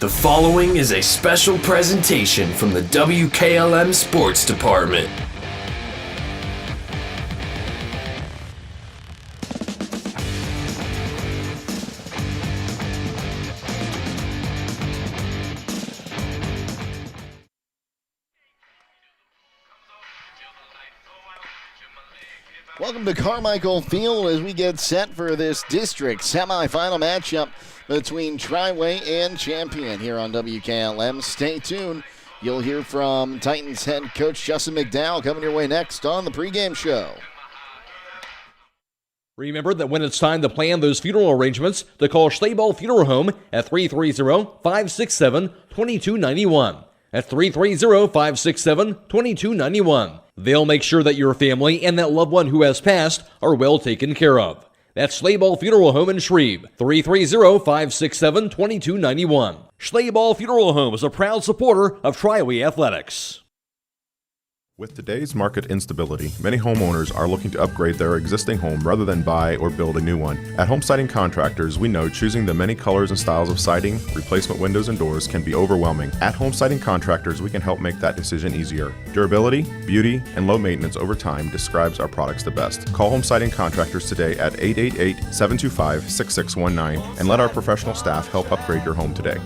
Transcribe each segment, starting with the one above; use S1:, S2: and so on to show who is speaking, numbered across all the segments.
S1: The following is a special presentation from the WKLM Sports Department.
S2: Welcome to Carmichael Field as we get set for this district semifinal matchup between Triway and Champion here on WKLM. Stay tuned. You'll hear from Titans head coach Justin McDowell coming your way next on the pregame show.
S3: Remember that when it's time to plan those funeral arrangements, to call Sidle Funeral Home at 330-567-2291. At 330-567-2291. They'll make sure that your family and that loved one who has passed are well taken care of. That's Schleyball Funeral Home in Shreve, 330-567-2291. Schleyball Funeral Home is a proud supporter of Triway Athletics.
S4: With today's market instability, many homeowners are looking to upgrade their existing home rather than buy or build a new one. At Home Siding Contractors, we know choosing the many colors and styles of siding, replacement windows, and doors can be overwhelming. At Home Siding Contractors, we can help make that decision easier. Durability, beauty, and low maintenance over time describes our products the best. Call Home Siding Contractors today at 888-725-6619 and let our professional staff help upgrade your home today.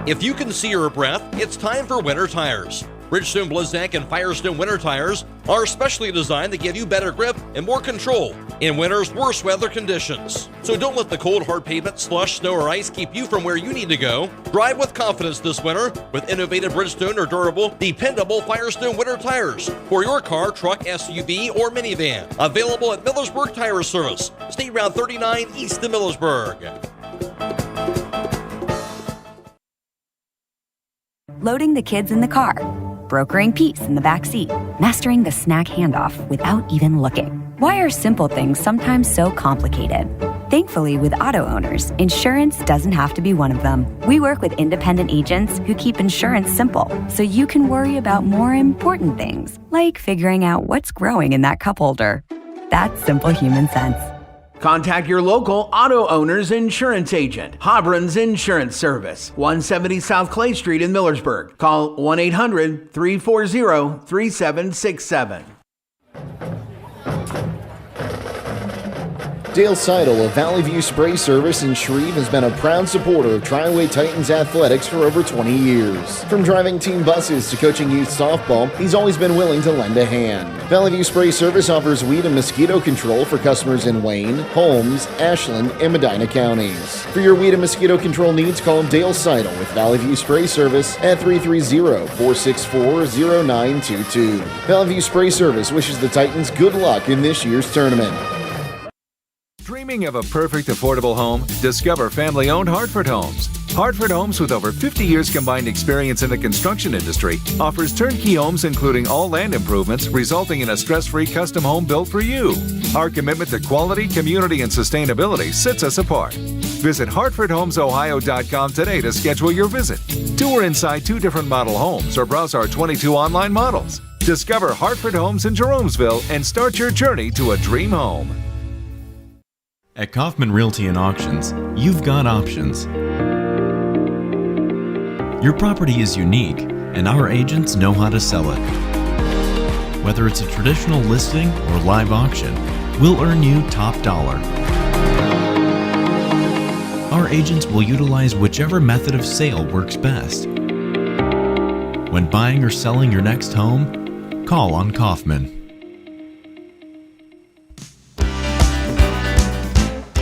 S3: If you can see your breath, it's time for winter tires. Bridgestone, Blizzak, and Firestone winter tires are specially designed to give you better grip and more control in winter's worst weather conditions. So don't let the cold, hard pavement, slush, snow, or ice keep you from where you need to go. Drive with confidence this winter with innovative Bridgestone or durable, dependable Firestone winter tires for your car, truck, SUV, or minivan. Available at Millersburg Tire Service, State Route 39 east of Millersburg.
S5: loading the kids in the car, brokering peace in the back seat, mastering the snack handoff without even looking. Why are simple things sometimes so complicated? Thankfully, with auto owners, insurance doesn't have to be one of them. We work with independent agents who keep insurance simple, so you can worry about more important things, like figuring out what's growing in that cup holder. That's simple human sense.
S6: Contact your local auto owner's insurance agent. Hobron's Insurance Service, 170 South Clay Street in Millersburg. Call 1-800-340-3767.
S2: Dale Sidle of Valley View Spray Service in Shreve has been a proud supporter of Triway Titans athletics for over 20 years. From driving team buses to coaching youth softball, he's always been willing to lend a hand. Valley View Spray Service offers weed and mosquito control for customers in Wayne, Holmes, Ashland, and Medina counties. For your weed and mosquito control needs, call Dale Sidle with Valley View Spray Service at 330-464-0922. Valley View Spray Service wishes the Titans good luck in this year's tournament.
S7: Dreaming of a perfect affordable home? Discover family-owned Hartford Homes. Hartford Homes, with over 50 years combined experience in the construction industry, offers turnkey homes including all land improvements, resulting in a stress-free custom home built for you. Our commitment to quality, community, and sustainability sets us apart. Visit HartfordHomesOhio.com today to schedule your visit. Tour inside 2 different model homes or browse our 22 online models. Discover Hartford Homes in Jeromesville and start your journey to a dream home.
S8: At Kaufman Realty and Auctions, you've got options. Your property is unique, and our agents know how to sell it. Whether it's a traditional listing or live auction, we'll earn you top dollar. Our agents will utilize whichever method of sale works best. When buying or selling your next home, call on Kaufman.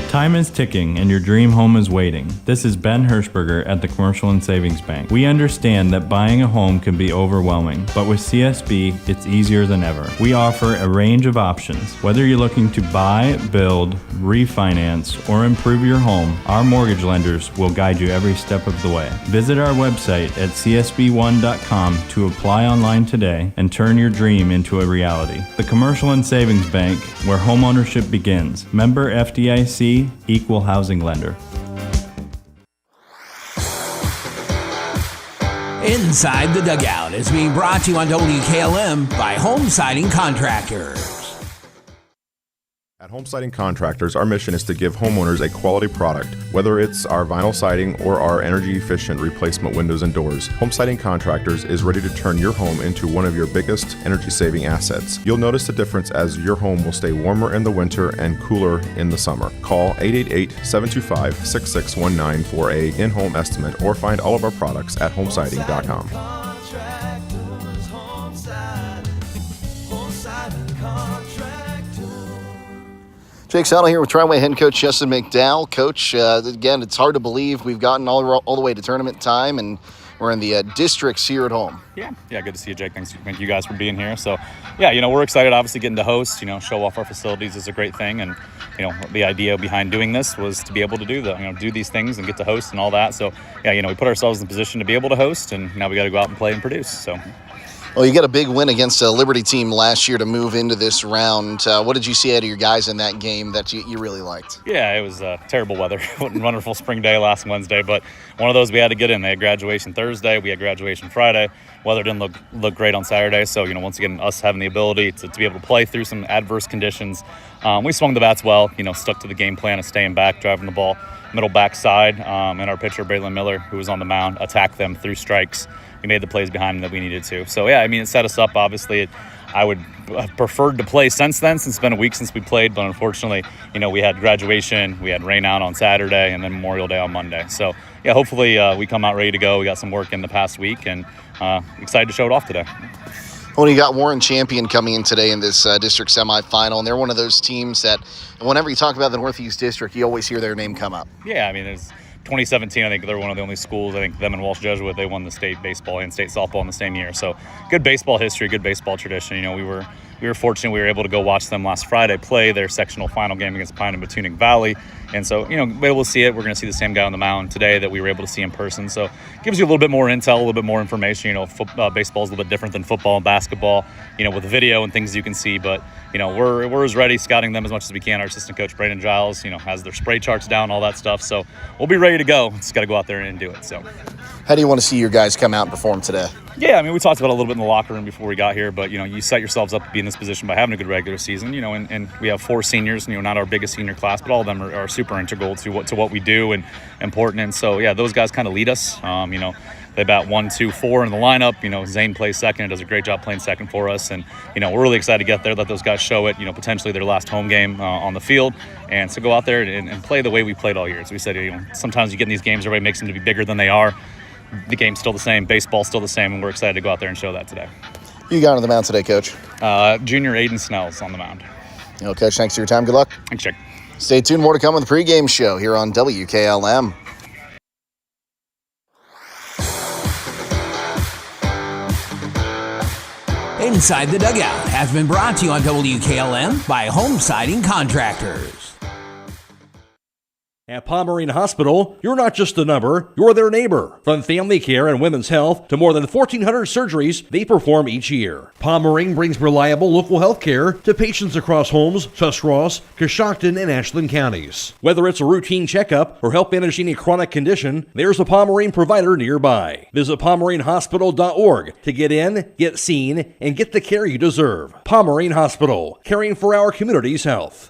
S9: Time is ticking and your dream home is waiting. This is Ben Hirschberger at the Commercial and Savings Bank. We understand that buying a home can be overwhelming, but with CSB, it's easier than ever. We offer a range of options. Whether you're looking to buy, build, refinance, or improve your home, our mortgage lenders will guide you every step of the way. Visit our website at csb1.com to apply online today and turn your dream into a reality. The Commercial and Savings Bank, where homeownership begins. Member FDIC, Equal Housing Lender.
S6: Inside the Dugout is being brought to you on WKLM by Home Siding Contractors.
S4: At Home Siding Contractors, our mission is to give homeowners a quality product, whether it's our vinyl siding or our energy-efficient replacement windows and doors. Home Siding Contractors is ready to turn your home into one of your biggest energy-saving assets. You'll notice the difference as your home will stay warmer in the winter and cooler in the summer. Call 888-725-6619 for a in-home estimate or find all of our products at homesiding.com.
S2: Jake Sidle here with Triway head coach Justin McDowell. Coach, again, it's hard to believe we've gotten all the way to tournament time, and we're in the districts here at home.
S10: Yeah, good to see you, Jake. Thank you guys for being here. So, yeah, we're excited, obviously, getting to host. Show off our facilities is a great thing, and the idea behind doing this was to be able to do do these things and get to host and all that. So, yeah, we put ourselves in a position to be able to host, and now we got to go out and play and produce. So.
S2: Well, you got a big win against a Liberty team last year to move into this round. What did you see out of your guys in that game that you really liked?
S10: Yeah, it was terrible weather. Wonderful spring day last Wednesday, but one of those we had to get in. They had graduation Thursday. We had graduation Friday. Weather didn't look great on Saturday, so once again, us having the ability to be able to play through some adverse conditions, we swung the bats well. Stuck to the game plan of staying back, driving the ball middle backside, and our pitcher Braylon Miller, who was on the mound, attacked them through strikes. We made the plays behind him that we needed to. So, yeah, it set us up. Obviously, I would have preferred to play since then, since it's been a week since we played. But unfortunately, we had graduation, we had rain out on Saturday, and then Memorial Day on Monday. So, yeah, hopefully we come out ready to go. We got some work in the past week, and excited to show it off today.
S2: Well, you got Warren Champion coming in today in this district semifinal, and they're one of those teams that whenever you talk about the Northeast District, you always hear their name come up.
S10: Yeah, there's 2017, I think they're one of the only schools. I think them and Walsh Jesuit, they won the state baseball and state softball in the same year. So good baseball history, good baseball tradition. We we were fortunate we were able to go watch them last Friday play their sectional final game against Pine and Batuning Valley. And so, you know, be able to see it. We're going to see the same guy on the mound today that we were able to see in person. So it gives you a little bit more intel, a little bit more information. You know, baseball is a little bit different than football and basketball, you know, with video and things you can see. But, you know, we're as ready, scouting them as much as we can. Our assistant coach, Brandon Giles, you know, has their spray charts down, all that stuff. So we'll be ready to go. Just got to go out there and do it. So,
S2: how do you want to see your guys come out and perform today?
S10: Yeah, I mean, we talked about it a little bit in the locker room before we got here, but, you know, you set yourselves up to be in this position by having a good regular season, you know, and we have 4 seniors, you know, not our biggest senior class, but all of them are super integral to what we do and important. And so, yeah, those guys kind of lead us. You know, they bat 1, 2, 4 in the lineup. You know, Zane plays second and does a great job playing second for us. And, you know, we're really excited to get there, let those guys show it, you know, potentially their last home game on the field. And so go out there and play the way we played all year. As we said, you know, sometimes you get in these games, everybody makes them to be bigger than they are. The game's still the same, baseball's still the same, and we're excited to go out there and show that today.
S2: Who you got on the mound today, Coach?
S10: Junior Aiden Snell's on the mound.
S2: You know, Coach, thanks for your time. Good luck.
S10: Thanks, Jake.
S2: Stay tuned. More to come on the pregame show here on WKLM.
S6: Inside the Dugout has been brought to you on WKLM by Home Siding Contractors.
S3: At Pomerene Hospital, you're not just a number, you're their neighbor. From family care and women's health to more than 1,400 surgeries they perform each year. Pomerene brings reliable local health care to patients across Holmes, Tuscarawas, Coshocton, and Ashland counties. Whether it's a routine checkup or help managing a chronic condition, there's a Pomerene provider nearby. Visit PomereneHospital.org to get in, get seen, and get the care you deserve. Pomerene Hospital, caring for our community's health.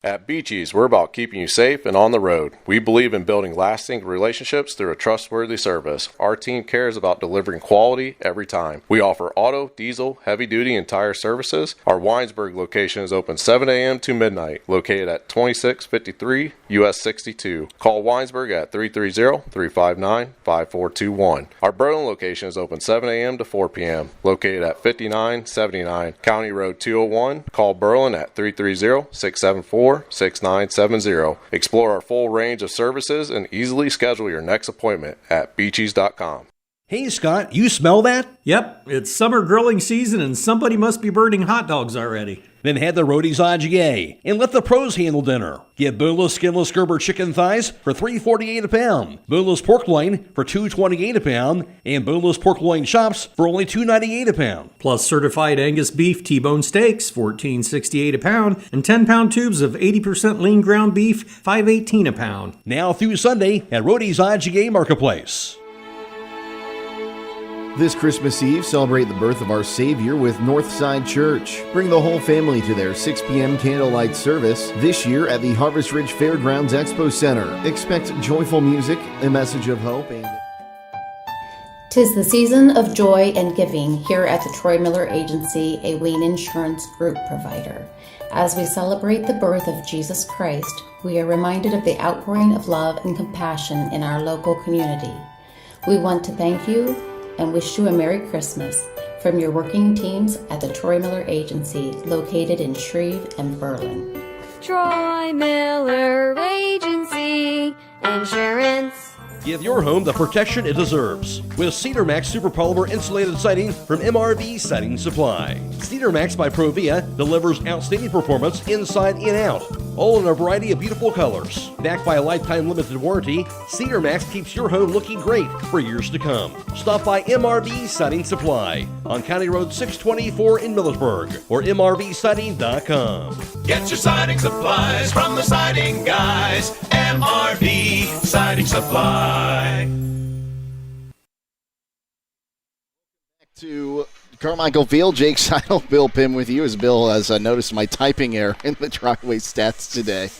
S4: At Beachy's, we're about keeping you safe and on the road. We believe in building lasting relationships through a trustworthy service. Our team cares about delivering quality every time. We offer auto, diesel, heavy-duty, and tire services. Our Winesburg location is open 7 a.m. to midnight, located at 2653 US 62. Call Winesburg at 330-359-5421. Our Berlin location is open 7 a.m. to 4 p.m., located at 5979 County Road 201. Call Berlin at 330-674-6970. Explore our full range of services and easily schedule your next appointment at beachies.com.
S3: Hey, Scott, you smell that?
S11: Yep, it's summer grilling season and somebody must be burning hot dogs already.
S3: Then head to Rody's IGA and let the pros handle dinner. Get boneless, skinless Gerber chicken thighs for $3.48 a pound, boneless pork loin for $2.28 a pound, and boneless pork loin chops for only $2.98 a pound.
S11: Plus certified Angus beef T-bone steaks, $14.68 a pound, and 10-pound tubes of 80% lean ground beef, $5.18 a pound.
S3: Now through Sunday at Rody's IGA Marketplace.
S2: This Christmas Eve, celebrate the birth of our Savior with Northside Church. Bring the whole family to their 6 p.m. candlelight service this year at the Harvest Ridge Fairgrounds Expo Center. Expect joyful music, a message of hope, and...
S12: 'Tis the season of joy and giving here at the Troy Miller Agency, a Wayne Insurance Group provider. As we celebrate the birth of Jesus Christ, we are reminded of the outpouring of love and compassion in our local community. We want to thank you and wish you a Merry Christmas from your working teams at the Troy Miller Agency, located in Shreve and Berlin.
S13: Troy Miller Agency Insurance.
S3: Give your home the protection it deserves with Cedar Max Super Polymer Insulated Siding from MRV Siding Supply. Cedar Max by Provia delivers outstanding performance inside and out, all in a variety of beautiful colors. Backed by a lifetime limited warranty, Cedar Max keeps your home looking great for years to come. Stop by MRV Siding Supply on County Road 624 in Millersburg or MRVsiding.com.
S14: Get your siding supplies from the siding guys. MRV Siding Supply.
S2: Back to Carmichael Field, Jake Sidle, Bill Pim with you, as Bill has noticed my typing error in the Triway stats today.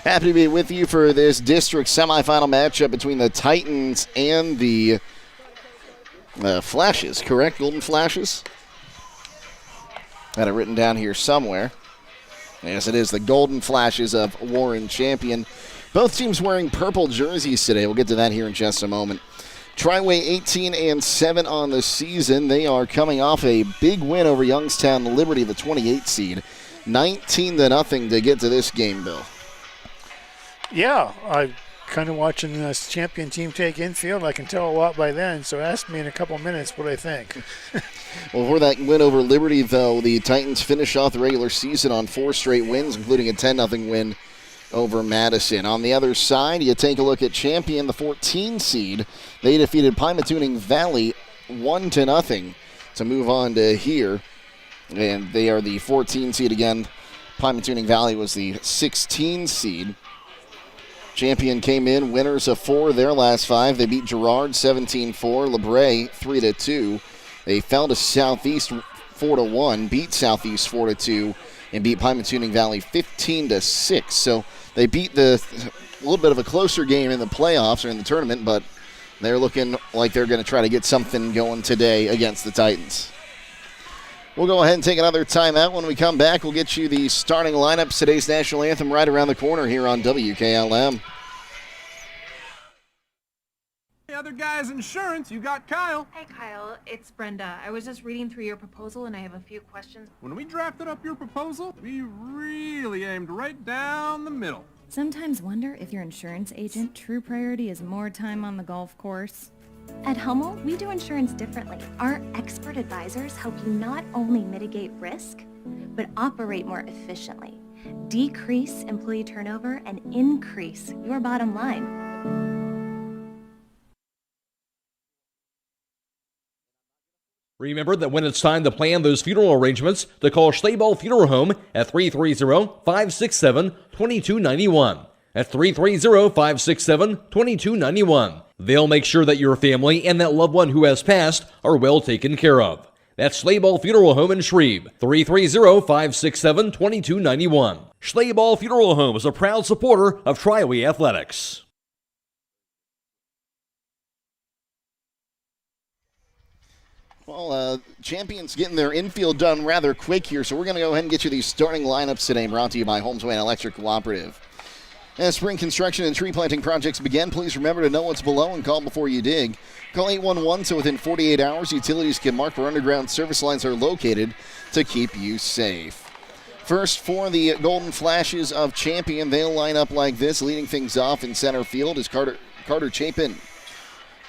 S2: Happy to be with you for this district semifinal matchup between the Titans and the Flashes, correct? Golden Flashes? Had it written down here somewhere. Yes, it is the Golden Flashes of Warren Champion. Both teams wearing purple jerseys today. We'll get to that here in just a moment. Triway 18-7 on the season. They are coming off a big win over Youngstown Liberty, the 28 seed. 19-0 to get to this game, Bill.
S15: Yeah, kind of watching this champion team take infield. I can tell a lot by then, so ask me in a couple minutes what I think.
S2: Well, for that win over Liberty, though, the Titans finish off the regular season on 4 straight wins, including a 10-0 win over Madison. On the other side, you take a look at Champion, the 14 seed. They defeated Pymatuning Valley 1-0 to move on to here. And they are the 14 seed again. Pymatuning Valley was the 16 seed. Champion came in winners of 4 of their last 5. They beat Girard 17-4, LeBray 3-2. They fell to Southeast 4-1, beat Southeast 4-2, and beat Pymatuning Valley 15-6. So they beat a little bit of a closer game in the playoffs or in the tournament, but they're looking like they're going to try to get something going today against the Titans. We'll go ahead and take another timeout. When we come back, we'll get you the starting lineups. Today's national anthem right around the corner here on WKLM.
S16: Hey, other guys, insurance, you got Kyle.
S17: Hey, Kyle, it's Brenda. I was just reading through your proposal, and I have a few questions.
S16: When we drafted up your proposal, we really aimed right down the middle.
S18: Sometimes wonder if your insurance agent true priority is more time on the golf course. At Hummel, we do insurance differently. Our expert advisors help you not only mitigate risk, but operate more efficiently, decrease employee turnover, and increase your bottom line.
S3: Remember that when it's time to plan those funeral arrangements, to call Schleyball Funeral Home at 330-567-2291. At 330-567-2291. They'll make sure that your family and that loved one who has passed are well taken care of. That's Schleyball Funeral Home in Shreve, 330-567-2291. Schleyball Funeral Home is a proud supporter of Triway Athletics.
S2: Well, Champions getting their infield done rather quick here, so we're going to go ahead and get you these starting lineups today, brought to you by Holmes Wayne Electric Cooperative. As spring construction and tree planting projects begin, please remember to know what's below and call before you dig. Call 811 so within 48 hours, utilities can mark where underground service lines are located to keep you safe. First, for the Golden Flashes of Champion, they'll line up like this. Leading things off in center field is Carter Chapin.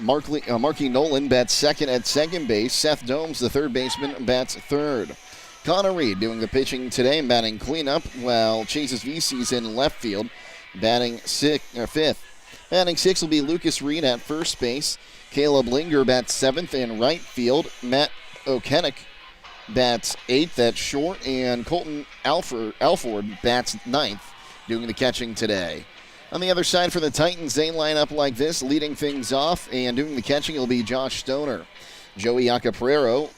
S2: Marky Nolan bats second at second base. Seth Domes, the third baseman, bats third. Connor Reed doing the pitching today, batting cleanup, while Chase's VC's in left field, batting fifth. Batting sixth will be Lucas Reed at first base. Caleb Linger bats seventh in right field. Matt O'Kennick bats eighth at short, and Colton Alford bats ninth, doing the catching today. On the other side for the Titans, they line up like this. Leading things off and doing the catching will be Josh Stoner. Joey Accaprero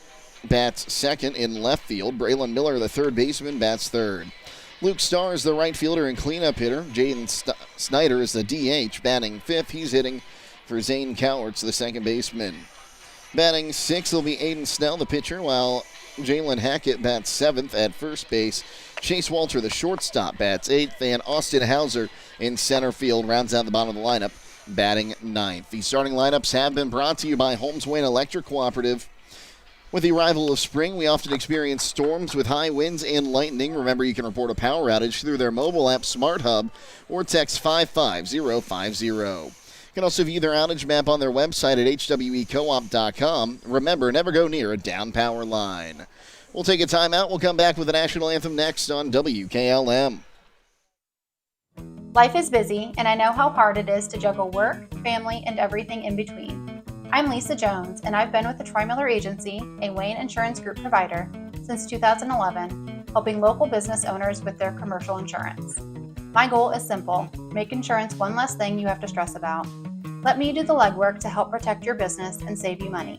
S2: bats second in left field. Braylon Miller, the third baseman, bats third. Luke Starr is the right fielder and cleanup hitter. Jaden Snyder is the DH, batting fifth. He's hitting for Zane Cowarts, the second baseman. Batting sixth will be Aiden Snell, the pitcher, while Jalen Hackett bats seventh at first base. Chase Walter, the shortstop, bats eighth, and Austin Hauser in center field rounds out the bottom of the lineup, batting ninth. The starting lineups have been brought to you by Holmes Wayne Electric Cooperative. With the arrival of spring, we often experience storms with high winds and lightning. Remember, you can report a power outage through their mobile app Smart Hub or text 55050. You can also view their outage map on their website at hwecoop.com. Remember, never go near a down power line. We'll take a timeout. We'll come back with the national anthem next on WKLM.
S19: Life is busy, and I know how hard it is to juggle work, family, and everything in between. I'm Lisa Jones, and I've been with the Troy Miller Agency, a Wayne Insurance Group provider, since 2011, helping local business owners with their commercial insurance. My goal is simple: make insurance one less thing you have to stress about. Let me do the legwork to help protect your business and save you money.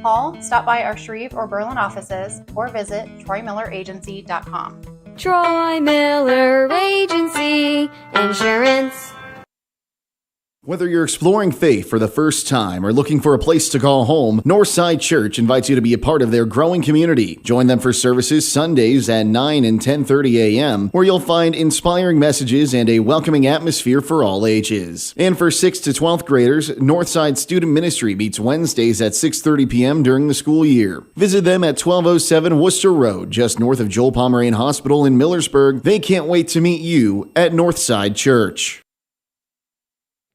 S19: Call, stop by our Shreve or Berlin offices, or visit TroyMillerAgency.com.
S13: Troy Miller Agency Insurance.
S2: Whether you're exploring faith for the first time or looking for a place to call home, Northside Church invites you to be a part of their growing community. Join them for services Sundays at 9 and 10:30 a.m., where you'll find inspiring messages and a welcoming atmosphere for all ages. And for 6th to 12th graders, Northside Student Ministry meets Wednesdays at 6:30 p.m. during the school year. Visit them at 1207 Worcester Road, just north of Joel Pomerane Hospital in Millersburg. They can't wait to meet you at Northside Church.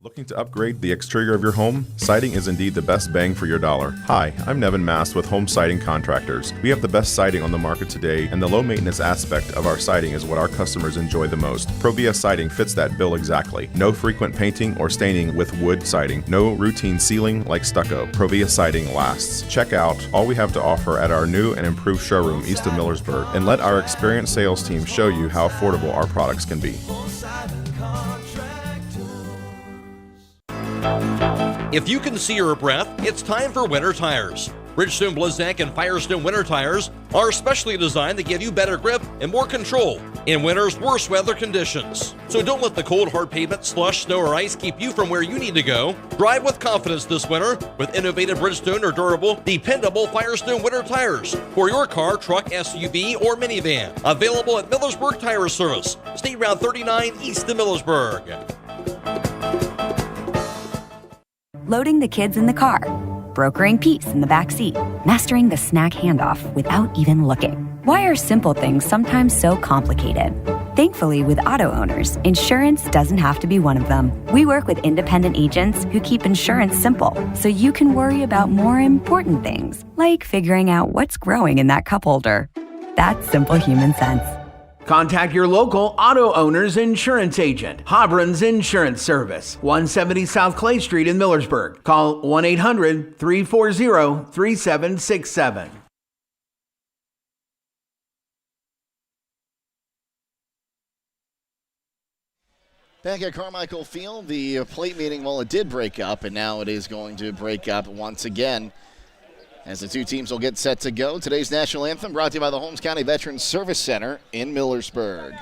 S4: Looking to upgrade the exterior of your home? Siding is indeed the best bang for your dollar. Hi, I'm Nevin Mast with Home Siding Contractors. We have the best siding on the market today, and the low maintenance aspect of our siding is what our customers enjoy the most. Provia siding fits that bill exactly. No frequent painting or staining with wood siding. No routine sealing like stucco. Provia siding lasts. Check out all we have to offer at our new and improved showroom east of Millersburg, and let our experienced sales team show you how affordable our products can be.
S3: If you can see your breath, it's time for winter tires. Bridgestone, Blizzak, and Firestone winter tires are specially designed to give you better grip and more control in winter's worst weather conditions. So don't let the cold, hard pavement, slush, snow, or ice keep you from where you need to go. Drive with confidence this winter with innovative Bridgestone or durable, dependable Firestone winter tires for your car, truck, SUV, or minivan. Available at Millersburg Tire Service, State Route 39 east of Millersburg.
S5: Loading the kids in the car, brokering peace in the back seat, mastering the snack handoff without even looking. Why are simple things sometimes so complicated? Thankfully, with auto owners, insurance doesn't have to be one of them. We work with independent agents who keep insurance simple, so you can worry about more important things, like figuring out what's growing in that cup holder. That's simple human sense.
S6: Contact your local auto owner's insurance agent. Hobron's Insurance Service, 170 South Clay Street in Millersburg. Call 1-800-340-3767.
S2: Back at Carmichael Field, the plate meeting, well, it did break up, and now it is going to break up once again as the two teams will get set to go. Today's national anthem brought to you by the Holmes County Veterans Service Center in Millersburg.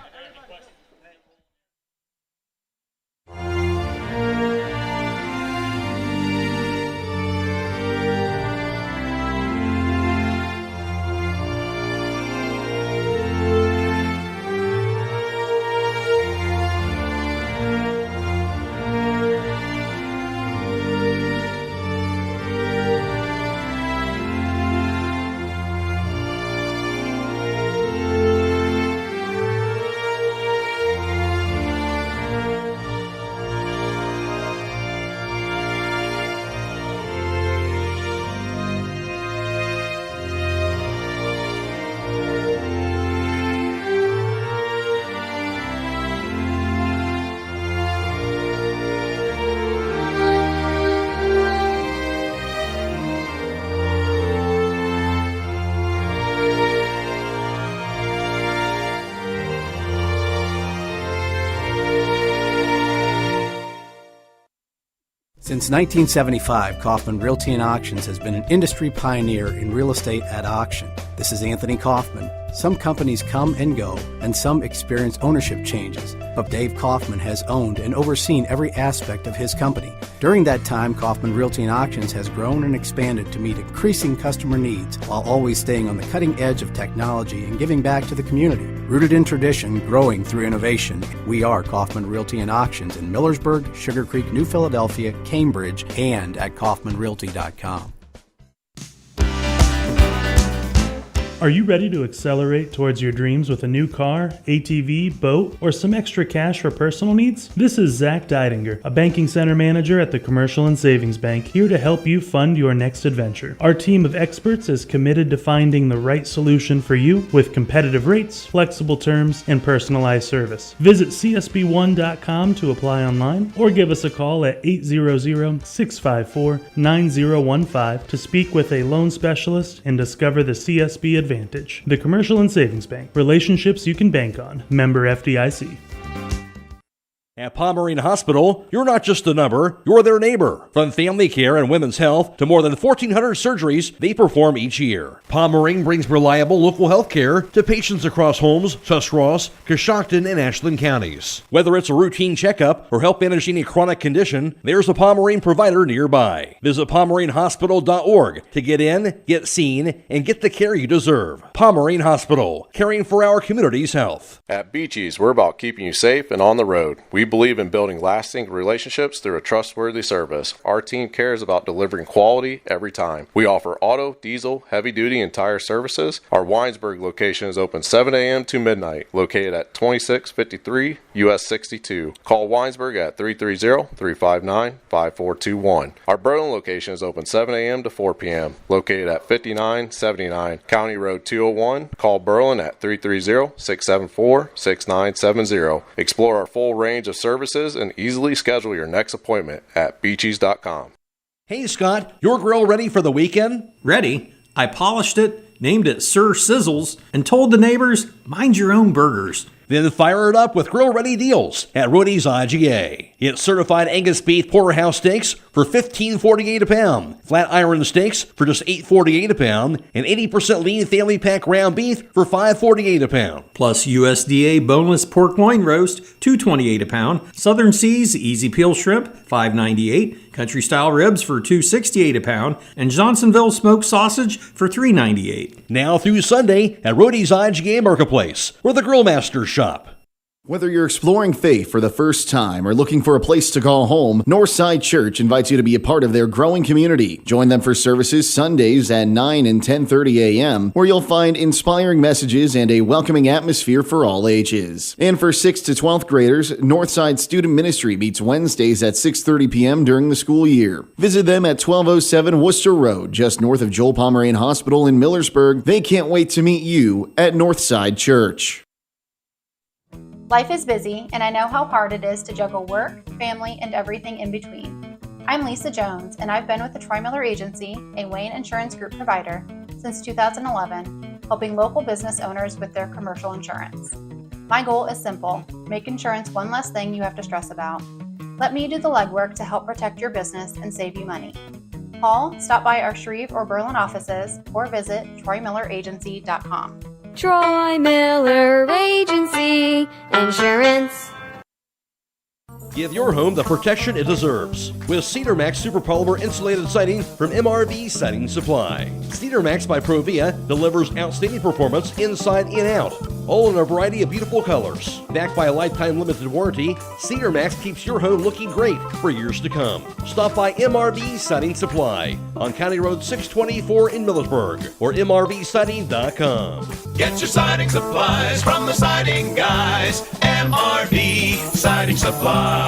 S20: Since 1975, Kaufman Realty and Auctions has been an industry pioneer in real estate at auction. This is Anthony Kaufman. Some companies come and go, and some experience ownership changes, but Dave Kaufman has owned and overseen every aspect of his company. During that time, Kaufman Realty and Auctions has grown and expanded to meet increasing customer needs while always staying on the cutting edge of technology and giving back to the community. Rooted in tradition, growing through innovation, we are Kaufman Realty and Auctions in Millersburg, Sugar Creek, New Philadelphia, Cambridge, and at kaufmanrealty.com.
S21: Are you ready to accelerate towards your dreams with a new car, ATV, boat, or some extra cash for personal needs? This is Zach Deidinger, a banking center manager at the Commercial and Savings Bank, here to help you fund your next adventure. Our team of experts is committed to finding the right solution for you with competitive rates, flexible terms, and personalized service. Visit csb1.com to apply online or give us a call at 800-654-9015 to speak with a loan specialist and discover the CSB advantage. The Commercial and Savings Bank. Relationships you can bank on. Member FDIC.
S3: At Pomerene Hospital, you're not just a number, you're their neighbor. From family care and women's health to more than 1,400 surgeries they perform each year. Pomerene brings reliable local health care to patients across Holmes, Tuscarawas, Coshocton, and Ashland counties. Whether it's a routine checkup or help managing a chronic condition, there's a Pomerene provider nearby. Visit PomereneHospital.org to get in, get seen, and get the care you deserve. Pomerene Hospital, caring for our community's health.
S22: At Beaches, we're about keeping you safe and on the road. We
S1: believe in building lasting relationships through a trustworthy service. Our team cares about delivering quality every time. We offer auto, diesel, heavy duty, and tire services. Our Winesburg location is open 7 a.m. to midnight, located at 2653 US 62. Call Winesburg at 330-359-5421. Our Berlin location is open 7 a.m. to 4 p.m., located at 5979 County Road 201. Call Berlin at 330-674-6970. Explore our full range of services and easily schedule your next appointment at beachies.com.
S3: Hey Scott, your grill ready for the weekend?
S11: Ready? I polished it, named it Sir Sizzles, and told the neighbors, mind your own burgers.
S3: Then fire it up with grill-ready deals at Rody's IGA. It's certified Angus beef porterhouse steaks for $15.48 a pound, flat iron steaks for just $8.48 a pound, and 80% lean family pack ground beef for $5.48 a pound.
S11: Plus USDA boneless pork loin roast, $2.28 a pound, Southern Seas easy peel shrimp, $5.98, country style ribs for $2.68 a pound, and Johnsonville smoked sausage for $3.98.
S3: Now through Sunday at Rody's IGA Marketplace, where the grill masters shop.
S2: Whether you're exploring faith for the first time or looking for a place to call home, Northside Church invites you to be a part of their growing community. Join them for services Sundays at 9 and 10:30 a.m., where you'll find inspiring messages and a welcoming atmosphere for all ages. And for 6th to 12th graders, Northside Student Ministry meets Wednesdays at 6:30 p.m. during the school year. Visit them at 1207 Worcester Road, just north of Joel Pomerane Hospital in Millersburg. They can't wait to meet you at Northside Church.
S19: Life is busy, and I know how hard it is to juggle work, family, and everything in between. I'm Lisa Jones, and I've been with the Troy Miller Agency, a Wayne Insurance Group provider, since 2011, helping local business owners with their commercial insurance. My goal is simple: make insurance one less thing you have to stress about. Let me do the legwork to help protect your business and save you money. Call, stop by our Shreve or Berlin offices, or visit TroyMillerAgency.com.
S13: Troy Miller Agency Insurance.
S3: Give your home the protection it deserves with Cedar Max Super Polymer Insulated Siding from MRV Siding Supply. Cedar Max by Provia delivers outstanding performance inside and out, all in a variety of beautiful colors. Backed by a lifetime limited warranty, Cedar Max keeps your home looking great for years to come. Stop by MRV Siding Supply on County Road 624 in Millersburg or MRVsiding.com.
S14: Get your siding supplies from the siding guys. MRV Siding Supply.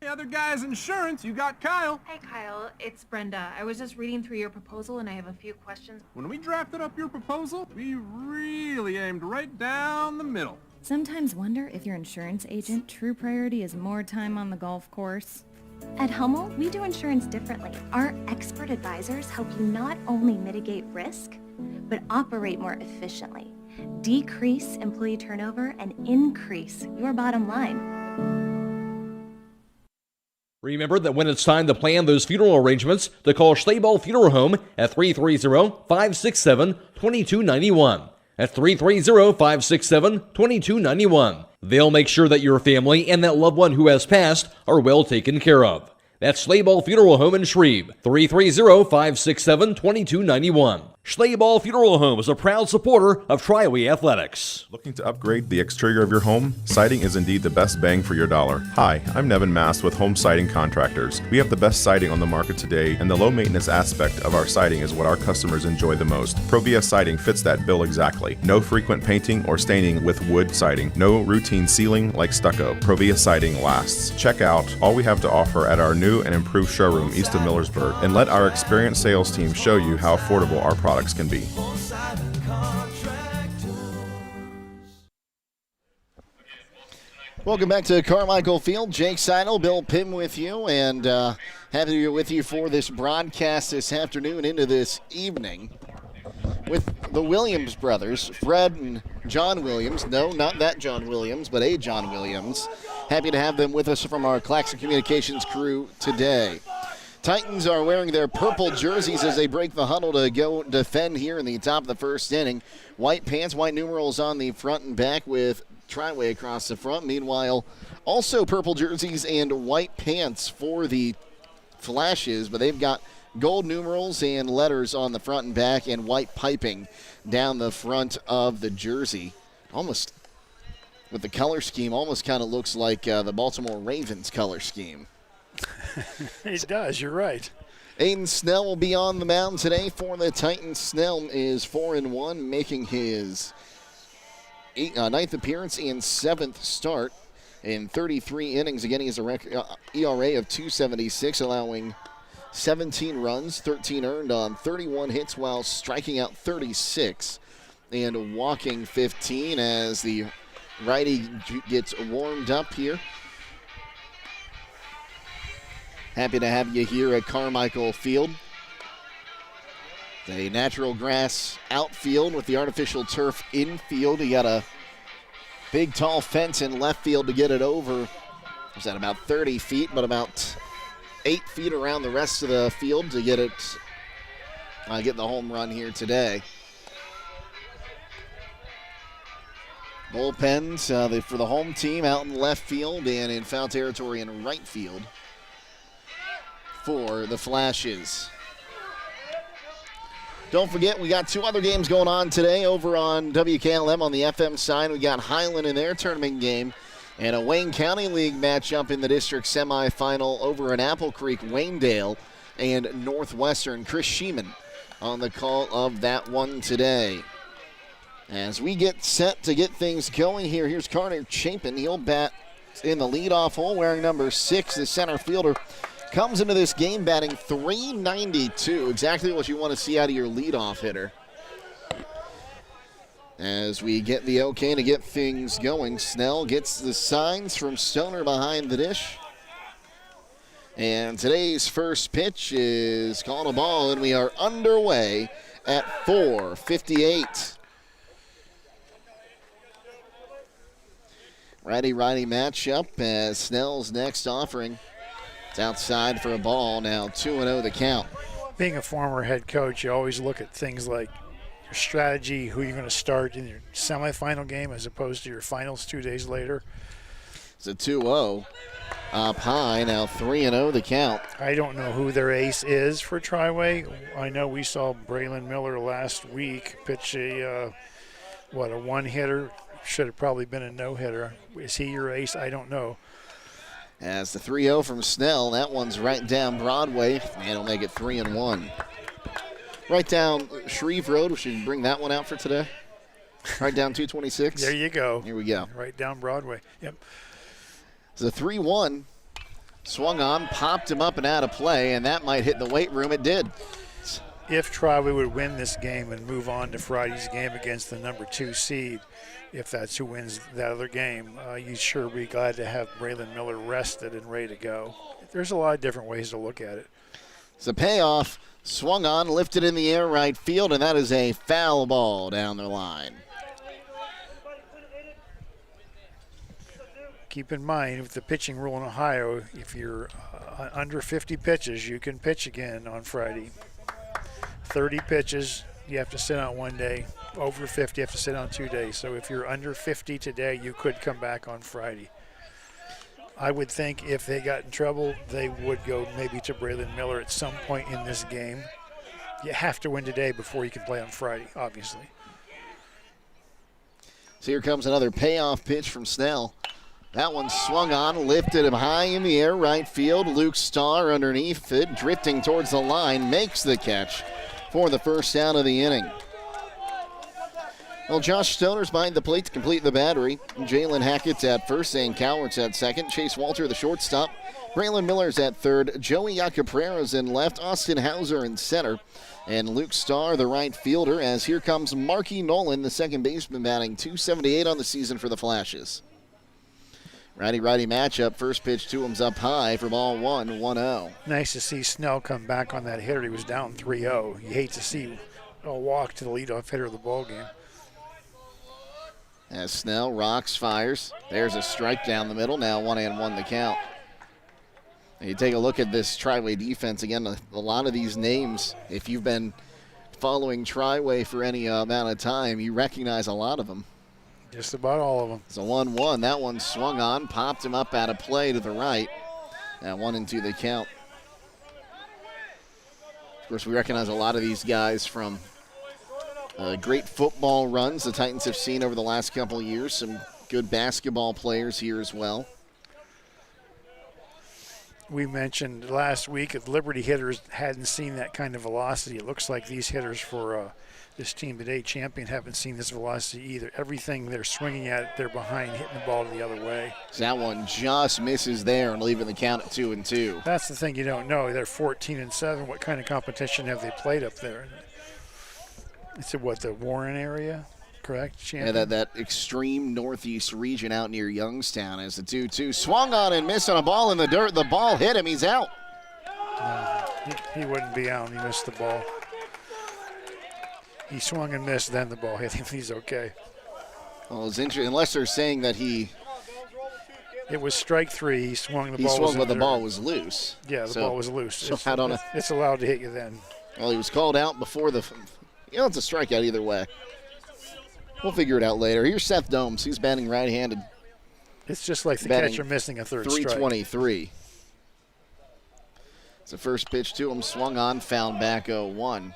S16: Hey, other guys' insurance, you got Kyle.
S17: Hey Kyle, it's Brenda. I was just reading through your proposal and I have a few questions.
S16: When we drafted up your proposal, we really aimed right down the middle.
S18: Sometimes wonder if your insurance agent true priority is more time on the golf course. At Hummel, we do insurance differently. Our expert advisors help you not only mitigate risk, but operate more efficiently, decrease employee turnover, and increase your bottom line.
S3: Remember that when it's time to plan those funeral arrangements, to call Schleibel Funeral Home at 330-567-2291. At 330-567-2291. They'll make sure that your family and that loved one who has passed are well taken care of. That's Schleibel Funeral Home in Shreve, 330-567-2291. Schleibel Funeral Home is a proud supporter of Triway Athletics.
S4: Looking to upgrade the exterior of your home? Siding is indeed the best bang for your dollar. Hi, I'm Nevin Mast with Home Siding Contractors. We have the best siding on the market today, and the low maintenance aspect of our siding is what our customers enjoy the most. Provia Siding fits that bill exactly. No frequent painting or staining with wood siding. No routine sealing like stucco. Provia Siding lasts. Check out all we have to offer at our new and improved showroom east of Millersburg, and let our experienced sales team show you how affordable our products can be.
S2: Welcome back to Carmichael Field. Jake Sidle, Bill Pim with you, and happy to be with you for this broadcast this afternoon into this evening with the Williams brothers, Fred and John Williams. No, not that John Williams, but a John Williams. Happy to have them with us from our Claxon Communications crew today. Titans are wearing their purple jerseys as they break the huddle to go defend here in the top of the first inning. White pants, white numerals on the front and back with Triway across the front. Meanwhile, also purple jerseys and white pants for the Flashes, but they've got gold numerals and letters on the front and back and white piping down the front of the jersey. Almost with the color scheme almost kind of looks like the Baltimore Ravens color scheme.
S15: It does, you're right.
S2: Aiden Snell will be on the mound today for the Titans. Snell is 4-1, making his 9th appearance and 7th start in 33 innings. Again, he has a ERA of 2.76, allowing 17 runs, 13 earned on 31 hits while striking out 36 and walking 15 as the righty gets warmed up here. Happy to have you here at Carmichael Field. A natural grass outfield with the artificial turf infield. You got a big tall fence in left field to get it over. Is that about 30 feet, but about 8 feet around the rest of the field to get it, get the home run here today. Bullpens for the home team out in left field and in foul territory in right field for the Flashes. Don't forget, we got 2 other games going on today over on WKLM on the FM side. We got Highland in their tournament game and a Wayne County League matchup in the district semifinal over in Apple Creek, Waynedale and Northwestern. Chris Sheeman on the call of that one today. As we get set to get things going here, here's Carter Chapin. He'll bat in the leadoff hole wearing number 6, the center fielder. Comes into this game batting .392, exactly what you want to see out of your leadoff hitter. As we get the okay to get things going, Snell gets the signs from Stoner behind the dish. And today's first pitch is called a ball, and we are underway at 4:58. Righty-righty matchup as Snell's next offering. It's outside for a ball, now 2-0 the count.
S15: Being a former head coach, you always look at things like your strategy, who you're going to start in your semifinal game as opposed to your finals 2 days later.
S2: It's a 2-0 up high, now 3-0 the count.
S15: I don't know who their ace is for Triway. I know we saw Braylon Miller last week pitch a one-hitter. Should have probably been a no-hitter. Is he your ace? I don't know.
S2: As the 3-0 from Snell, that one's right down Broadway, and it'll make it 3-1. Right down Shreve Road, we should bring that one out for today. Right down 226.
S15: There you go.
S2: Here we go.
S15: Right down Broadway. Yep.
S2: It's a 3-1. Swung on, popped him up and out of play, and that might hit the weight room. It did.
S15: If Triway would win this game and move on to Friday's game against the number 2 seed, if that's who wins that other game, you'd sure be glad to have Braylon Miller rested and ready to go. There's a lot of different ways to look at it.
S2: It's a payoff. Swung on, lifted in the air right field, and that is a foul ball down the line.
S15: Keep in mind, with the pitching rule in Ohio, if you're under 50 pitches, you can pitch again on Friday. 30 pitches, you have to sit on 1 day. Over 50, you have to sit on 2 days. So if you're under 50 today, you could come back on Friday. I would think if they got in trouble, they would go maybe to Braylon Miller at some point in this game. You have to win today before you can play on Friday, obviously.
S2: So here comes another payoff pitch from Snell. That one swung on, lifted him high in the air, right field. Luke Starr underneath it, drifting towards the line, makes the catch for the first out of the inning. Well, Josh Stoner's behind the plate to complete the battery. Jalen Hackett's at first, Zane Cowart's at second. Chase Walter, the shortstop. Braylon Miller's at third. Joey Yacaprera's in left. Austin Hauser in center. And Luke Starr, the right fielder, as here comes Marky Nolan, the second baseman, batting .278 on the season for the Flashes. Righty-righty matchup. First pitch to him's up high for ball 1-0.
S15: Nice to see Snell come back on that hitter. He was down 3-0. You hate to see a walk to the leadoff hitter of the ball game.
S2: As Snell rocks, fires. There's a strike down the middle. Now 1-1 the count. And you take a look at this Triway defense. Again, a lot of these names, if you've been following Triway for any amount of time, you recognize a lot of them.
S15: Just about all of them.
S2: It's a 1-1. That one swung on, popped him up out of play to the right. And 1-2 the count. Of course, we recognize a lot of these guys from great football runs the Titans have seen over the last couple of years. Some good basketball players here as well.
S15: We mentioned last week that Liberty hitters hadn't seen that kind of velocity. It looks like these hitters for this team today, Champion, haven't seen this velocity either. Everything they're swinging at, they're behind, hitting the ball the other way.
S2: So that one just misses there and leaving the count at 2-2.
S15: That's the thing you don't know. They're 14-7. What kind of competition have they played up there? It's what, the Warren area, correct? Champion?
S2: Yeah, that extreme northeast region out near Youngstown as the 2-2 swung on and missed on a ball in the dirt. The ball hit him. He's out.
S15: No, he wouldn't be out. He missed the ball. He swung and missed, then the ball hit him. He's okay.
S2: Well, it's interesting. Unless they're saying that
S15: it was strike 3. He swung the ball.
S2: He swung, but the ball was loose.
S15: Yeah, the ball was loose.
S2: So I don't know.
S15: It's allowed to hit you then.
S2: Well, he was called out before the. It's a strikeout either way. We'll figure it out later. Here's Seth Domes. He's batting right-handed.
S15: It's just like the catcher missing a third strike.
S2: 323. It's the first pitch to him. Swung on, fouled back 0-1.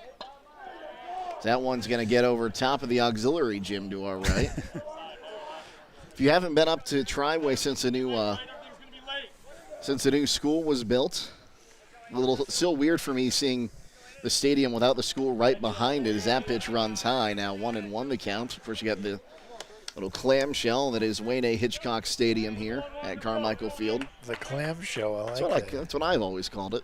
S2: That one's going to get over top of the auxiliary gym to our right. If you haven't been up to Triway since the new school was built, still weird for me seeing the stadium without the school right behind it as that pitch runs high. Now 1-1 the count. Of course, you got the little clamshell that is Wayne A. Hitchcock Stadium here at Carmichael Field.
S15: The clamshell, I like that.
S2: That's what I've always called it.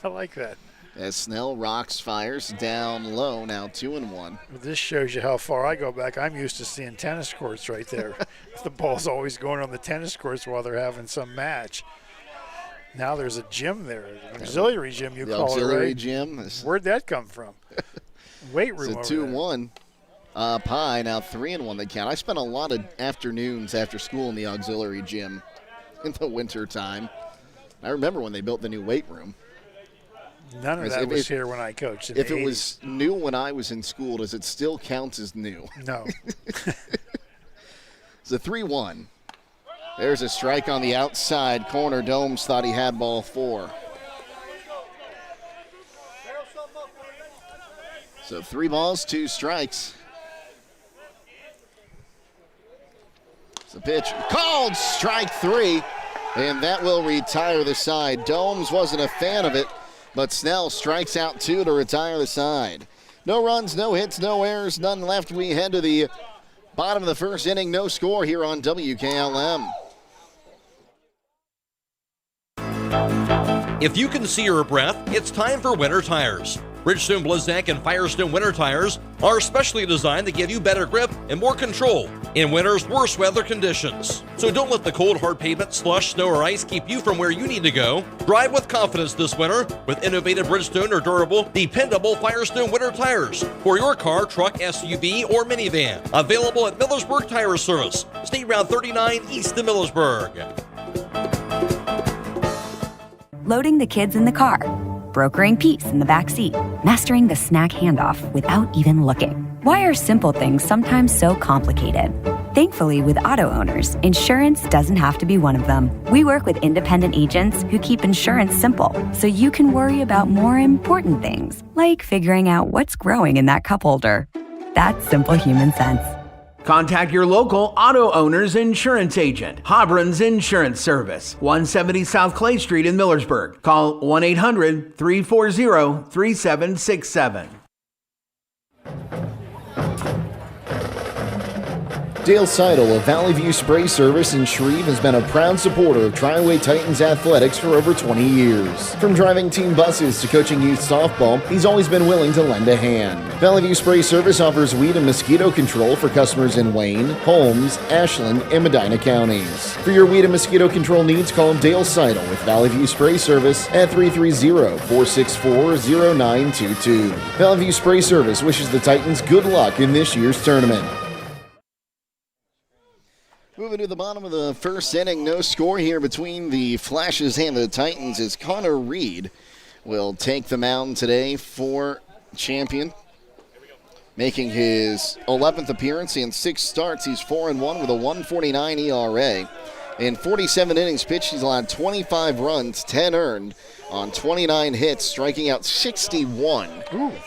S15: I like that.
S2: As Snell rocks, fires down low, now 2-1.
S15: Well, this shows you how far I go back. I'm used to seeing tennis courts right there. The ball's always going on the tennis courts while they're having some match. Now there's a gym there, an auxiliary gym you call it, right?
S2: The auxiliary gym.
S15: Where'd that come from? Weight room.
S2: It's a 2-1 up high, now 3-1 the count. I spent a lot of afternoons after school in the auxiliary gym in the winter time. I remember when they built the new weight room.
S15: None of that was here when I coached.
S2: If it was new when I was in school, does it still count as new?
S15: No.
S2: It's a 3-1. There's a strike on the outside corner. Domes thought he had ball 4. So 3 balls, 2 strikes. It's a pitch called strike 3, and that will retire the side. Domes wasn't a fan of it, but Snell strikes out 2 to retire the side. No runs, no hits, no errors, none left. We head to the bottom of the first inning. No score here on WKLM.
S3: If you can see your breath, it's time for winter tires. Bridgestone, Blizzak, and Firestone winter tires are specially designed to give you better grip and more control in winter's worst weather conditions. So don't let the cold, hard pavement, slush, snow, or ice keep you from where you need to go. Drive with confidence this winter with innovative Bridgestone or durable, dependable Firestone winter tires for your car, truck, SUV, or minivan. Available at Millersburg Tire Service, State Route 39 east of Millersburg.
S5: Loading the kids in the car, brokering peace in the back seat, mastering the snack handoff without even looking. Why are simple things sometimes so complicated? Thankfully, with auto owners, insurance doesn't have to be one of them. We work with independent agents who keep insurance simple, so you can worry about more important things, like figuring out what's growing in that cup holder. That's simple human sense.
S6: Contact your local auto owner's insurance agent. Hobron's Insurance Service, 170 South Clay Street in Millersburg. Call 1-800-340-3767.
S2: Dale Sidle of Valley View Spray Service in Shreve has been a proud supporter of Triway Titans athletics for over 20 years. From driving team buses to coaching youth softball, he's always been willing to lend a hand. Valley View Spray Service offers weed and mosquito control for customers in Wayne, Holmes, Ashland, and Medina counties. For your weed and mosquito control needs, call Dale Sidle with Valley View Spray Service at 330-464-0922. Valley View Spray Service wishes the Titans good luck in this year's tournament. Moving to the bottom of the first inning, no score here between the Flashes and the Titans as Connor Reed will take the mound today for Champion. Making his 11th appearance in 6 starts, he's 4-1 with a 1.49 ERA. In 47 innings pitched, he's allowed 25 runs, 10 earned on 29 hits, striking out 61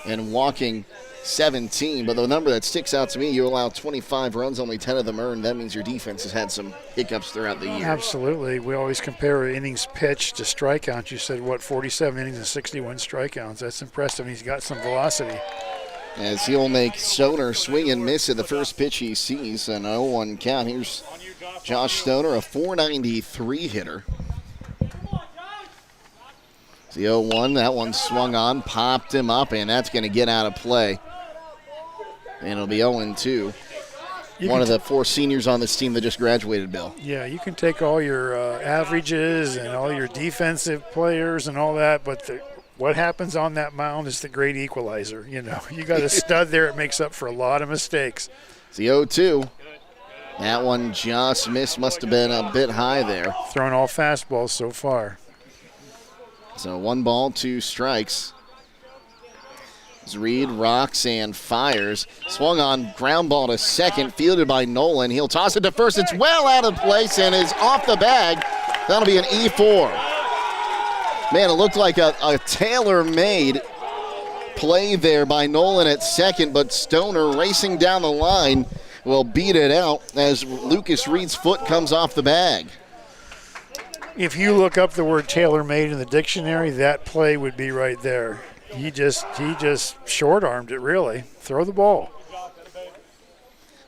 S2: and walking 17. But the number that sticks out to me, you allow 25 runs, only 10 of them earned. That means your defense has had some hiccups throughout the year.
S15: Absolutely. We always compare innings pitched to strikeouts. You said, 47 innings and 61 strikeouts. That's impressive. He's got some velocity.
S2: As he'll make Stoner swing and miss at the first pitch he sees. An 0-1 count. Here's Josh Stoner, a .493 hitter. The 0-1, that one swung on, popped him up, and that's going to get out of play. And it'll be 0-2. One of the 4 seniors on this team that just graduated, Bill.
S15: Yeah, you can take all your averages and all your defensive players and all that, but what happens on that mound is the great equalizer. You got a stud there. It makes up for a lot of mistakes.
S2: It's the 0-2. That one just missed, must have been a bit high there.
S15: Thrown all fastballs so far.
S2: So 1 ball, 2 strikes. As Reed rocks and fires. Swung on, ground ball to second, fielded by Nolan. He'll toss it to first. It's well out of place and is off the bag. That'll be an E4. Man, it looked like a tailor-made play there by Nolan at second, but Stoner racing down the line will beat it out as Lucas Reed's foot comes off the bag.
S15: If you look up the word tailor-made in the dictionary, that play would be right there. He just short-armed it, really. Throw the ball.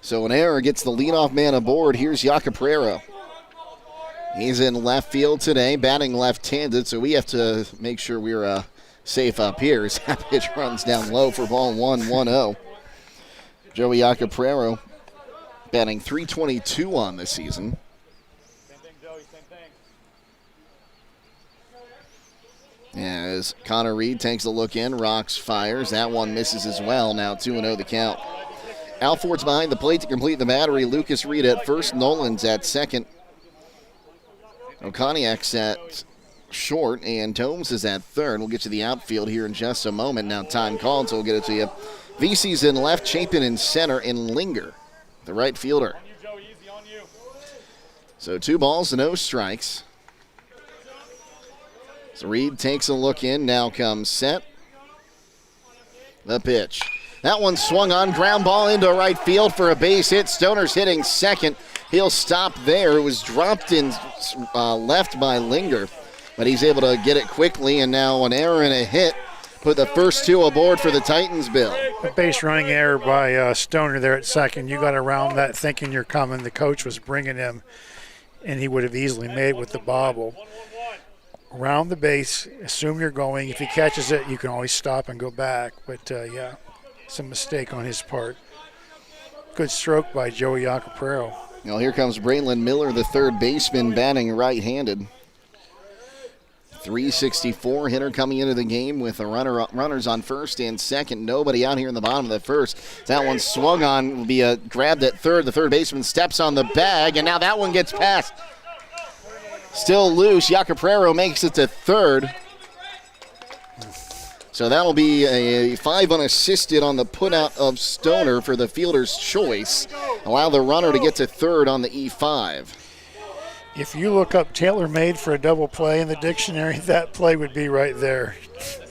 S2: So an error gets the leadoff man aboard. Here's Jacoprero. He's in left field today, batting left-handed, so we have to make sure we're safe up here as that pitch runs down low for ball 1-1-0. Joey Jacoprero batting .322 on this season. As Connor Reed takes a look in, rocks, fires. That one misses as well. Now 2-0 the count. Alford's behind the plate to complete the battery. Lucas Reed at first. Nolan's at second. O'Coniak's at short, and Tomes is at third. We'll get to the outfield here in just a moment. Now time called, so we'll get it to you. VC's in left, Chapin in center, and Linger, the right fielder. So 2 balls, no strikes. So Reed takes a look in, now comes set. The pitch. That one swung on, ground ball into right field for a base hit. Stoner's hitting second. He'll stop there. It was dropped in left by Linger, but he's able to get it quickly, and now an error and a hit put the first 2 aboard for the Titans, Bill.
S15: A base running error by Stoner there at second. You got around that thinking you're coming. The coach was bringing him, and he would have easily made with the bobble. Around the base, assume you're going. If he catches it, you can always stop and go back. But, yeah, it's a mistake on his part. Good stroke by Joey Jacoprero.
S2: Well, here comes Braylon Miller, the third baseman, batting right-handed. .364 hitter coming into the game with runners on first and second. Nobody out here in the bottom of the first. That one swung on, will be grabbed at third. The third baseman steps on the bag, and now that one gets past. Still loose. Jacoprero makes it to third. So that'll be a 5 unassisted on the putout of Stoner for the fielder's choice. Allow the runner to get to third on the E5.
S15: If you look up tailor-made for a double play in the dictionary, that play would be right there.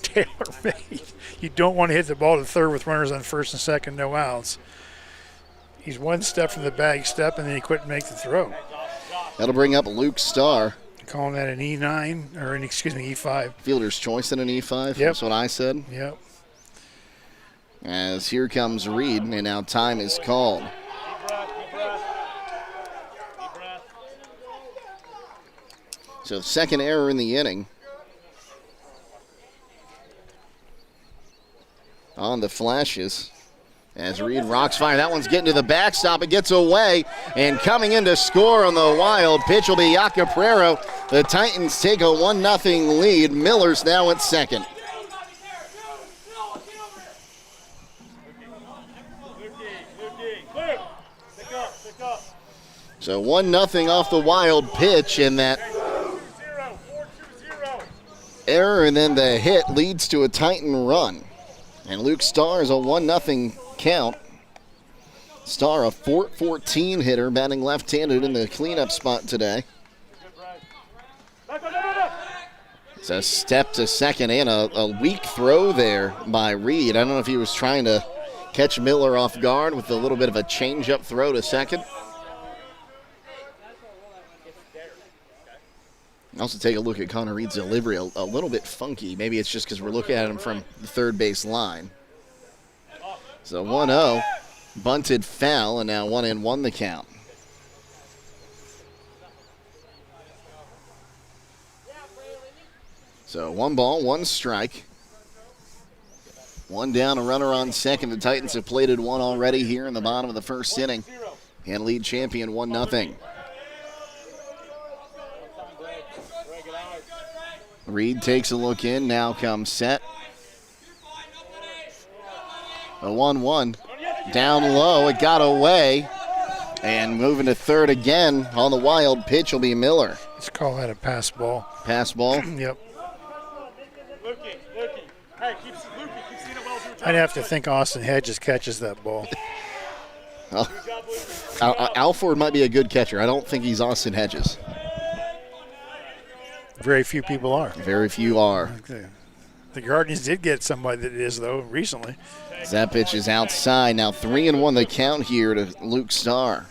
S15: Tailor-made. You don't want to hit the ball to third with runners on first and second, no outs. He's 1 step from the bag step, and then he couldn't make the throw.
S2: That'll bring up Luke Starr.
S15: Calling that an E9, or an E5.
S2: Fielder's choice in an E5,
S15: yep.
S2: That's what I said.
S15: Yep.
S2: As here comes Reed, and now time is called. So 2nd error in the inning. On the flashes. As Reed rocks fire, that one's getting to the backstop. It gets away, and coming in to score on the wild pitch will be Jacoprero. The Titans take a 1-0 lead. Miller's now at second. So 1-0 off the wild pitch, and that error and then the hit leads to a Titan run. And Luke Starr is a 1-0 count. Starr, a .414 hitter, batting left-handed in the cleanup spot today. It's a step to second and a weak throw there by Reed. I don't know if he was trying to catch Miller off guard with a little bit of a change-up throw to second. Also take a look at Connor Reed's delivery, a little bit funky. Maybe it's just because we're looking at him from the third base line. So 1-0, bunted foul, and now 1-1 the count. So 1 ball, 1 strike. 1 down, a runner on second. The Titans have plated 1 already here in the bottom of the first inning and lead champion 1-0. Reed takes a look in, now comes set. A 1-1, down low, it got away. And moving to third again on the wild pitch will be Miller.
S15: Let's call that a pass ball.
S2: Pass ball?
S15: Yep. I'd have to think Austin Hedges catches that ball.
S2: Alford might be a good catcher. I don't think he's Austin Hedges.
S15: Very few people are.
S2: Very few are.
S15: Okay. The Guardians did get somebody that is, though, recently.
S2: That pitch is outside. Now 3-1 the count here to Luke Starr.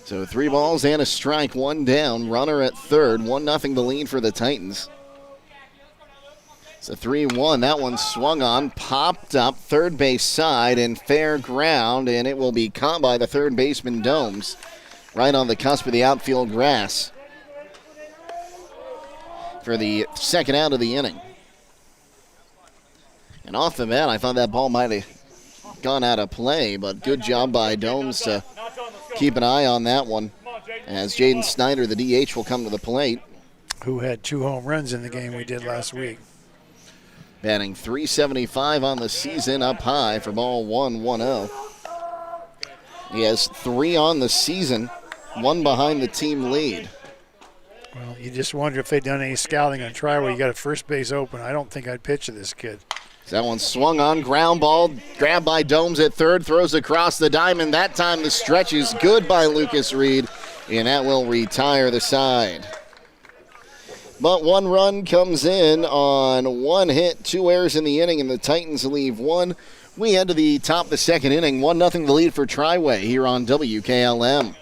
S2: So 3 balls and a strike, 1 down. Runner at third. 1-0 the lead for the Titans. It's a 3-1. That one swung on, popped up third base side and fair ground, and it will be caught by the third baseman Domes. Right on the cusp of the outfield grass for the second out of the inning. And off the bat, I thought that ball might have gone out of play, but good job by Domes to keep an eye on that one as Jaden Snyder, the DH, will come to the plate.
S15: Who had 2 home runs in the game we did last week.
S2: Batting .375 on the season, up high for ball 1, 1-0. He has 3 on the season, 1 behind the team lead.
S15: Well, you just wonder if they've done any scouting on Triway. You got a first base open. I don't think I'd pitch to this kid.
S2: That one swung on, ground ball, grabbed by Domes at third, throws across the diamond. That time the stretch is good by Lucas Reed, and that will retire the side. But 1 run comes in on 1 hit, 2 errors in the inning, and the Titans leave 1. We head to the top of the second inning, 1-0 the lead for Triway here on WKLM.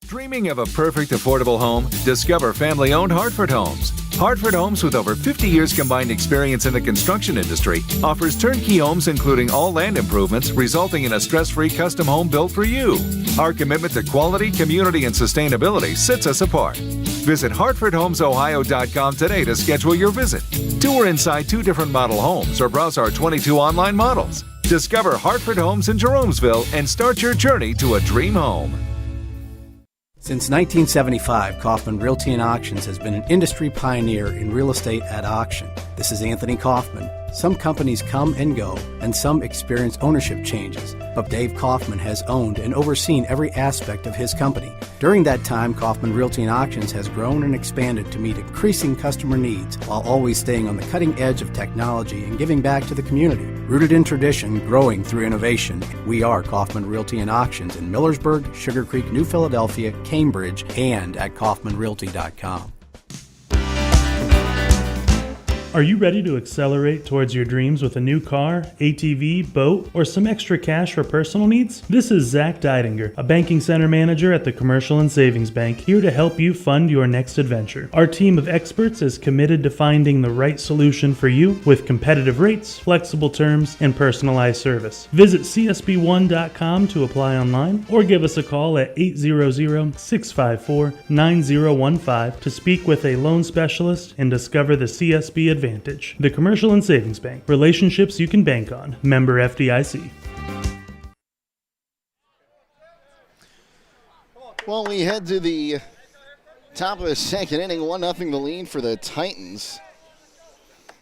S7: Dreaming of a perfect affordable home? Discover family-owned Hartford Homes. Hartford Homes, with over 50 years combined experience in the construction industry, offers turnkey homes including all land improvements, resulting in a stress-free custom home built for you. Our commitment to quality, community, and sustainability sets us apart. Visit HartfordHomesOhio.com today to schedule your visit. Tour inside 2 different model homes or browse our 22 online models. Discover Hartford Homes in Jeromesville and start your journey to a dream home.
S20: Since 1975, Kaufman Realty and Auctions has been an industry pioneer in real estate at auction. This is Anthony Kaufman. Some companies come and go, and some experience ownership changes, but Dave Kaufman has owned and overseen every aspect of his company. During that time, Kaufman Realty and Auctions has grown and expanded to meet increasing customer needs while always staying on the cutting edge of technology and giving back to the community. Rooted in tradition, growing through innovation, we are Kaufman Realty and Auctions in Millersburg, Sugar Creek, New Philadelphia, Cambridge, and at kaufmanrealty.com.
S21: Are you ready to accelerate towards your dreams with a new car, ATV, boat, or some extra cash for personal needs? This is Zach Deidinger, a banking center manager at the Commercial and Savings Bank, here to help you fund your next adventure. Our team of experts is committed to finding the right solution for you with competitive rates, flexible terms, and personalized service. Visit csb1.com to apply online or give us a call at 800-654-9015 to speak with a loan specialist and discover the CSB advantage. The Commercial and Savings Bank. Relationships you can bank on. Member FDIC.
S2: Well, we head to the top of the second inning. 1-0 the lead for the Titans.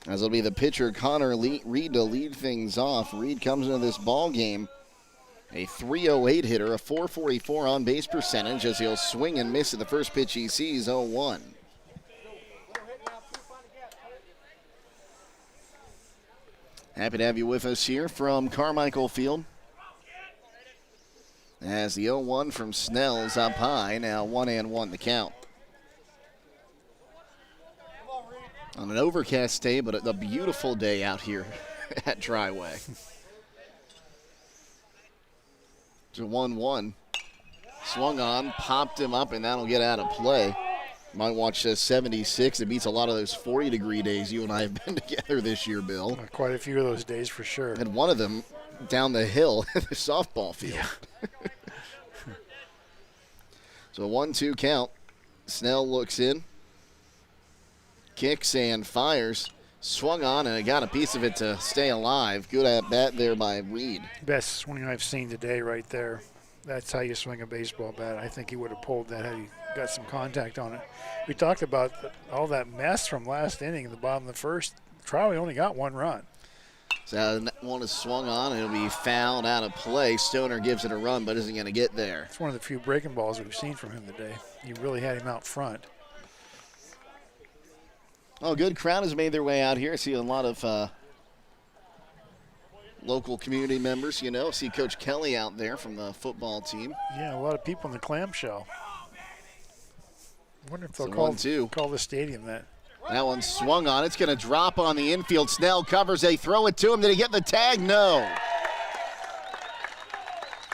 S2: As it'll be the pitcher Connor Reed to lead things off. Reed comes into this ball game a .308 hitter, a .444 on base percentage as he'll swing and miss at the first pitch he sees, 0-1. Happy to have you with us here from Carmichael Field. As the 0-1 from Snell's up high, now 1-1 the count. On an overcast day, but a beautiful day out here at Triway. To 1-1. Swung on, popped him up, and that'll get out of play. Might watch 76. It beats a lot of those 40-degree days you and I have been together this year, Bill.
S15: Quite a few of those days for sure.
S2: And one of them down the hill at the softball field. Yeah. So 1-2 count. Snell looks in. Kicks and fires. Swung on, and it got a piece of it to stay alive. Good at bat there by Reed.
S15: Best swing I've seen today right there. That's how you swing a baseball bat. I think he would have pulled that had he got some contact on it. We talked about all that mess from last inning at the bottom of the first. Triway only got 1 run.
S2: So that one is swung on. It'll be fouled out of play. Stoner gives it a run, but isn't going to get there.
S15: It's one of the few breaking balls we've seen from him today. You really had him out front.
S2: Oh, good crowd has made their way out here. I see a lot of local community members, you know. See Coach Kelly out there from the football team.
S15: Yeah, a lot of people in the clamshell. I wonder if they'll call the stadium that.
S2: That one swung on. It's going to drop on the infield. Snell covers. They throw it to him. Did he get the tag? No.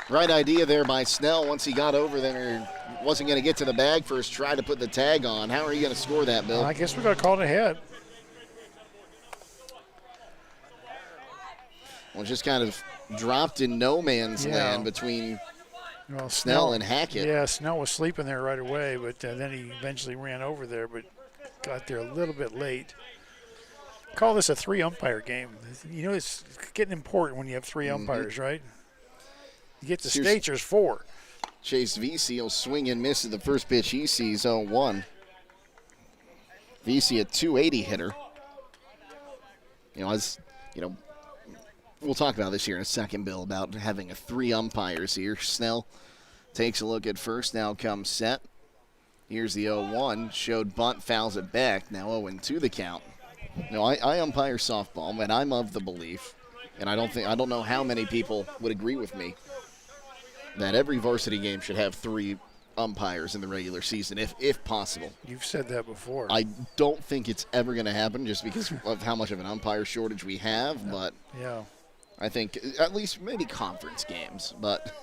S2: Right idea there by Snell. Once he got over there, wasn't going to get to the bag first. Tried to put the tag on. How are you going to score that, Bill?
S15: I guess we're going to call it ahead.
S2: Well, just kind of dropped in no man's land between Snell and Hackett.
S15: Yeah, Snell was sleeping there right away, but then he eventually ran over there, but got there a little bit late. Call this a 3-umpire game. You know, it's getting important when you have 3 umpires, right? You get the state, there's 4.
S2: Chase Vesey will swing and miss at the first pitch he sees, 0-1. Vesey, a 280 hitter. We'll talk about this here in a second, Bill, about having 3 umpires here. Snell takes a look at first. Now comes set. Here's the 0-1. Showed bunt, fouls it back. Now 0-2 the count. No, I umpire softball, and I'm of the belief, and I don't know how many people would agree with me, that every varsity game should have 3 umpires in the regular season, if possible.
S15: You've said that before.
S2: I don't think it's ever going to happen just because of how much of an umpire shortage we have, but
S15: yeah,
S2: I think at least maybe conference games, but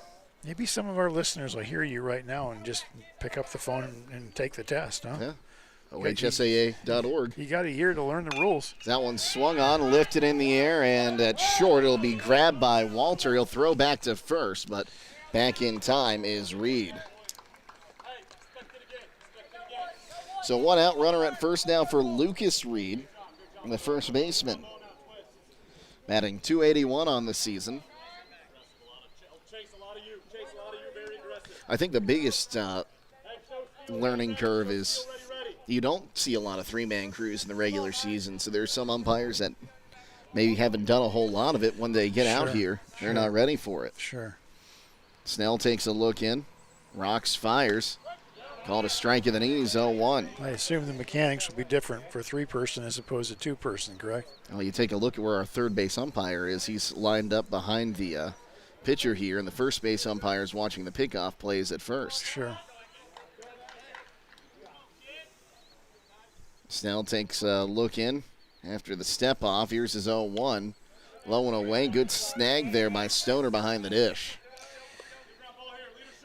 S15: maybe some of our listeners will hear you right now and just pick up the phone and take the test, huh?
S2: Yeah. OHSAA.org.
S15: You got a year to learn the rules.
S2: That one swung on, lifted in the air, and at short it'll be grabbed by Walter. He'll throw back to first, but back in time is Reed. So 1 out, runner at first now for Lucas Reed, the first baseman. Batting .281 on the season. I think the biggest learning curve is you don't see a lot of 3-man crews in the regular season, so there's some umpires that maybe haven't done a whole lot of it when they get out here. They're not ready for it.
S15: Sure.
S2: Snell takes a look in. Rocks fires. Called a strike in the knees, 0-1.
S15: I assume the mechanics will be different for 3-person as opposed to 2-person, correct?
S2: Well, you take a look at where our third base umpire is. He's lined up behind the pitcher here, and the first base umpire is watching the pickoff plays at first.
S15: Sure.
S2: Snell takes a look in after the step off. Here's his 0-1. Low and away. Good snag there by Stoner behind the dish.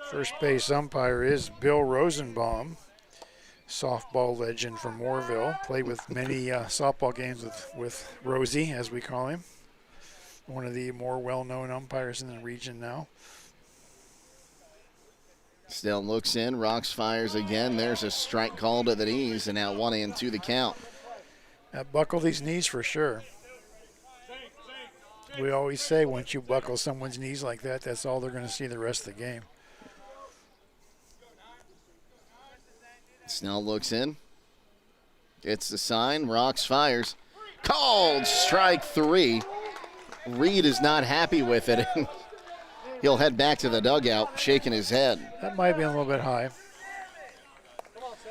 S15: First base umpire is Bill Rosenbaum, softball legend from Moorville. Played with many softball games with Rosie, as we call him. One of the more well-known umpires in the region now.
S2: Snell looks in, Rocks fires again. There's a strike called to the knees, and now 1-2 the count.
S15: Buckle these knees for sure. We always say once you buckle someone's knees like that, that's all they're going to see the rest of the game.
S2: Snell looks in. Gets the sign. Rocks fires. Called strike 3. Reed is not happy with it. He'll head back to the dugout, shaking his head.
S15: That might be a little bit high.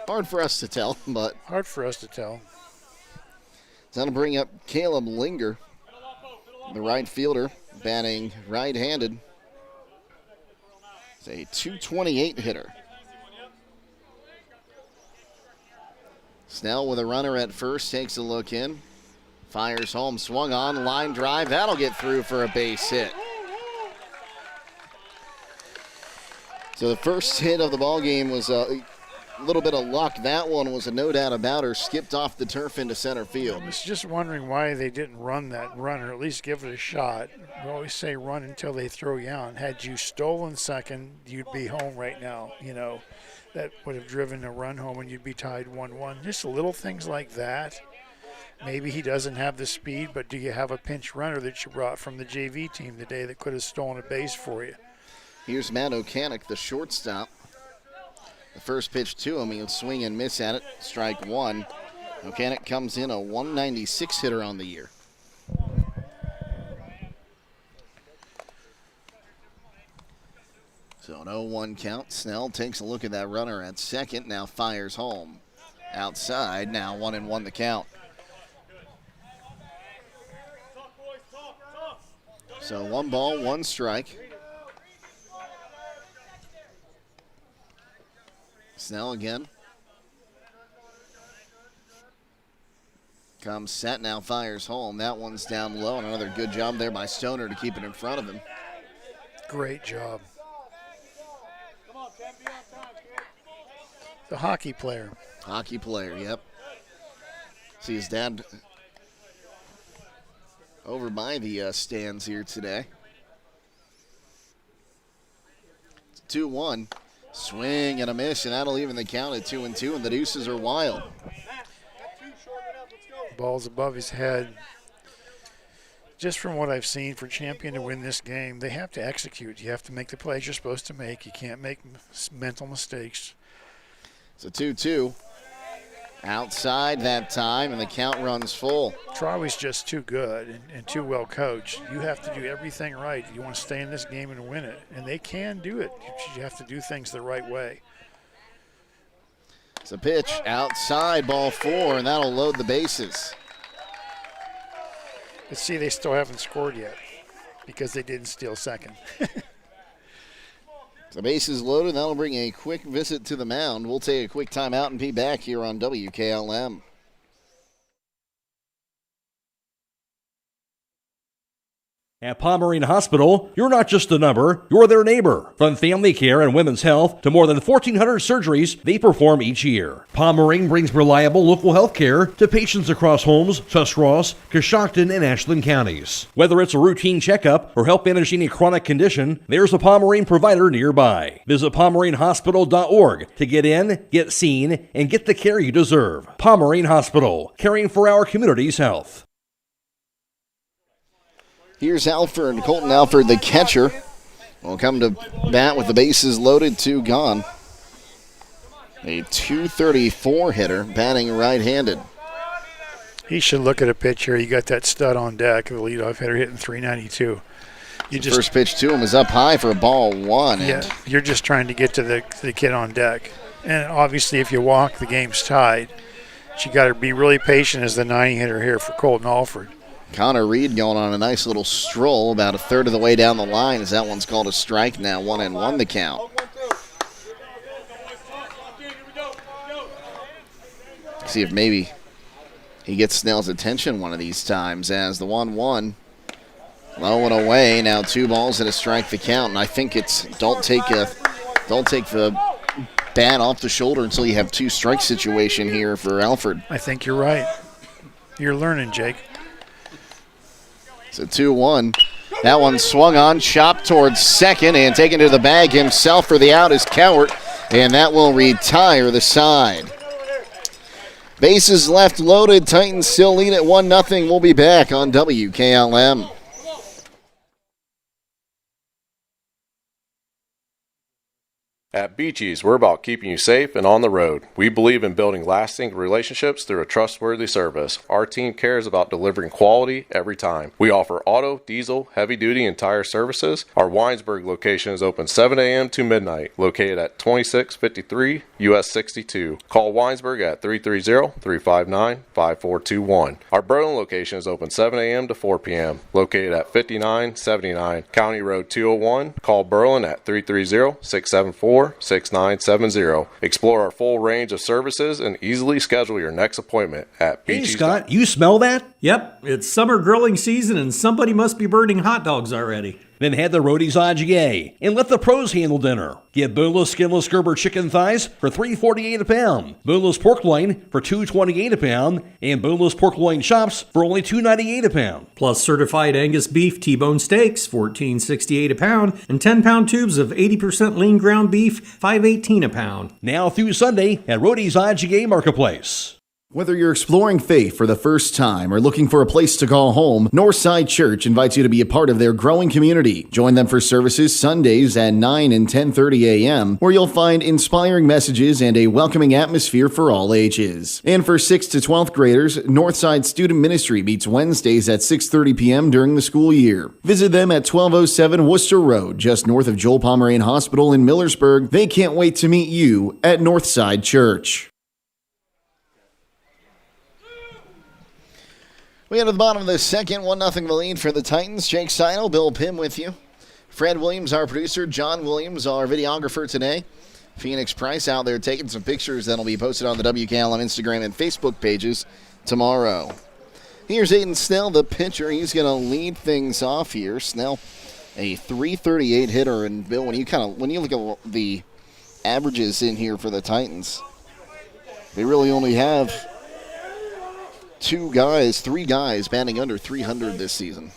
S2: Hard for us to tell, but.
S15: Hard for us to tell.
S2: So that'll bring up Caleb Linger, the right fielder, batting right-handed. He's a .228 hitter. Snell with a runner at first, takes a look in. Fires home, swung on, line drive. That'll get through for a base hit. So the first hit of the ball game was a little bit of luck. That one was a no doubt about her. Skipped off the turf into center field.
S15: I was just wondering why they didn't run that run, or at least give it a shot. We always say run until they throw you out. Had you stolen second, you'd be home right now. You know, that would have driven a run home and you'd be tied 1-1. Just little things like that. Maybe he doesn't have the speed, but do you have a pinch runner that you brought from the JV team today that could have stolen a base for you?
S2: Here's Matt O'Canick, the shortstop. The first pitch to him, he'll swing and miss at it. Strike one. O'Canick comes in a 196 hitter on the year. So an 0-1 count. Snell takes a look at that runner at second, now fires home. Outside, now 1-1 the count. So 1 ball, 1 strike. Snell again. Comes set, now fires home. That one's down low, and another good job there by Stoner to keep it in front of him.
S15: Great job. The hockey player.
S2: Hockey player, yep. See his dad over by the stands here today. It's 2-1. Swing and a miss, and that'll even the count at 2-2, and the deuces are wild.
S15: Ball's above his head. Just from what I've seen, for Champion to win this game, they have to execute. You have to make the plays you're supposed to make. You can't make mental mistakes.
S2: It's a 2-2. Outside that time, and the count runs full.
S15: Triway's just too good and too well coached. You have to do everything right. You want to stay in this game and win it, and they can do it. You have to do things the right way.
S2: It's a pitch outside, ball 4, and that'll load the bases.
S15: But see, they still haven't scored yet because they didn't steal second.
S2: The bases loaded. That'll bring a quick visit to the mound. We'll take a quick timeout and be back here on WKLM.
S3: At Pomerene Hospital, you're not just a number, you're their neighbor. From family care and women's health to more than 1,400 surgeries they perform each year. Pomerene brings reliable local health care to patients across Holmes, Tuscarawas, Coshocton, and Ashland counties. Whether it's a routine checkup or help manage any chronic condition, there's a Pomerene provider nearby. Visit PomereneHospital.org to get in, get seen, and get the care you deserve. Pomerene Hospital, caring for our community's health.
S2: Here's Alford, Colton Alford, the catcher, will come to bat with the bases loaded, 2 gone. A .234 hitter, batting right-handed.
S15: He should look at a pitch here. You got that stud on deck, the leadoff hitter hitting .392.
S2: The first pitch to him is up high for a ball 1.
S15: Yeah, you're just trying to get to the kid on deck. And obviously if you walk, the game's tied. But you got to be really patient as the 9 hitter here for Colton Alford.
S2: Connor Reed going on a nice little stroll about a third of the way down the line as that one's called a strike now, 1-1 the count. See if maybe he gets Snell's attention one of these times as the 1-1 low and away. Now 2 balls and a strike the count, and I think it's don't take the bat off the shoulder until you have 2 strike situation here for Alford.
S15: I think you're right. You're learning, Jake.
S2: It's a 2-1. That one swung on, chopped towards second, and taken to the bag himself for the out is Cowart, and that will retire the side. Bases left loaded. Titans still lead at 1-0. We'll be back on WKLM.
S1: At Beachy's, we're about keeping you safe and on the road. We believe in building lasting relationships through a trustworthy service. Our team cares about delivering quality every time. We offer auto, diesel, heavy-duty, and tire services. Our Winesburg location is open 7 a.m. to midnight, located at 2653 US 62. Call Winesburg at 330-359-5421. Our Berlin location is open 7 a.m. to 4 p.m., located at 5979 County Road 201. Call Berlin at 330-674 844-6970. Explore our full range of services and easily schedule your next appointment at
S11: Hey, Scott, you smell that? Yep, it's summer grilling season and somebody must be burning hot dogs already.
S3: Then head to Rody's IGA and let the pros handle dinner. Get boneless, skinless Gerber chicken thighs for $3.48 a pound, boneless pork loin for $2.28 a pound, and boneless pork loin chops for only $2.98 a pound.
S11: Plus certified Angus beef T-bone steaks, $14.68 a pound, and 10-pound tubes of 80% lean ground beef, $5.18 a pound.
S3: Now through Sunday at Rody's IGA Marketplace.
S2: Whether you're exploring faith for the first time or looking for a place to call home, Northside Church invites you to be a part of their growing community. Join them for services Sundays at 9 and 10:30 a.m., where you'll find inspiring messages and a welcoming atmosphere for all ages. And for 6th to 12th graders, Northside Student Ministry meets Wednesdays at 6:30 p.m. during the school year. Visit them at 1207 Worcester Road, just north of Joel Pomerane Hospital in Millersburg. They can't wait to meet you at Northside Church. We are at the bottom of the second, 1-0 lead for the Titans. Jake Sidle, Bill Pim with you. Fred Williams, our producer. John Williams, our videographer today. Phoenix Price out there taking some pictures that'll be posted on the WKLM Instagram and Facebook pages tomorrow. Here's Aiden Snell, the pitcher. He's going to lead things off here. Snell, a .338 hitter. And Bill, when you look at the averages in here for the Titans, they really only have three guys batting under 300 this season.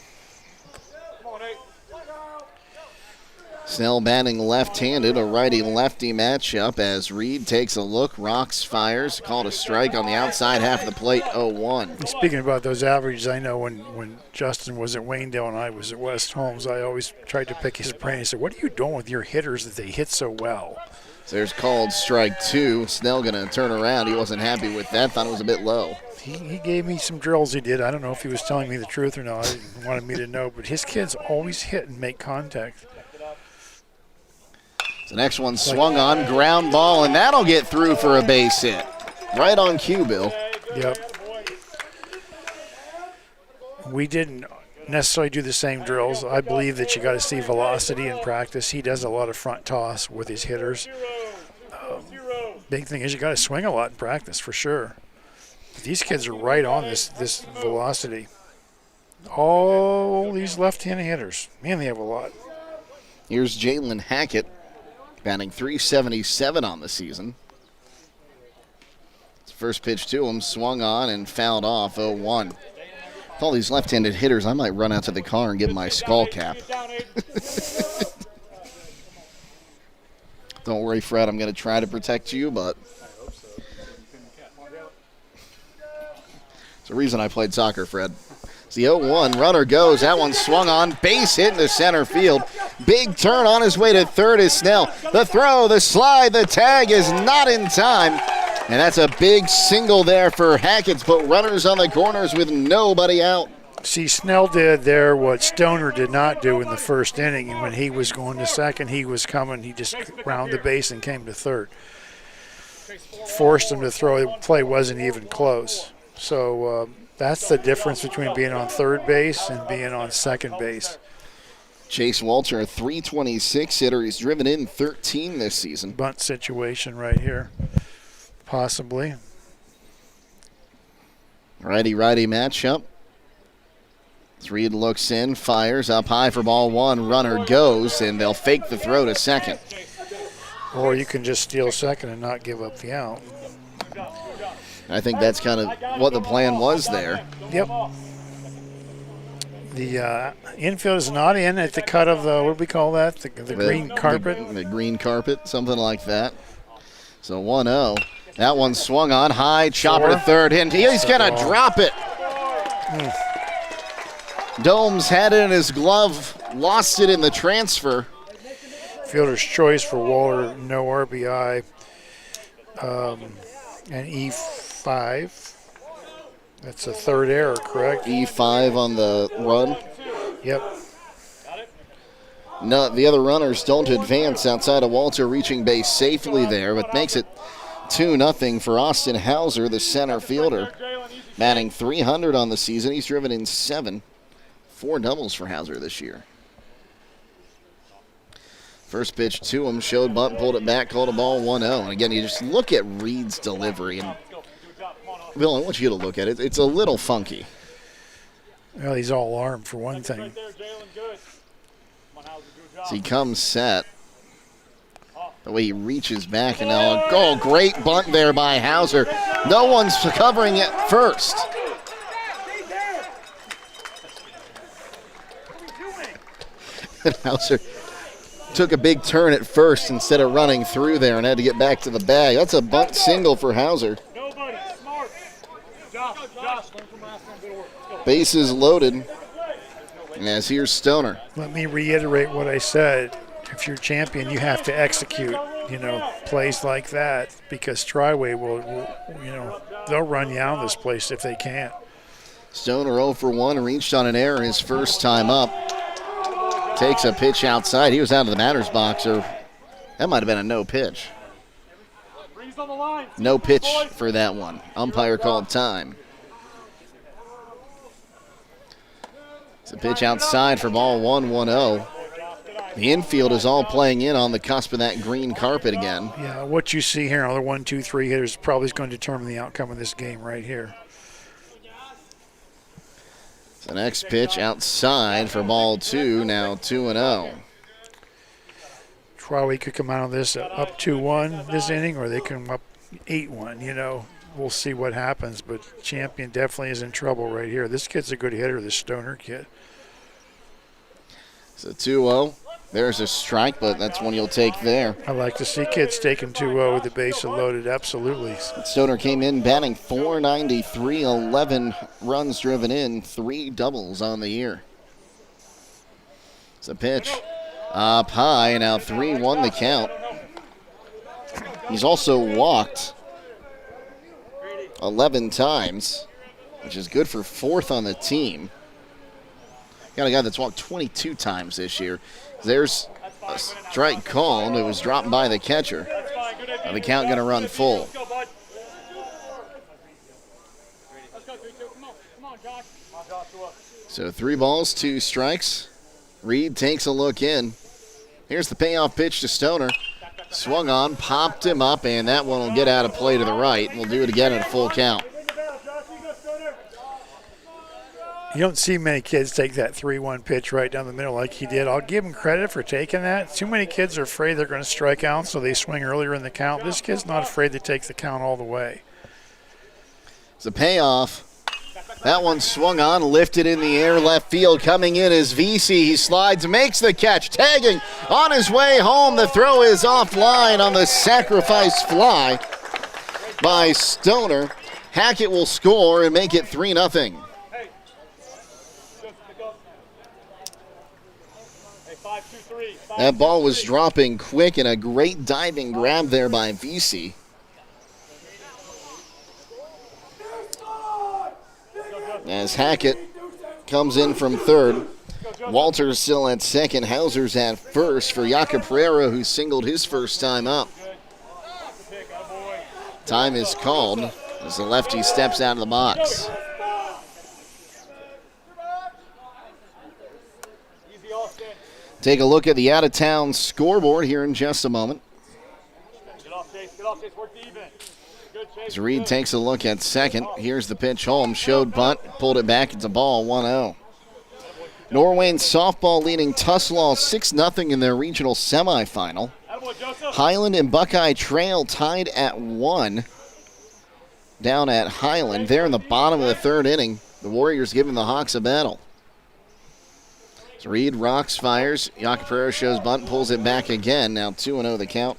S2: Snell batting left-handed, a righty-lefty matchup as Reed takes a look, rocks, fires, called a strike on the outside half of the plate, 0-1.
S15: Speaking about those averages, I know when Justin was at Waynedale and I was at West Holmes, I always tried to pick his brain and said, what are you doing with your hitters that they hit so well?
S2: So there's called strike 2. Snell going to turn around. He wasn't happy with that, thought it was a bit low.
S15: He gave me some drills he did. I don't know if he was telling me the truth or not. He wanted me to know, but his kids always hit and make contact.
S2: The next one swung on, ground ball, and that'll get through for a base hit. Right on cue, Bill.
S15: Yep. We didn't necessarily do the same drills. I believe that you got to see velocity in practice. He does a lot of front toss with his hitters. Big thing is you got to swing a lot in practice for sure. These kids are right on this velocity. All these left-handed hitters, man, they have a lot.
S2: Here's Jalen Hackett, batting .377 on the season. His first pitch to him, swung on and fouled off, 0-1. With all these left-handed hitters, I might run out to the car and get my skull cap. Don't worry, Fred, I'm going to try to protect you, but it's the reason I played soccer, Fred. It's the 0-1, runner goes, that one swung on, base hit into center field. Big turn on his way to third is Snell. The throw, the slide, the tag is not in time. And that's a big single there for Hackett's put runners on the corners with nobody out.
S15: See, Snell did there what Stoner did not do in the first inning. And when he was going to second, he was coming. He just rounded the base and came to third. Forced him to throw. The play wasn't even close. So that's the difference between being on third base and being on second base.
S2: Chase Walter, a .326 hitter. He's driven in 13 this season.
S15: Bunt situation right here, possibly.
S2: Righty-righty matchup. Reed looks in, fires up high for ball one. Runner goes, and they'll fake the throw to second.
S15: Or you can just steal second and not give up the out.
S2: I think that's kind of what the plan was there.
S15: Yep. The infield is not in at the cut of the, what do we call that? The green carpet?
S2: The green carpet, something like that. So 1-0. That one swung on high, chopper to third. And he's going to drop it. Domes had it in his glove, lost it in the transfer.
S15: Fielder's choice for Waller, no RBI. And E5. That's a third error, correct?
S2: E5 on the run.
S15: Yep.
S2: No, the other runners don't advance outside of Walter reaching base safely there, but makes it 2-0 for Austin Hauser, the center fielder. Batting .300 on the season. He's driven in 7. 4 doubles for Hauser this year. First pitch to him, showed bunt, pulled it back, called a ball 1-0. And again, you just look at Reed's delivery. And Bill, I want you to look at it. It's a little funky.
S15: Well, he's all arm for one thing.
S2: So he comes set. The way he reaches back and now, oh, great bunt there by Hauser. No one's covering it first. And Hauser took a big turn at first instead of running through there and had to get back to the bag. That's a bunt single for Hauser. Bases loaded. And as here's Stoner.
S15: Let me reiterate what I said. If you're champion, you have to execute, plays like that, because Triway will, they'll run you out of this place if they can't.
S2: Stoner 0 for 1, reached on an error his first time up. Takes a pitch outside. He was out of the batter's box, or that might have been a no pitch. No pitch for that one. Umpire called time. It's a pitch outside for ball 1-1-0. The infield is all playing in on the cusp of that green carpet again.
S15: Yeah, what you see here, the 1, 2, 3 hitters probably is going to determine the outcome of this game right here.
S2: The next pitch outside for ball 2, now 2-0.
S15: Triway could come out of this up 2-1 this inning, or they come up 8-1, We'll see what happens, but Champion definitely is in trouble right here. This kid's a good hitter, this Stoner kid.
S2: So 2-0. There's a strike, but that's one you'll take there.
S15: I like to see kids taking 2-0 with the base loaded, absolutely.
S2: Stoner came in batting .493, 11 runs driven in, 3 doubles on the year. It's a pitch up high, now 3-1 the count. He's also walked 11 times, which is good for 4th on the team. Got a guy that's walked 22 times this year. There's a strike called. It was dropped by the catcher. Now the count going to run full. So 3 balls, 2 strikes. Reed takes a look in. Here's the payoff pitch to Stoner. Swung on, popped him up, and that one will get out of play to the right. We'll do it again at a full count.
S15: You don't see many kids take that 3-1 pitch right down the middle like he did. I'll give him credit for taking that. Too many kids are afraid they're going to strike out, so they swing earlier in the count. This kid's not afraid to take the count all the way.
S2: It's a payoff. That one swung on, lifted in the air, left field. Coming in is VC. He slides, makes the catch, tagging on his way home. The throw is offline on the sacrifice fly by Stoner. Hackett will score and make it 3-0. That ball was dropping quick, and a great diving grab there by VC. As Hackett comes in from third. Walter's still at second. Hauser's at first for Jakob Pereira, who singled his first time up. Time is called as the lefty steps out of the box. Take a look at the out-of-town scoreboard here in just a moment. As Reed takes a look at second. Here's the pitch home. Showed bunt, pulled it back. It's a ball, 1-0. Norwayne softball leading Tuslaw 6-0 in their regional semifinal. Highland and Buckeye Trail tied at 1 down at Highland. They're in the bottom of the 3rd inning. The Warriors giving the Hawks a battle. So Reed rocks, fires. Jakob Pereira shows bunt, pulls it back again. Now 2-0 the count.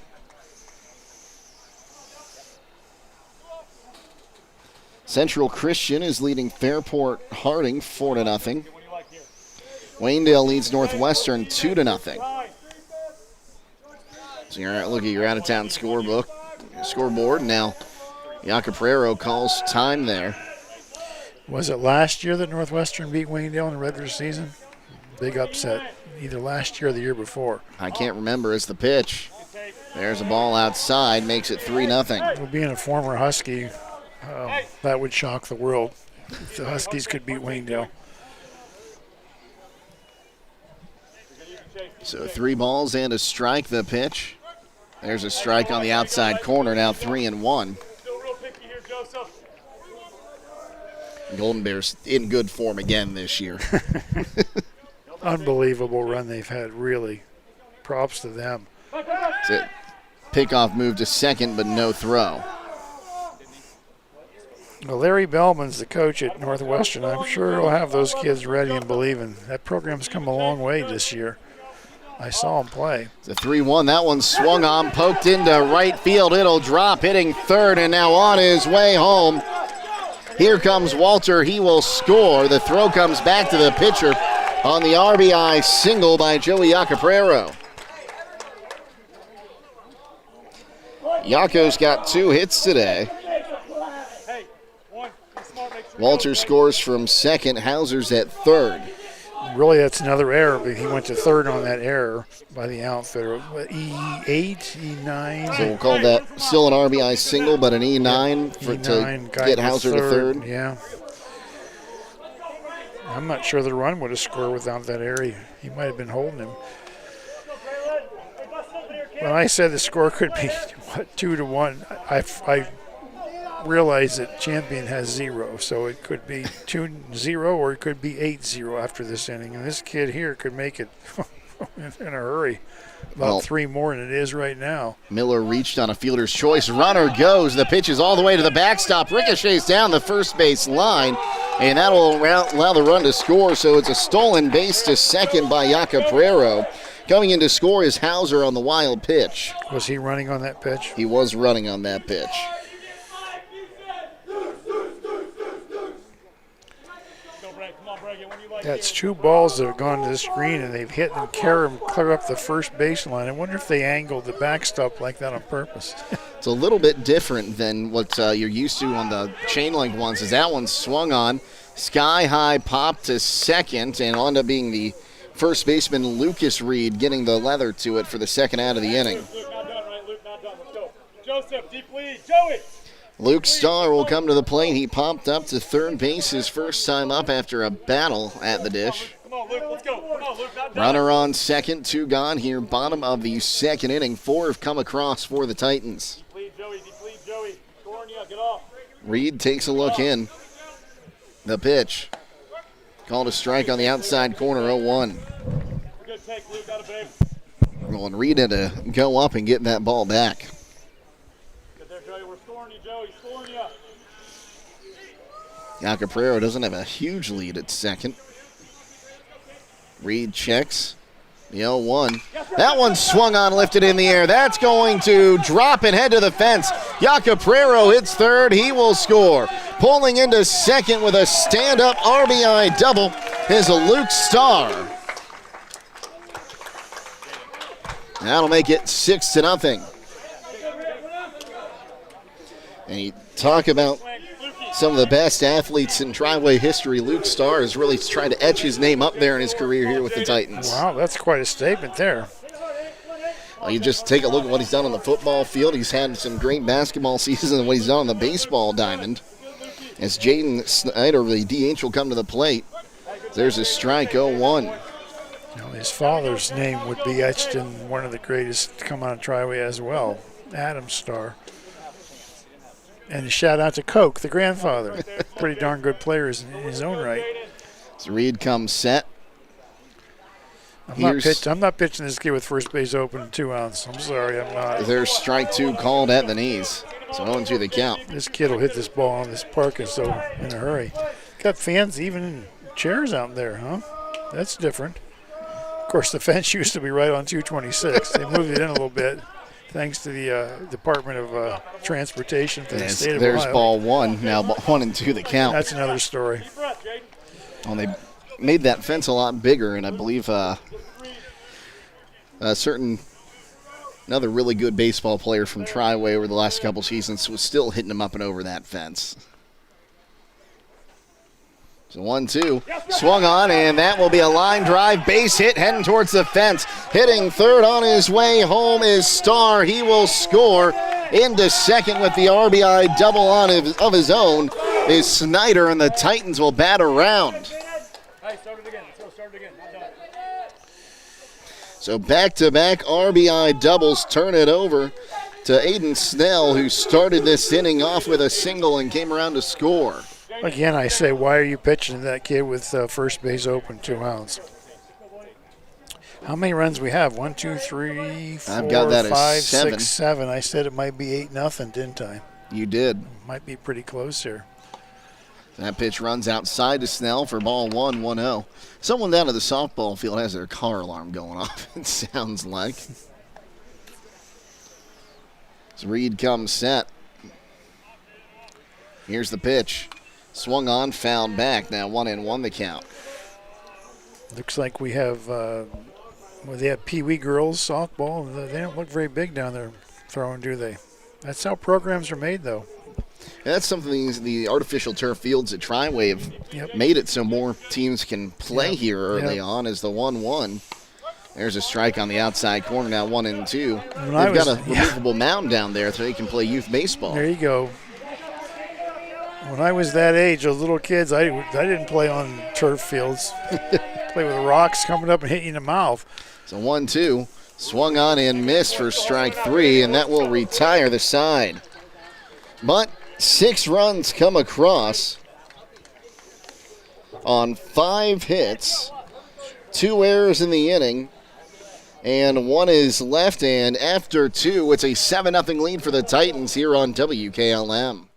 S2: Central Christian is leading Fairport Harding 4-0. Waynedale leads Northwestern 2-0. So you're look at your out-of-town scoreboard. Now Jakob Pereira calls time there.
S15: Was it last year that Northwestern beat Waynedale in the regular season? Big upset, either last year or the year before.
S2: I can't remember. It's the pitch. There's a ball outside, makes it 3-0.
S15: Well, being a former Husky, that would shock the world if the Huskies could beat Waynedale.
S2: So 3 balls and a strike, the pitch. There's a strike on the outside corner, now 3-1. Golden Bears in good form again this year.
S15: Unbelievable run they've had, really. Props to them.
S2: So pickoff move to second, but no throw.
S15: Well, Larry Bellman's the coach at Northwestern. I'm sure he'll have those kids ready and believing. That program's come a long way this year. I saw him play.
S2: It's a 3-1. That one swung on, poked into right field. It'll drop, hitting third, and now on his way home. Here comes Walter. He will score. The throw comes back to the pitcher on the RBI single by Joey Iacoprero. Iaco's got 2 hits today. Walter scores from second. Hauser's at third.
S15: Really, that's another error, but he went to third on that error by the outfitter. E8, E9.
S2: So we'll call that still an RBI single, but an E9 to get Hauser to third.
S15: Yeah. I'm not sure the run would have scored without that area. He might have been holding him. When I said the score could be 2-1, I realize that Champion has 0, so it could be 2-0 or it could be 8-0 after this inning. And this kid here could make it in a hurry. About 3 more than it is right now.
S2: Miller reached on a fielder's choice. Runner goes. The pitch is all the way to the backstop. Ricochets down the first base line, and that will allow the run to score. So it's a stolen base to second by Iacoprero. Coming in to score is Hauser on the wild pitch.
S15: Was he running on that pitch?
S2: He was running on that pitch.
S15: That's 2 balls that have gone to the screen, and they've hit and clear up the first baseline. I wonder if they angled the backstop like that on purpose.
S2: It's a little bit different than what you're used to on the chain link ones, as that one swung on. Sky high pop to second, and wound up being the first baseman Lucas Reed getting the leather to it for the second out of the inning.
S16: Joseph, deep lead, Joey!
S2: Luke Starr will come to the plate. He popped up to third base his first time up after a battle at the dish.
S16: Come on, Luke, let's go. Come on, Luke,
S2: Runner on second, 2 gone here. Bottom of the second inning. 4 have come across for the Titans.
S16: Deep lead, Joey. Scoring you, get off.
S2: Reed takes a look in. The pitch. Called a strike on the outside corner, 0-1.
S16: Good take, Luke, out of base.
S2: Going Reed had to go up and get that ball back. Iacoprero doesn't have a huge lead at second. Reed checks. The 0-1. That one swung on, lifted in the air. That's going to drop and head to the fence. Iacoprero hits third. He will score. Pulling into second with a stand-up RBI double is a Luke Starr. That'll make it 6-0. And you talk about some of the best athletes in Triway history. Luke Starr is really trying to etch his name up there in his career here with the Titans.
S15: Wow, that's quite a statement there.
S2: Well, you just take a look at what he's done on the football field. He's had some great basketball seasons, and what he's done on the baseball diamond. As Jaden Snyder, the DH, will come to the plate. There's a strike, 0-1.
S15: You know, his father's name would be etched in one of the greatest to come out of Triway as well, Adam Starr. And a shout out to Coke, the grandfather. Pretty darn good players in his own right.
S2: So Reed comes set.
S15: I'm not pitching this kid with first base open 2 outs. I'm sorry, I'm not.
S2: There's strike 2 called at the knees. So 0-2 the count.
S15: This kid will hit this ball on this park and so in a hurry. Got fans even in chairs out there, huh? That's different. Of course, the fence used to be right on 226. They moved it in a little bit. Thanks to the Department of Transportation for the state of Ohio.
S2: There's ball 1, now 1-2 the count.
S15: That's another story.
S2: Well, they made that fence a lot bigger, and I believe another really good baseball player from Triway over the last couple seasons was still hitting him up and over that fence. So 1-2, swung on, and that will be a line drive base hit heading towards the fence. Hitting third on his way home is Starr. He will score. Into second with the RBI double of his own is Snyder, and the Titans will bat around. So back-to-back RBI doubles turn it over to Aiden Snell, who started this inning off with a single and came around to score.
S15: Again, I say, why are you pitching to that kid with first base open, 2 outs? How many runs we have? 1, 2, 3, 4,
S2: I've got that
S15: 5,
S2: as 7.
S15: 6, 7. I said it might be 8-0, didn't I?
S2: You did.
S15: Might be pretty close here.
S2: That pitch runs outside to Snell for ball 1-1-0. Someone down at the softball field has their car alarm going off, it sounds like. As Reed comes set. Here's the pitch. Swung on, fouled back. Now 1-1 the count.
S15: Looks like we have, they have Pee Wee girls softball. They don't look very big down there throwing, do they? That's how programs are made, though.
S2: Yeah, that's something the artificial turf fields at Triway have made it so more teams can play here early on as the 1-1. There's a strike on the outside corner now, 1-2. They've got a removable mound down there so they can play youth baseball.
S15: There you go. When I was that age, those little kids, I didn't play on turf fields. Play with rocks coming up and hitting you in the mouth.
S2: So 1-2. Swung on and missed for strike 3, and that will retire the side. But 6 runs come across on 5 hits, 2 errors in the inning, and 1 is left. And after 2, it's a 7-0 lead for the Titans here on WKLM.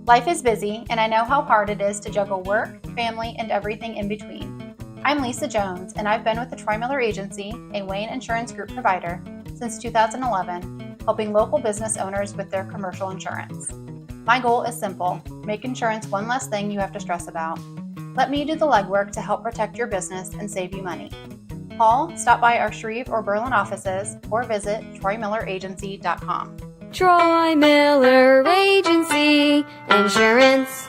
S19: Life is busy, and I know how hard it is to juggle work, family, and everything in between. I'm Lisa Jones, and I've been with the Troy Miller Agency, a Wayne Insurance Group provider, since 2011, helping local business owners with their commercial insurance. My goal is simple: make insurance one less thing you have to stress about. Let me do the legwork to help protect your business and save you money. Call, stop by our Shreve or Berlin offices, or visit TroyMillerAgency.com.
S13: Troy Miller Agency Insurance.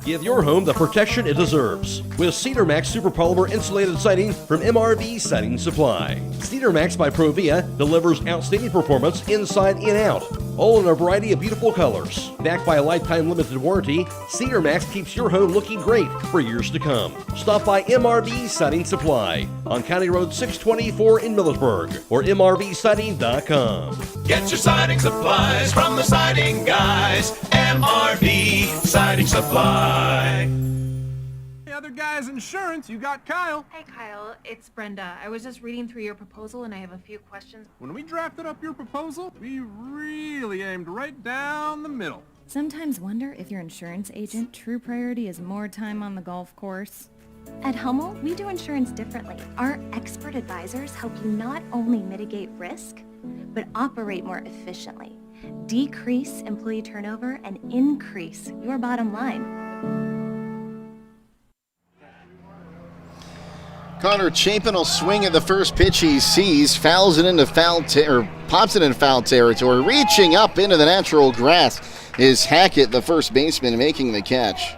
S3: Give your home the protection it deserves with Cedar Max Super Polymer Insulated Siding from MRV Siding Supply. Cedar Max by Provia delivers outstanding performance inside and out, all in a variety of beautiful colors. Backed by a lifetime limited warranty, Cedar Max keeps your home looking great for years to come. Stop by MRV Siding Supply on County Road 624 in Millersburg or MRVsiding.com.
S14: Get your siding supplies from the siding guys. MRV Siding Supply.
S16: The other guy's insurance, you got Kyle.
S17: Hey, Kyle, it's Brenda. I was just reading through your proposal, and I have a few questions.
S16: When we drafted up your proposal, we really aimed right down the middle.
S18: Sometimes wonder if your insurance agent true priority is more time on the golf course. At Hummel, we do insurance differently. Our expert advisors help you not only mitigate risk, but operate more efficiently, decrease employee turnover, and increase your bottom line.
S2: Connor Chapin will swing at the first pitch he sees, fouls it into pops it in foul territory. Reaching up into the natural grass is Hackett, the first baseman, making the catch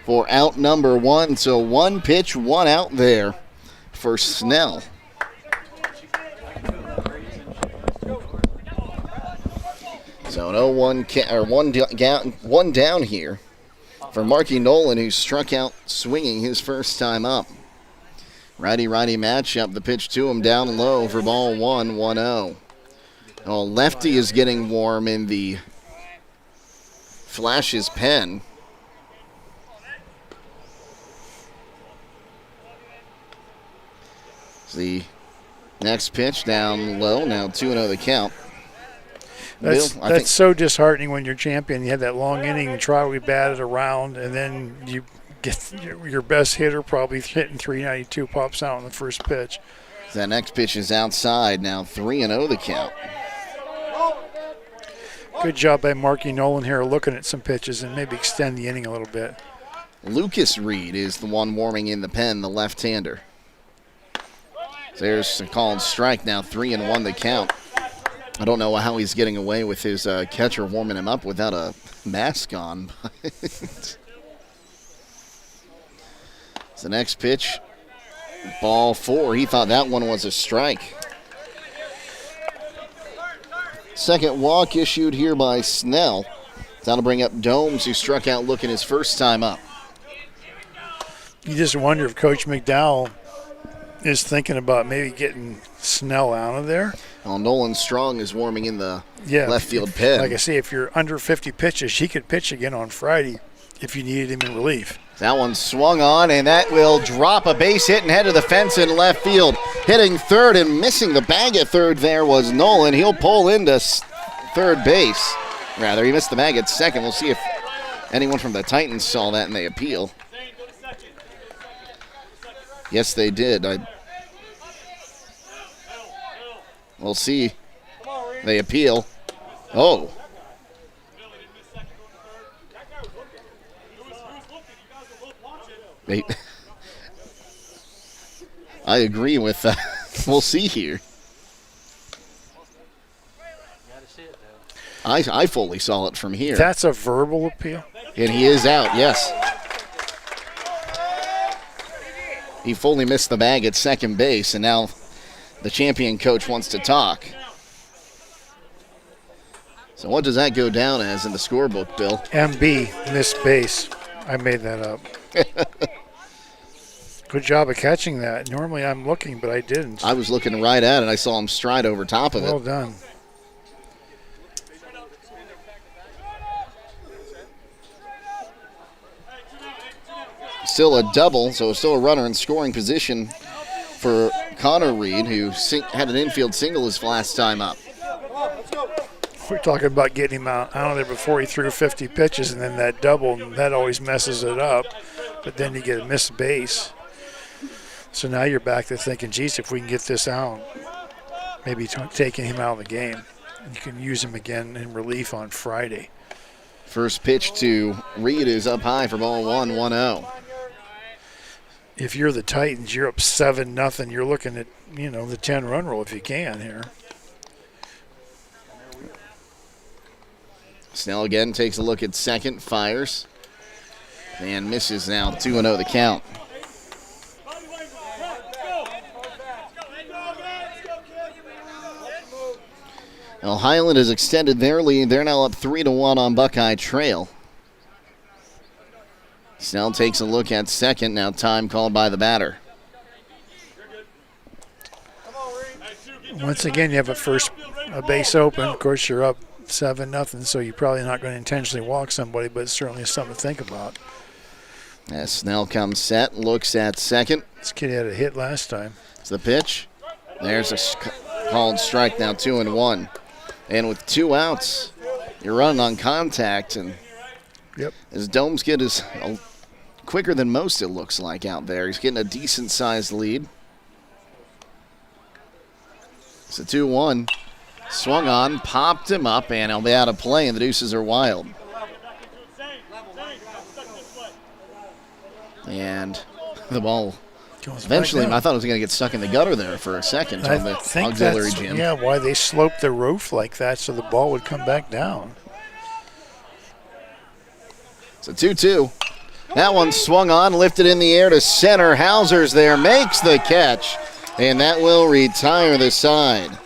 S2: for out number 1. So 1 pitch, 1 out there for Snell. So 1 down here for Marky Nolan, who struck out swinging his first time up. Righty-righty matchup. The pitch to him down low for ball 1-1-0. Oh, lefty is getting warm in the Flash's pen. The next pitch down low. Now 2-0 the count.
S15: That's so disheartening when you're champion. You had that long inning and try we batted around, and then you get your best hitter probably hitting 392 pops out on the first pitch.
S2: That next pitch is outside. Now 3-0 the count.
S15: Good job by Marky Nolan here looking at some pitches and maybe extend the inning a little bit.
S2: Lucas Reed is the one warming in the pen, the left-hander. There's a called strike. Now 3-1 the count. I don't know how he's getting away with his catcher warming him up without a mask on. The next pitch, ball 4. He thought that one was a strike. Second walk issued here by Snell. That'll bring up Domes, who struck out looking his first time up.
S15: You just wonder if Coach McDowell is thinking about maybe getting Snell out of there.
S2: Well, Nolan Strong is warming in the left field pen.
S15: Like I say, if you're under 50 pitches, he could pitch again on Friday if you needed him in relief.
S2: That one swung on, and that will drop a base hit and head to the fence in left field. Hitting third and missing the bag at third there was Nolan. He'll pull into third base. Rather, he missed the bag at second. We'll see if anyone from the Titans saw that and they appeal. Yes, they did. We'll see. They appeal. Oh. I agree with that. We'll see here. I fully saw it from here.
S15: That's a verbal appeal?
S2: And he is out, yes. He fully missed the bag at second base, and now the champion coach wants to talk. So what does that go down as in the scorebook, Bill?
S15: MB, missed base. I made that up. Good job of catching that. Normally I'm looking, but I didn't.
S2: I was looking right at it. I saw him stride over top of it.
S15: Well done.
S2: Still a double, so still a runner in scoring position for Connor Reed, who had an infield single his last time up.
S15: We're talking about getting him out of there before he threw 50 pitches, and then that double, that always messes it up. But then you get a missed base. So now you're back to thinking, geez, if we can get this out, maybe taking him out of the game. You can use him again in relief on Friday.
S2: First pitch to Reed is up high for ball 1-0.
S15: If you're the Titans, you're up 7-0. You're looking at, the 10-run rule if you can here.
S2: Snell again takes a look at second, fires, and misses now. 2-0 the count. Well, Highland has extended their lead. They're now up 3-1 on Buckeye Trail. Snell takes a look at second. Now time called by the batter.
S15: Once again, you have a base open. Of course, you're up 7-0, so you're probably not going to intentionally walk somebody, but it's certainly something to think about.
S2: As Snell comes set, looks at second.
S15: This kid had a hit last time.
S2: It's the pitch. There's a called strike, now 2-1. And with 2 outs, you're running on contact. And as Domes kid is quicker than most, it looks like, out there. He's getting a decent-sized lead. It's a 2-1. Swung on, popped him up, and he'll be out of play, and the deuces are wild. And the ball eventually, I thought it was going to get stuck in the gutter there for a second on the auxiliary gym.
S15: Yeah, why they sloped the roof like that so the ball would come back down.
S2: It's a 2-2. That one swung on, lifted in the air to center. Hauser's there, makes the catch, and that will retire the side.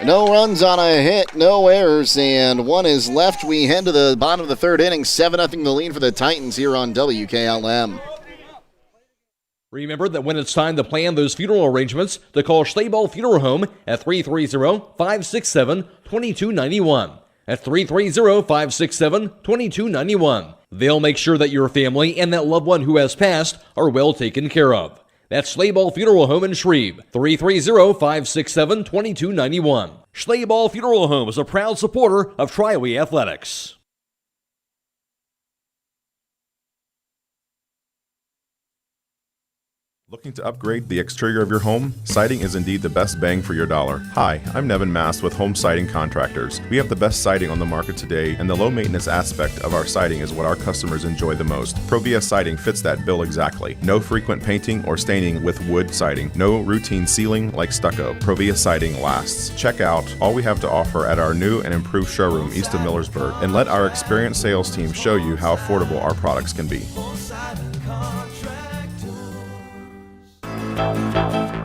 S2: No runs on a hit, no errors, and one is left. We head to the bottom of the third inning. 7-0 the lead for the Titans here on WKLM.
S3: Remember that when it's time to plan those funeral arrangements, to call Schlabel Funeral Home at 330-567-2291. At 330-567-2291. They'll make sure that your family and that loved one who has passed are well taken care of. That's Schlabel Funeral Home in Shreve, 330-567-2291. Schlabel Funeral Home is a proud supporter of Triway Athletics.
S4: Looking to upgrade the exterior of your home? Siding is indeed the best bang for your dollar. Hi, I'm Nevin Mast with Home Siding Contractors. We have the best siding on the market today, and the low maintenance aspect of our siding is what our customers enjoy the most. Provia Siding fits that bill exactly. No frequent painting or staining with wood siding. No routine sealing like stucco. Provia Siding lasts. Check out all we have to offer at our new and improved showroom east of Millersburg, and let our experienced sales team show you how affordable our products can be.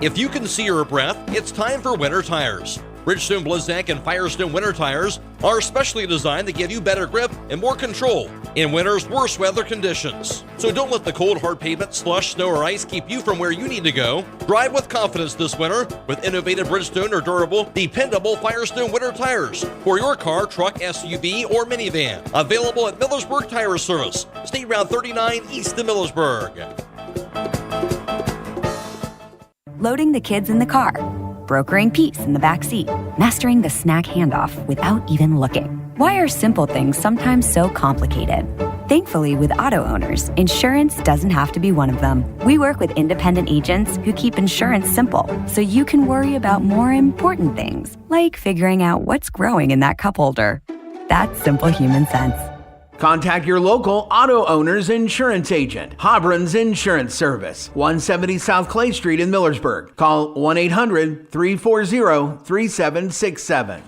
S3: If you can see your breath, it's time for winter tires. Bridgestone Blizzak and Firestone winter tires are specially designed to give you better grip and more control in winter's worst weather conditions. So don't let the cold, hard pavement, slush, snow, or ice keep you from where you need to go. Drive with confidence this winter with innovative Bridgestone or durable, dependable Firestone winter tires for your car, truck, SUV, or minivan. Available at Millersburg Tire Service, State Route 39 east of Millersburg.
S5: Loading the kids in the car, brokering peace in the back seat, mastering the snack handoff without even looking. Why are simple things sometimes so complicated? Thankfully, with auto owners, insurance doesn't have to be one of them. We work with independent agents who keep insurance simple, so you can worry about more important things, like figuring out what's growing in that cup holder. That's simple human sense.
S6: Contact your local auto owner's insurance agent. Hobron's Insurance Service, 170 South Clay Street in Millersburg. Call 1-800-340-3767.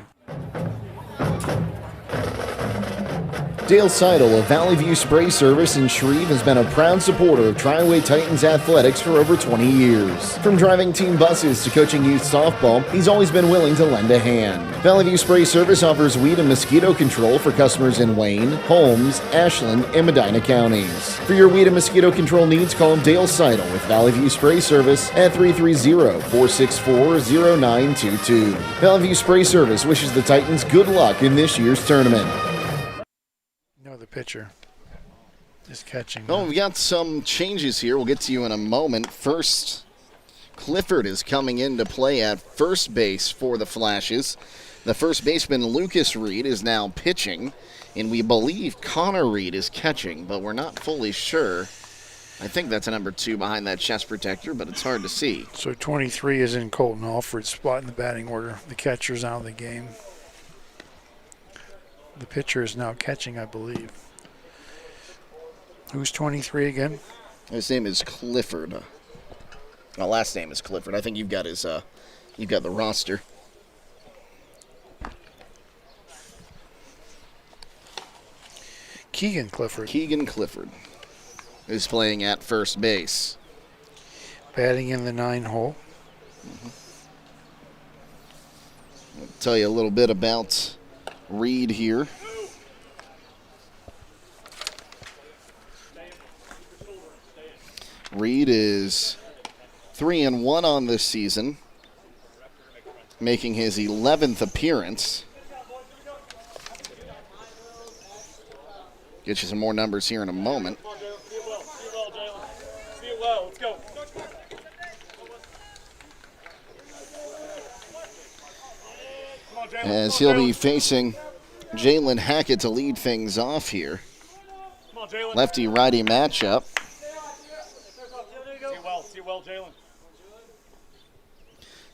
S2: Dale Sidle of Valley View Spray Service in Shreve has been a proud supporter of Triway Titans athletics for over 20 years. From driving team buses to coaching youth softball, he's always been willing to lend a hand. Valley View Spray Service offers weed and mosquito control for customers in Wayne, Holmes, Ashland, and Medina counties. For your weed and mosquito control needs, call Dale Sidle with Valley View Spray Service at 330-464-0922. Valley View Spray Service wishes the Titans good luck in this year's tournament.
S15: The pitcher is catching.
S2: Oh, we got some changes here. We'll get to you in a moment. First, Clifford is coming into play at first base for the Flashes. The first baseman, Lucas Reed, is now pitching, and we believe Connor Reed is catching, but we're not fully sure. I think that's a number 2 behind that chest protector, but it's hard to see.
S15: So 23 is in Colton Alford's spot in the batting order. The catcher's out of the game. The pitcher is now catching, I believe. Who's 23 again?
S2: His name is Clifford. My last name is Clifford. I think you've got his. You've got the roster.
S15: Keegan Clifford.
S2: Keegan Clifford is playing at first base.
S15: Batting in the 9 hole.
S2: I'll tell you a little bit about Reed here. Reed is 3-1 on this season, making his 11th appearance. Get you some more numbers here in a moment. As he'll be facing Jalen Hackett to lead things off here. Lefty-righty matchup.
S10: See well, Jalen.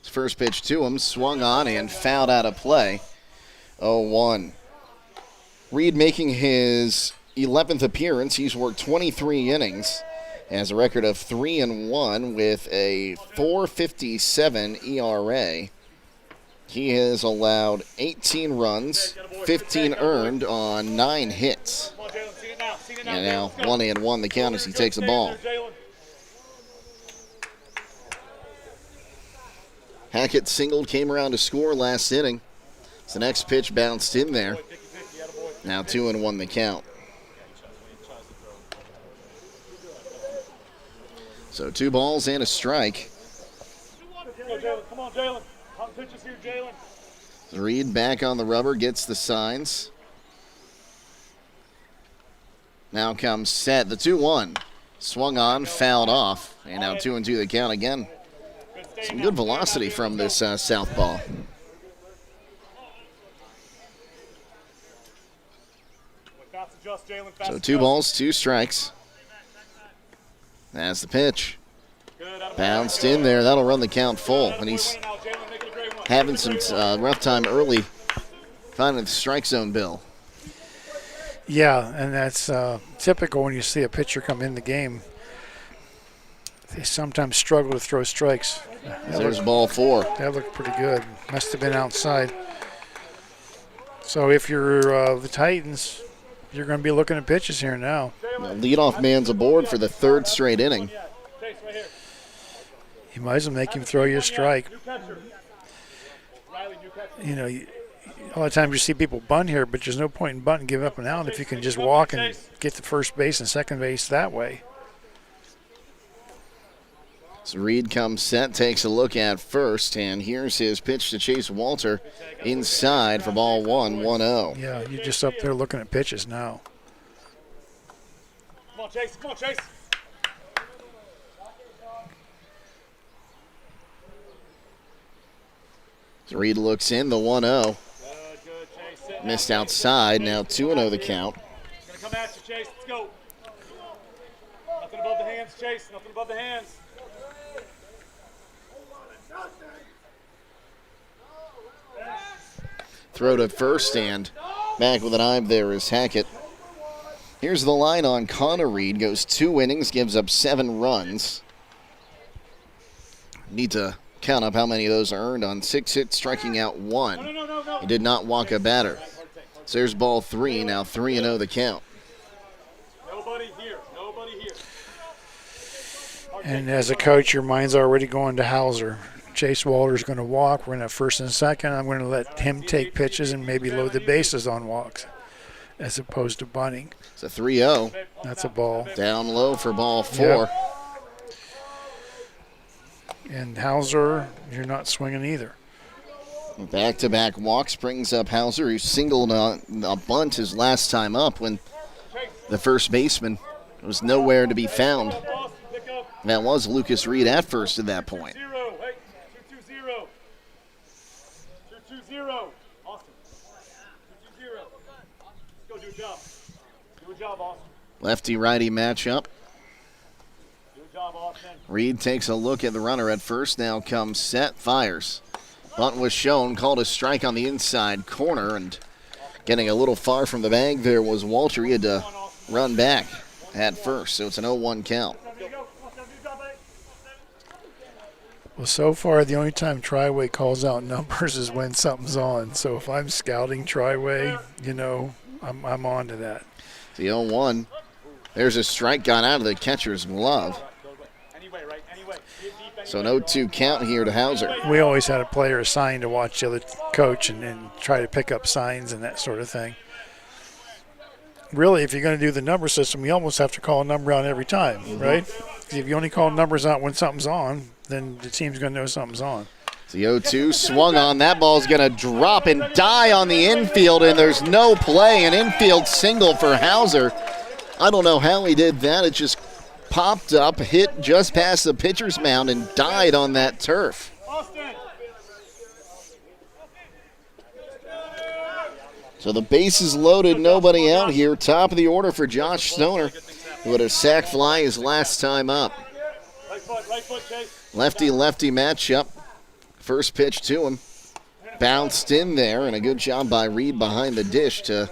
S2: His first pitch to him, swung on and fouled out of play. 0-1. Reed making his 11th appearance. He's worked 23 innings. Has a record of 3-1 with a .457 ERA. He has allowed 18 runs, 15 earned on 9 hits. And now 1-1 the count as he takes the ball. Hackett singled, came around to score last inning. So the next pitch bounced in there. Now 2-1 the count. So 2 balls and a strike.
S10: Come on, Jalen. Hot pitches here, Jalen.
S2: Reed back on the rubber, gets the signs. Now comes set, the 2-1. Swung on, fouled off, and now 2-2 the count again. Some good velocity from this southpaw. So 2 balls, 2 strikes. That's the pitch. Bounced in there, that'll run the count full, and he's having some rough time early finding the strike zone, Bill.
S15: Yeah, and that's typical when you see a pitcher come in the game. They sometimes struggle to throw strikes.
S2: There's ball 4.
S15: That looked pretty good. Must have been outside. So if you're the Titans, you're going to be looking at pitches here now.
S2: The leadoff man's aboard for the 3rd straight inning.
S15: You might as well make him throw you a strike. you know, a lot of times you see people bunt here, but there's no point in bunting and giving up an out if you can just walk and get to first base and second base that way.
S2: So Reed comes set, takes a look at first, and here's his pitch to Chase Walter inside for ball 1-0.
S15: Yeah, you're just up there looking at pitches now.
S16: Come on, Chase. Come on, Chase.
S2: So Reed looks in, the 1-0. Missed outside, now 2-0 the count.
S16: Gonna come at you, Chase. Let's go. Nothing above the hands, Chase. Nothing above the hands.
S2: Throw to first, and back with an eye there is Hackett. Here's the line on Connor Reed. Goes 2 innings, gives up 7 runs. Need to count up how many of those are earned on 6 hits, striking out 1. He did not walk a batter. So there's ball 3, now 3-0 the count.
S16: Nobody here. Nobody here.
S15: And as a coach, your mind's already going to Hauser. Chase Walter's going to walk. We're going to have first and second. I'm going to let him take pitches and maybe load the bases on walks as opposed to bunting.
S2: It's a 3-0.
S15: That's a ball.
S2: Down low for ball 4.
S15: Yep. And Hauser, you're not swinging either.
S2: Back-to-back walks brings up Hauser, who singled a bunt his last time up when the first baseman was nowhere to be found. That was Lucas Reed at first at that point.
S16: 2-2-0. 2-2-0. Austin. 2-2-0. Let's go do a job. Do a job, Austin.
S2: Lefty-righty matchup.
S16: Do a job, Austin.
S2: Reed takes a look at the runner at first, now comes set, fires. Bunt was shown, called a strike on the inside corner, and getting a little far from the bag there was Walter. He had to run back at first, so it's an 0-1 count.
S15: Well, so far, the only time Triway calls out numbers is when something's on. So if I'm scouting Triway, you know, I'm on to that.
S2: The 0-1. There's a strike gone out of the catcher's glove. So an 0-2 count here to Hauser.
S15: We always had a player assigned to watch the other coach and try to pick up signs and that sort of thing. Really, if you're going to do the number system, you almost have to call a number out every time, right? If you only call numbers out when something's on, then the team's going to know something's on.
S2: The 0-2 swung on. That ball's going to drop and die on the infield, and there's no play. An infield single for Hauser. I don't know how he did that. It just popped up, hit just past the pitcher's mound, and died on that turf. So the base is loaded, nobody out here. Top of the order for Josh Stoner, who had a sac fly his last time up. Lefty-lefty matchup. First pitch to him. Bounced in there, and a good job by Reed behind the dish to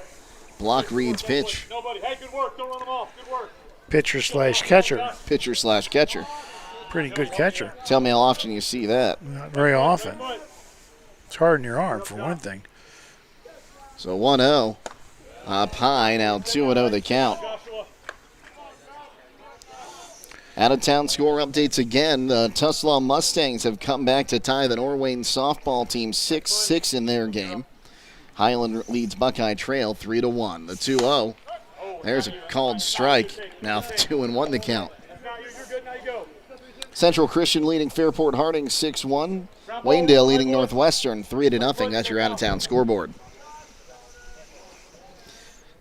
S2: block Reed's pitch.
S16: Hey, good work. Don't run them off. Good work.
S15: Pitcher/catcher.
S2: Pitcher/catcher.
S15: Pretty good catcher.
S2: Tell me how often you see that.
S15: Not very often. It's hard in your arm, for one thing.
S2: So 1-0 up high, now 2-0 the count. Out-of-town score updates again. The Tuslaw Mustangs have come back to tie the Norwayne softball team 6-6 in their game. Highland leads Buckeye Trail 3-1. The 2-0. There's a called strike. Now 2-1 the count. Central Christian leading Fairport Harding 6-1. Waynedale leading Northwestern 3-0. That's your out-of-town scoreboard.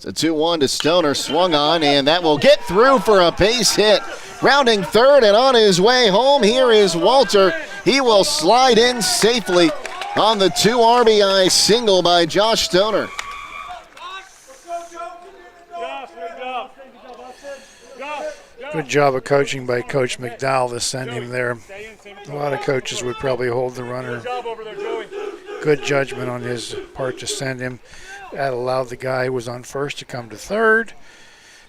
S2: It's a 2-1 to Stoner, swung on, and that will get through for a base hit. Rounding third and on his way home, here is Walter. He will slide in safely on the 2 RBI single by Josh Stoner.
S15: Good job of coaching by Coach McDowell to send him there. A lot of coaches would probably hold the runner. Good judgment on his part to send him. That allowed the guy who was on first to come to third.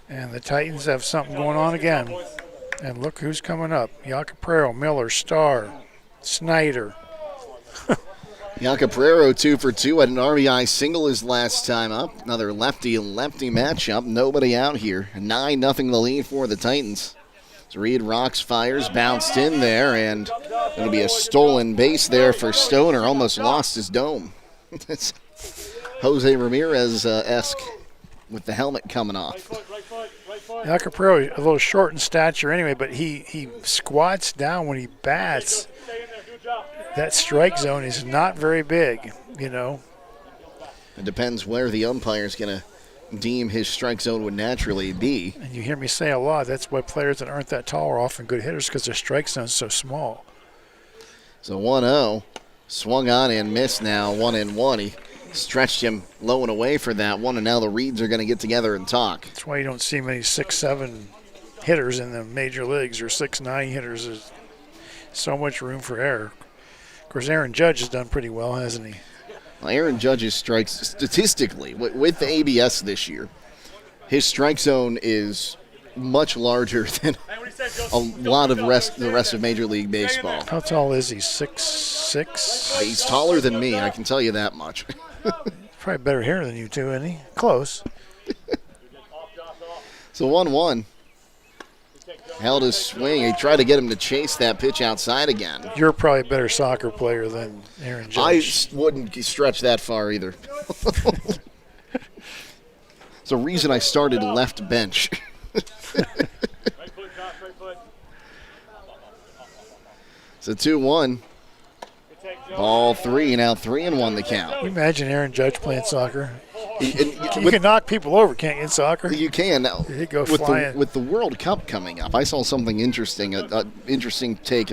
S15: And the Titans have something going on again. And look who's coming up. Yacaprero, Miller, Starr, Snyder.
S2: Yacaprero 2 for 2 at an RBI single his last time up. Another lefty-lefty matchup. Nobody out here. 9-0 the lead for the Titans. So Reed rocks, fires, bounced in there, and It'll be a stolen base there for Stoner. Almost lost his dome. It's Jose Ramirez-esque with the helmet coming off.
S15: Acapro, a little short in stature anyway, but he squats down when he bats. That strike zone is not very big, you know.
S2: It depends where the umpire's going to deem his strike zone would naturally be.
S15: And you hear me say a lot, that's why players that aren't that tall are often good hitters, because their strike zone's so small.
S2: So 1-0, swung on and missed now, 1-1. He stretched him low and away for that one, and now the Reeds are going to get together and talk.
S15: That's why you don't see many 6'7" hitters in the major leagues, or 6'9" hitters. There's so much room for error. Of course, Aaron Judge has done pretty well, hasn't he?
S2: Well, Aaron Judge's strikes, statistically, with the ABS this year, his strike zone is much larger than a lot of the rest of Major League Baseball.
S15: How tall is he? 6'6"?
S2: He's taller than me, I can tell you that much.
S15: Probably better hair than you two, isn't he? Close.
S2: So 1-1. Held his swing. He tried to get him to chase that pitch outside again.
S15: You're probably a better soccer player than Aaron Judge.
S2: I wouldn't stretch that far either. It's the reason I started left bench. It's a 2-1. Ball 3, now 3-1 the count.
S15: Can you imagine Aaron Judge playing soccer? You can knock people over, can't you, in soccer?
S2: You can. Now,
S15: he'd go flying.
S2: With the World Cup coming up, I saw something interesting, an interesting take.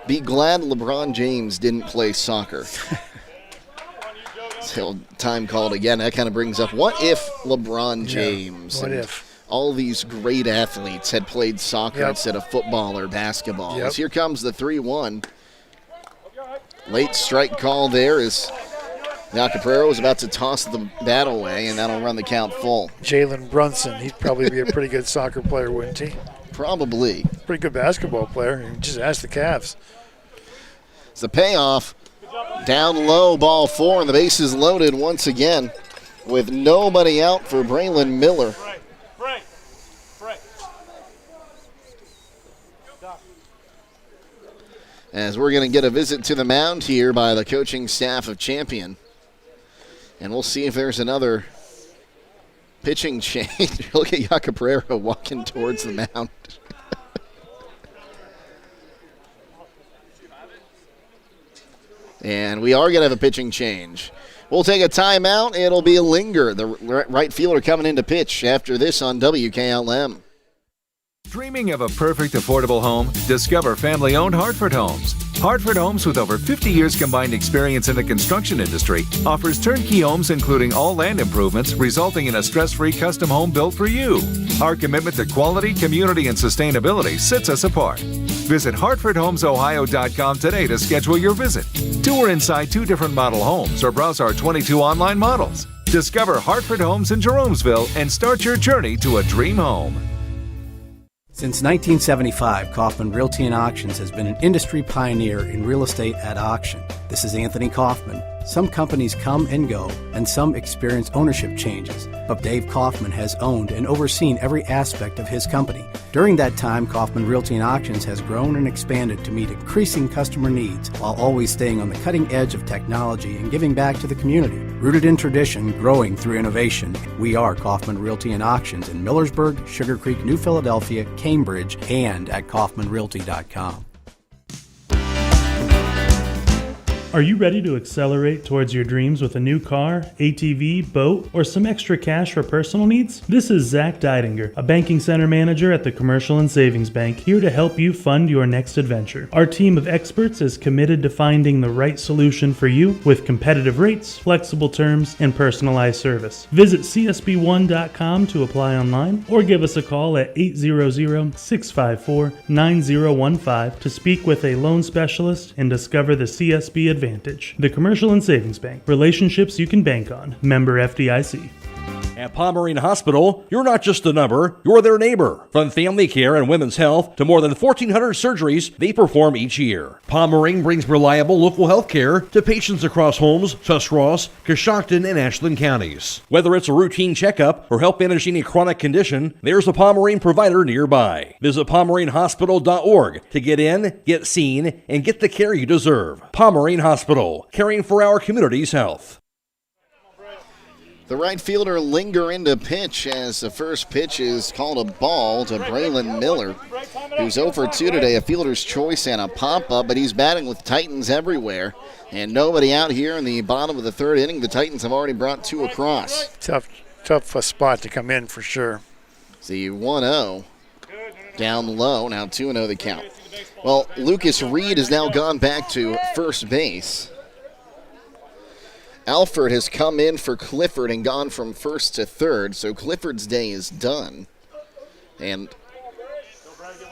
S2: Be glad LeBron James didn't play soccer. So time called again. That kind of brings up, what if LeBron James all these great athletes had played soccer instead of football or basketball? As here comes the 3-1. Late strike call there as Yacaprero is about to toss the bat away, and that'll run the count full.
S15: Jalen Brunson, he'd probably be a pretty good soccer player, wouldn't he?
S2: Probably.
S15: Pretty good basketball player. You just ask the Cavs.
S2: It's the payoff. Down low, ball 4, and the base is loaded once again with nobody out for Braylon Miller. As we're going to get a visit to the mound here by the coaching staff of Champion. And we'll see if there's another pitching change. Look at Yacaprero walking towards the mound. And we are going to have a pitching change. We'll take a timeout. It'll be a linger. The right fielder coming in to pitch after this on WKLM.
S7: Dreaming of a perfect affordable home? Discover family-owned Hartford Homes. Hartford Homes, with over 50 years combined experience in the construction industry, offers turnkey homes including all land improvements, resulting in a stress-free custom home built for you. Our commitment to quality, community, and sustainability sets us apart. Visit HartfordHomesOhio.com today to schedule your visit. Tour inside 2 different model homes or browse our 22 online models. Discover Hartford Homes in Jeromesville and start your journey to a dream home.
S20: Since 1975, Kaufman Realty and Auctions has been an industry pioneer in real estate at auction. This is Anthony Kaufman. Some companies come and go, and some experience ownership changes, but Dave Kaufman has owned and overseen every aspect of his company. During that time, Kaufman Realty and Auctions has grown and expanded to meet increasing customer needs while always staying on the cutting edge of technology and giving back to the community. Rooted in tradition, growing through innovation, we are Kaufman Realty and Auctions in Millersburg, Sugar Creek, New Philadelphia, Cambridge, and at kaufmanrealty.com.
S21: Are you ready to accelerate towards your dreams with a new car, ATV, boat, or some extra cash for personal needs? This is Zach Deidinger, a banking center manager at the Commercial and Savings Bank, here to help you fund your next adventure. Our team of experts is committed to finding the right solution for you with competitive rates, flexible terms, and personalized service. Visit csb1.com to apply online or give us a call at 800-654-9015 to speak with a loan specialist and discover the CSB Advantage. The Commercial and Savings Bank. Relationships you can bank on. Member FDIC.
S3: At Pomerene Hospital, you're not just a number, you're their neighbor. From family care and women's health to more than 1,400 surgeries they perform each year. Pomerene brings reliable local health care to patients across Holmes, Tuscarawas, Coshocton, and Ashland counties. Whether it's a routine checkup or help manage any chronic condition, there's a Pomerene provider nearby. Visit PomereneHospital.org to get in, get seen, and get the care you deserve. Pomerene Hospital, caring for our community's health.
S2: The right fielder linger into pitch as the first pitch is called a ball to Braylon Miller, who's 0 for 2 today, a fielder's choice and a pop-up, but he's batting with Titans everywhere. And nobody out here in the bottom of the third inning. The Titans have already brought 2 across.
S15: Tough spot to come in for sure.
S2: The 1-0 down low, now 2-0 the count. Well, Lucas Reed has now gone back to first base. Alford has come in for Clifford and gone from first to third, so Clifford's day is done. And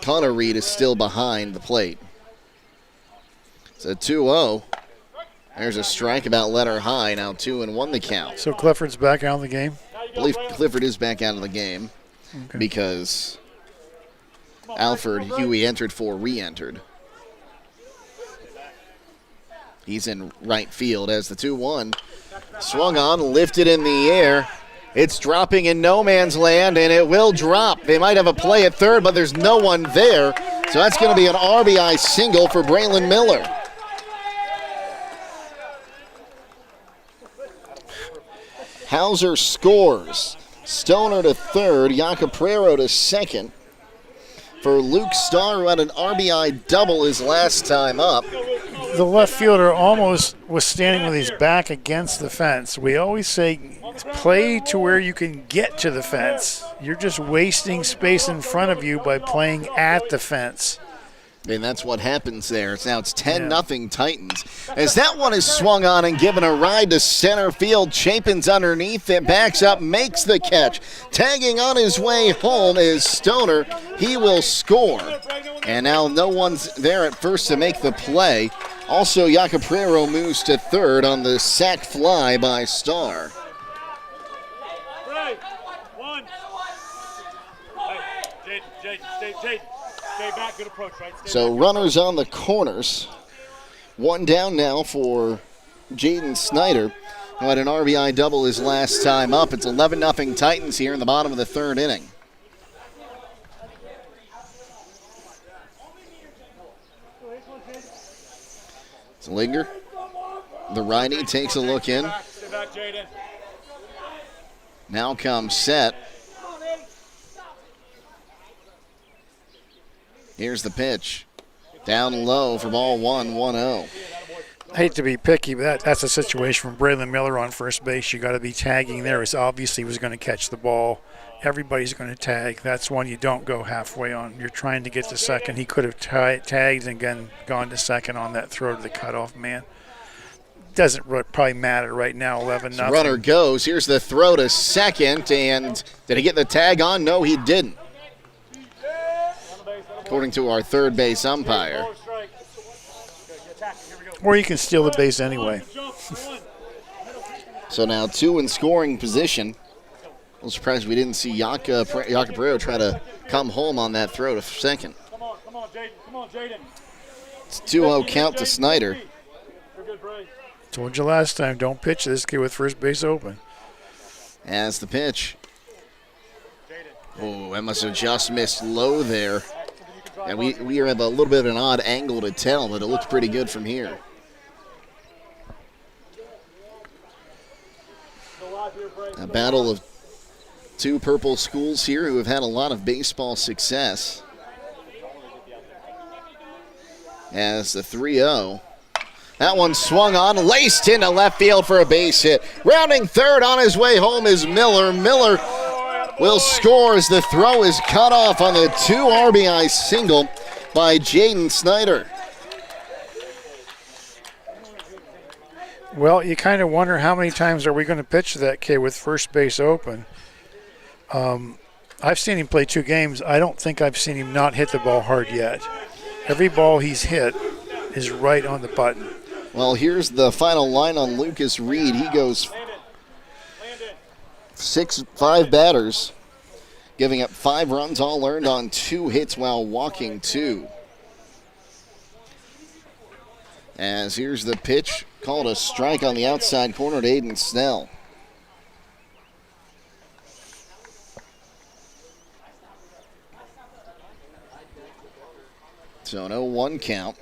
S2: Connor Reed is still behind the plate. It's a 2-0. There's a strike about letter high, now 2-1 the count.
S15: So Clifford's back out of the game?
S2: I believe Clifford is back out of the game because Alford, Huey entered for, re-entered. He's in right field as the 2-1 swung on, lifted in the air. It's dropping in no man's land, and it will drop. They might have a play at third, but there's no one there. So that's going to be an RBI single for Braylon Miller. Hauser scores. Stoner to third, Jacoprero to second. For Luke Starr, who had an RBI double his last time up.
S15: The left fielder almost was standing with his back against the fence. We always say play to where you can get to the fence. You're just wasting space in front of you by playing at the fence.
S2: And that's what happens there. Now it's 10-0 Titans. As that one is swung on and given a ride to center field, Chapin's underneath it, backs up, makes the catch. Tagging on his way home is Stoner. He will score. And now no one's there at first to make the play. Also, Jacoprero moves to third on the sac fly by Starr.
S16: Stay back, good approach, right?
S2: So runners on the corners. One down now for Jaden Snyder, who had an RBI double his last time up. It's 11-0 Titans here in the bottom of the third inning. Linger, the righty, takes a look in. Now comes set. Here's the pitch. Down low for ball 1-0.
S15: I hate to be picky, but that's a situation from Braylon Miller on first base. You got to be tagging there. It's obviously he was going to catch the ball. Everybody's going to tag. That's one you don't go halfway on. You're trying to get to second. He could have tagged and again gone to second on that throw to the cutoff man. Doesn't probably matter right now, 11-0.
S2: So runner goes. Here's the throw to second, and did he get the tag on? No, he didn't. According to our third base umpire.
S15: Or you can steal the base anyway.
S2: So now 2 in scoring position. I'm surprised we didn't see Jacoprero try to come home on that throw to second.
S16: Come on, Jaden.
S2: It's 2-0 count to Snyder.
S15: Told you last time, don't pitch this kid with first base open.
S2: As the pitch. Oh, that must have just missed low there. And we have a little bit of an odd angle to tell, but it looks pretty good from here. A battle of 2 purple schools here who have had a lot of baseball success. As the 3-0. That one swung on, laced into left field for a base hit. Rounding third on his way home is Miller. Miller will score as the throw is cut off on the 2 RBI single by Jaden Snyder.
S15: Well, you kind of wonder how many times are we going to pitch to that kid with first base open. I've seen him play 2 games. I don't think I've seen him not hit the ball hard yet. Every ball he's hit is right on the button.
S2: Well, here's the final line on Lucas Reed. He goes 5 batters, giving up 5 runs, all earned on 2 hits while walking 2. As here's the pitch, called a strike on the outside corner to Aiden Snell. So an 0-1 count.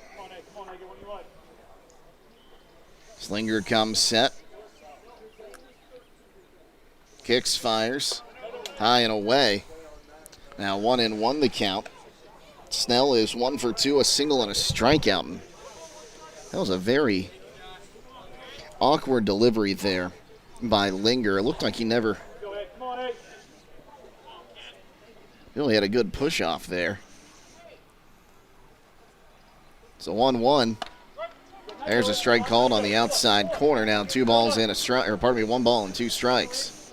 S2: Slinger comes set. Kicks, fires. High and away. Now 1-1 the count. Snell is 1 for 2, a single and a strikeout. That was a very awkward delivery there by Linger. It looked like he never really had a good push off there. So 1-1. There's a strike called on the outside corner. Now 1 ball and 2 strikes.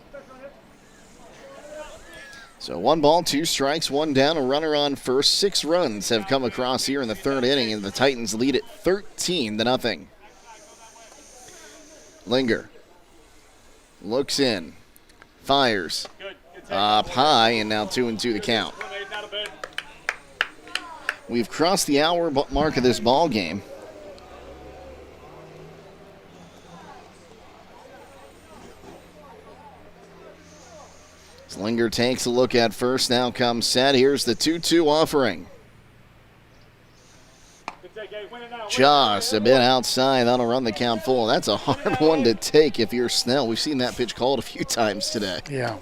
S2: So 1 ball, 2 strikes, 1 down, a runner on first. 6 runs have come across here in the 3rd inning, and the Titans lead it 13-0. Linger looks in, fires, up high, and now 2-2 the count. We've crossed the hour mark of this ball game. Slinger takes a look at first, now comes set. Here's the 2-2 offering. Just a bit outside, that'll run the count full. That's a hard one to take if you're Snell. We've seen that pitch called a few times today.
S15: Yeah.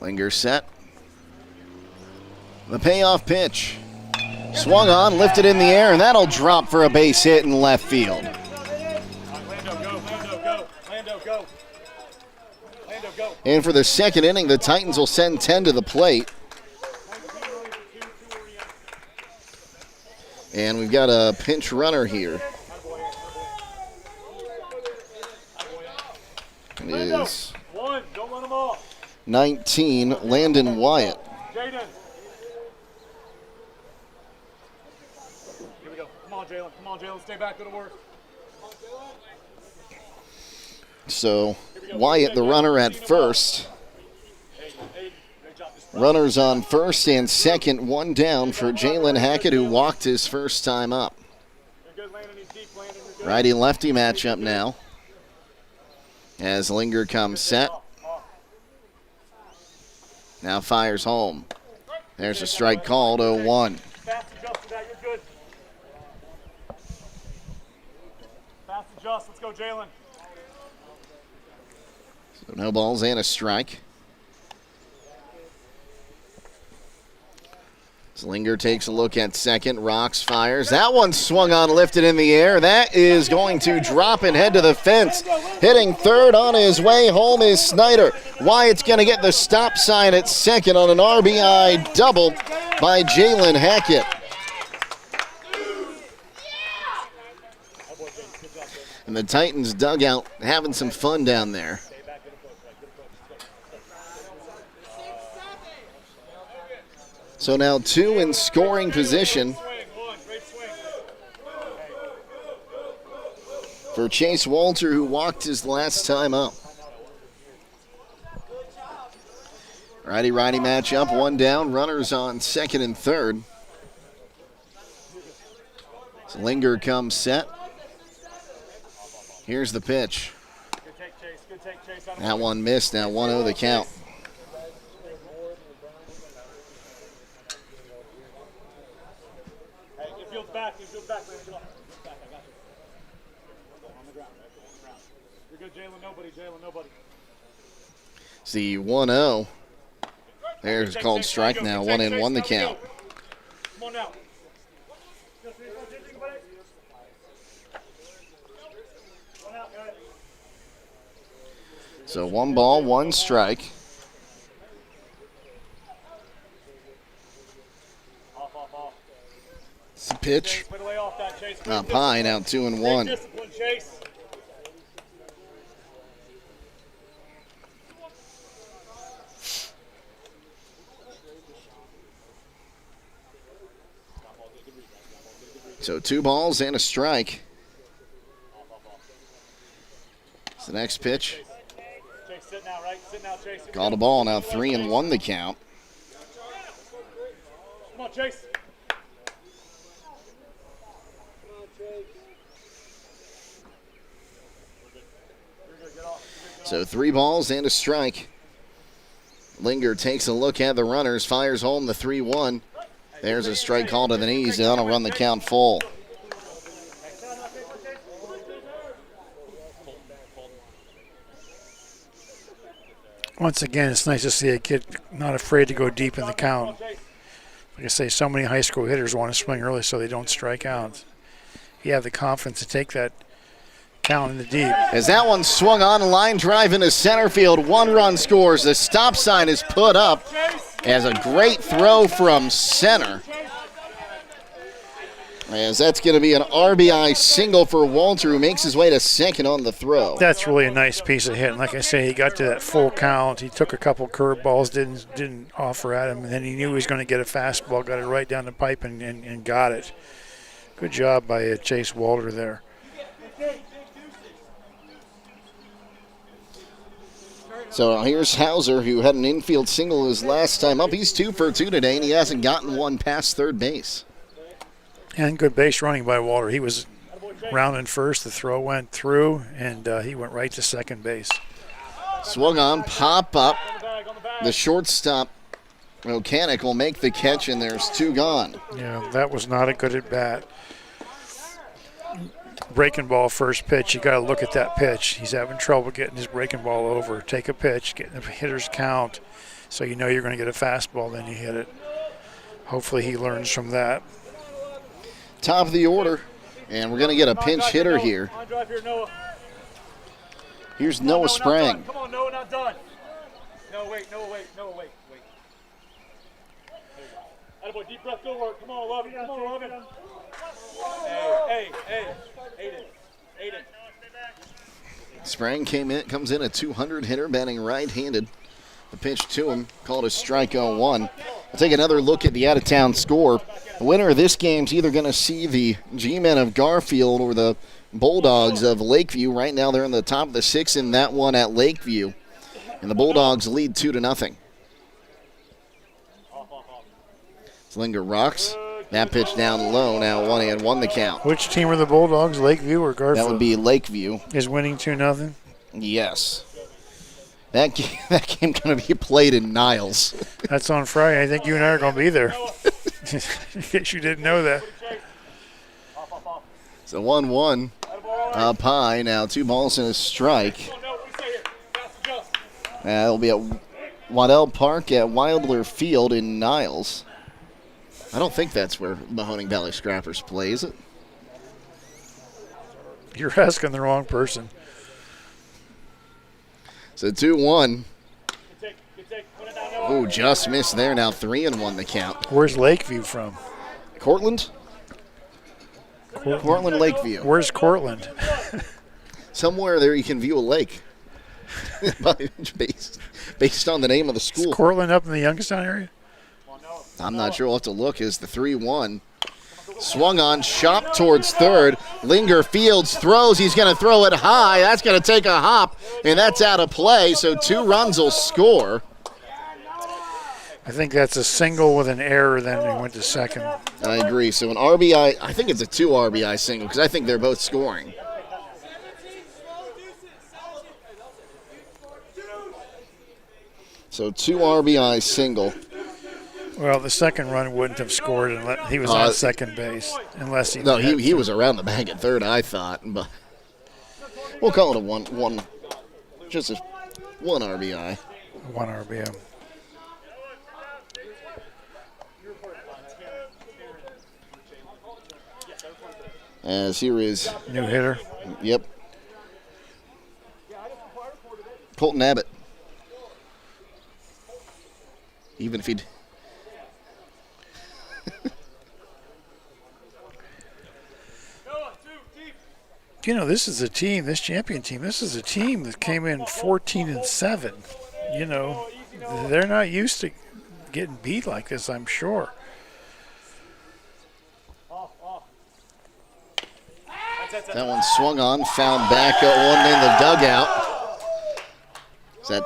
S2: Linger set. The payoff pitch. Swung on, lifted in the air, and that'll drop for a base hit in left field. And for the 2nd inning, the Titans will send 10 to the plate. And we've got a pinch runner here. It is 19, Landon Wyatt.
S16: Come on, Jalen, stay back, go to work.
S2: So Wyatt, the runner at first. Runners on first and second, 1 down for Jalen Hackett, who walked his first time up. Righty-lefty matchup now. As Linger comes set. Now fires home. There's a strike called, 0-1.
S16: Let's go, Jalen.
S2: So no balls and a strike. Slinger takes a look at second. Rocks, fires. That one swung on, lifted in the air. That is going to drop and head to the fence. Hitting third on his way home is Snyder. Wyatt's going to get the stop sign at second on an RBI double by Jalen Hackett. And the Titans dugout having some fun down there. So now 2 in scoring position for Chase Walter, who walked his last time up. Righty-righty matchup, 1 down, runners on second and third. Linger comes set. Here's the pitch. That one missed. Now 1-0 the count. See 1-0. There's a called strike now. 1-1 the count.
S16: Come on now.
S2: So 1 ball, 1 strike. It's a pitch. Up high, now 2-1. So 2 balls and a strike. It's the next pitch.
S16: Chase, sit now, right? Sit now, Chase.
S2: Called a ball, now 3-1 the count.
S16: Come on, Chase.
S2: So 3 balls and a strike. Linger takes a look at the runners, fires home the 3-1. There's a strike call to the knees. That'll run the count full.
S15: Once again, it's nice to see a kid not afraid to go deep in the count. Like I say, so many high school hitters want to swing early so they don't strike out. You have the confidence to take that count in the deep.
S2: As that one swung on, a line drive into center field, 1 run scores. The stop sign is put up as a great throw from center. As that's going to be an RBI single for Walter, who makes his way to second on the throw.
S15: That's really a nice piece of hitting. Like I say, he got to that full count. He took a couple curveballs, didn't offer at him, and then he knew he was going to get a fastball, got it right down the pipe and got it. Good job by Chase Walter there.
S2: So here's Hauser, who had an infield single his last time up. He's 2 for 2 today, and he hasn't gotten one past third base.
S15: And good base running by Walter. He was rounding first. The throw went through, and he went right to second base.
S2: Swung on, pop up. The shortstop, Mechanic, will make the catch, and there's 2 gone.
S15: Yeah, that was not a good at bat. Breaking ball first pitch, you got to look at that pitch. He's having trouble getting his breaking ball over. Take a pitch, get the hitter's count, so you know you're going to get a fastball, then you hit it. Hopefully he learns from that.
S2: Top of the order, and we're going to get a pinch hitter here. Here's Noah Sprang.
S16: Come on, Noah, not done. No, wait. Attaboy, deep breath, go work. Come on, love it. Hey, Aiden.
S2: Sprang comes in a 200 hitter, batting right-handed. The pitch to him, called a strike 0-1. We'll take another look at the out-of-town score. The winner of this game is either going to see the G-Men of Garfield or the Bulldogs of Lakeview. Right now they're in the top of the 6th in that one at Lakeview. And the Bulldogs lead 2-0. Slinger rocks. That pitch down low, now 1-1 the count.
S15: Which team are the Bulldogs, Lakeview or Garfield?
S2: That would be Lakeview.
S15: Is winning 2-0?
S2: Yes. That game going to be played in Niles.
S15: That's on Friday. I think you and I are going to be there. In case you didn't know that.
S2: So 1-1 up high. Now 2 balls and a strike. It'll be at Waddell Park at Wilder Field in Niles. I don't think that's where Mahoning Valley Scrappers play, is it?
S15: You're asking the wrong person.
S2: So 2-1. Ooh, just missed there. Now 3-1 the count.
S15: Where's Lakeview from?
S2: Cortland? Cortland, Lakeview.
S15: Where's Cortland?
S2: Somewhere there you can view a lake. based on the name of the school.
S15: Is Cortland up in the Youngstown area?
S2: I'm not sure. We'll have to look as the 3-1. Swung on, shot towards third. Linger fields, throws. He's going to throw it high. That's going to take a hop, and that's out of play. So 2 runs will score.
S15: I think that's a single with an error, then he went to second.
S2: I agree. So an RBI, I think it's a 2 RBI single because I think they're both scoring. So 2 RBI single.
S15: Well, the second run wouldn't have scored unless he was on second base. Unless he
S2: no, he was around the bag at third, I thought, but we'll call it a one just a 1 RBI.
S15: 1 RBI.
S2: As here is
S15: new hitter.
S2: Yep. Colton Abbott. Even if he'd.
S15: You know, this is a team, this champion team, this is a team that came in 14-7. You know, they're not used to getting beat like this, I'm sure.
S2: That one swung on, found back, one in the dugout. Is that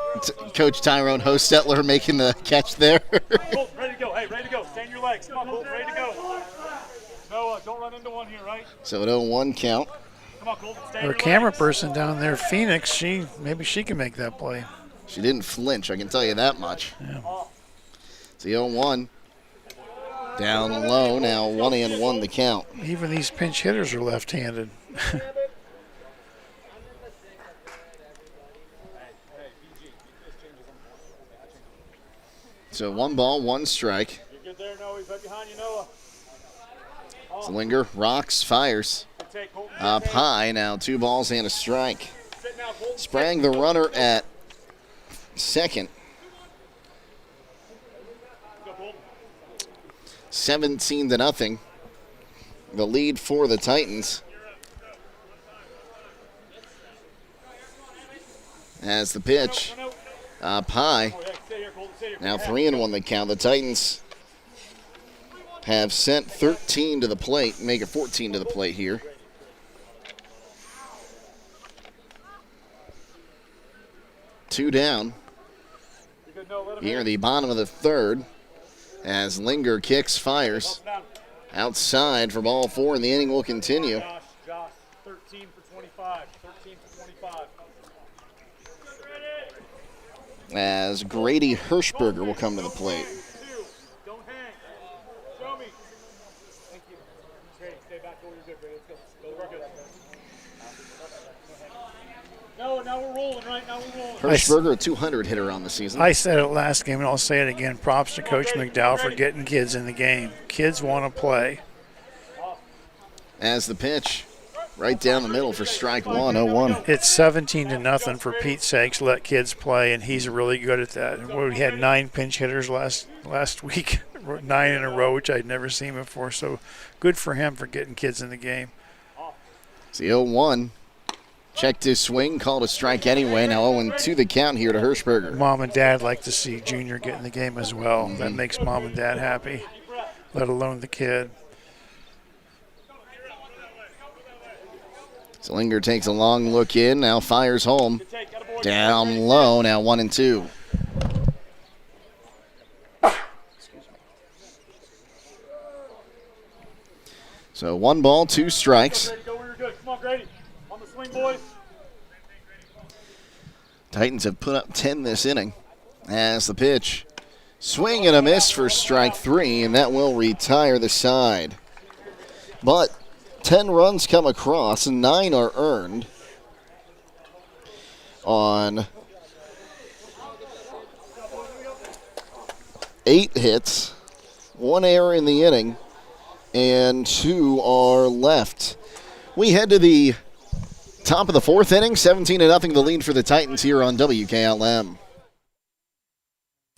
S2: Coach Tyrone Hostetler making the catch there?
S16: Colton, ready to go. Hey, ready to go. Stand your legs. Come on, Colton, ready to go. No, don't run into one here, right?
S2: So an 0-1 count.
S16: Come on, Colton, stand
S15: Our
S16: your
S15: camera
S16: legs.
S15: person down there, Phoenix, maybe she can make that play.
S2: She didn't flinch, I can tell you that much.
S15: Yeah.
S2: It's the 0-1. Down low, now 1-1 the count.
S15: Even these pinch hitters are left-handed.
S2: So 1 ball, 1 strike.
S16: You're good there, Noah. He's right behind you, Noah.
S2: Slinger rocks, fires. Up high, now 2 balls and a strike. Sprang the runner at second. 17-0. The lead for the Titans. As the pitch up high. Now 3-1 the count. The Titans have sent 13 to the plate, make it 14 to the plate here. Two down. Here, the bottom of the third, as Linger kicks, fires. Outside for ball 4, and the inning will continue.
S16: Josh, 13 for 25. 13 for 25.
S2: As Grady Hirschberger will come to the plate.
S16: Don't hang. Show me. Thank you. Great. Stay back where you're good, Grady. Let's go. Go, we're good. No, now we're rolling, right? Now we're rolling.
S2: Hirschberger, a 200 hitter on the season.
S15: I said it last game, and I'll say it again. Props to Coach McDowell for getting kids in the game. Kids want to play.
S2: As the pitch, right down the middle for strike 1, 0-1.
S15: It's 17-0 for Pete's sakes. Let kids play, and he's really good at that. We had 9 pinch hitters last week, 9 in a row, which I'd never seen before. So good for him for getting kids in the game.
S2: It's the 0-1. Checked his swing, called a strike anyway. Now 0-2 the count here to Hirschberger.
S15: Mom and Dad like to see Junior get in the game as well. That makes Mom and Dad happy, let alone the kid.
S2: Slinger takes a long look in, now fires home. Down low, now 1-2. So 1 ball, 2 strikes.
S16: Come on, Grady. On the swing, boys.
S2: Titans have put up 10 this inning. As the pitch, swing and a miss for strike 3, and that will retire the side. But 10 runs come across, and 9 are earned on 8 hits, 1 error in the inning, and 2 are left. We head to the top of the 4th inning, 17-0 the lead for the Titans here on WKLM.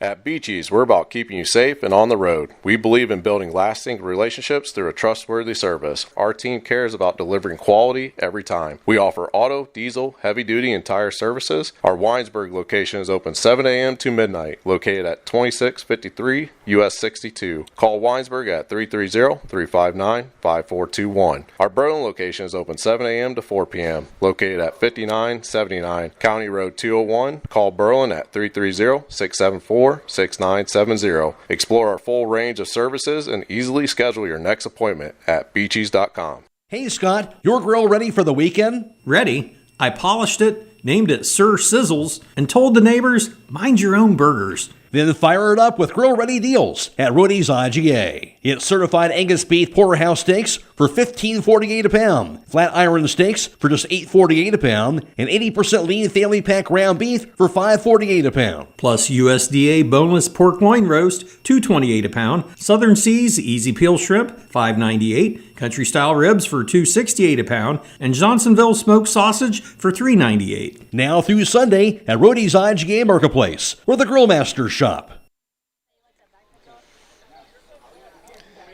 S1: At Beaches, we're about keeping you safe and on the road. We believe in building lasting relationships through a trustworthy service. Our team cares about delivering quality every time. We offer auto, diesel, heavy-duty, and tire services. Our Winesburg location is open 7 a.m. to midnight, located at 2653 US 62. Call Winesburg at 330-359-5421. Our Berlin location is open 7 a.m. to 4 p.m., located at 5979 County Road 201. Call Berlin at 330-674-6970. Explore our full range of services and easily schedule your next appointment at beaches.com.
S3: Hey, Scott, your grill ready for the weekend?
S11: Ready? I polished it, named it Sir Sizzles, and told the neighbors, mind your own burgers.
S3: Then fire it up with grill-ready deals at Rudy's IGA. It's certified Angus beef porterhouse steaks for $15.48 a pound, flat iron steaks for just $8.48 a pound, and 80% lean family pack ground beef for $5.48 a pound.
S11: Plus USDA boneless pork loin roast, $2.28 a pound, Southern Seas easy peel shrimp, $5.98, country style ribs for $2.68 a pound, and Johnsonville smoked sausage for $3.98.
S3: Now through Sunday at Rudy's IGA Marketplace, where the grill masters shop.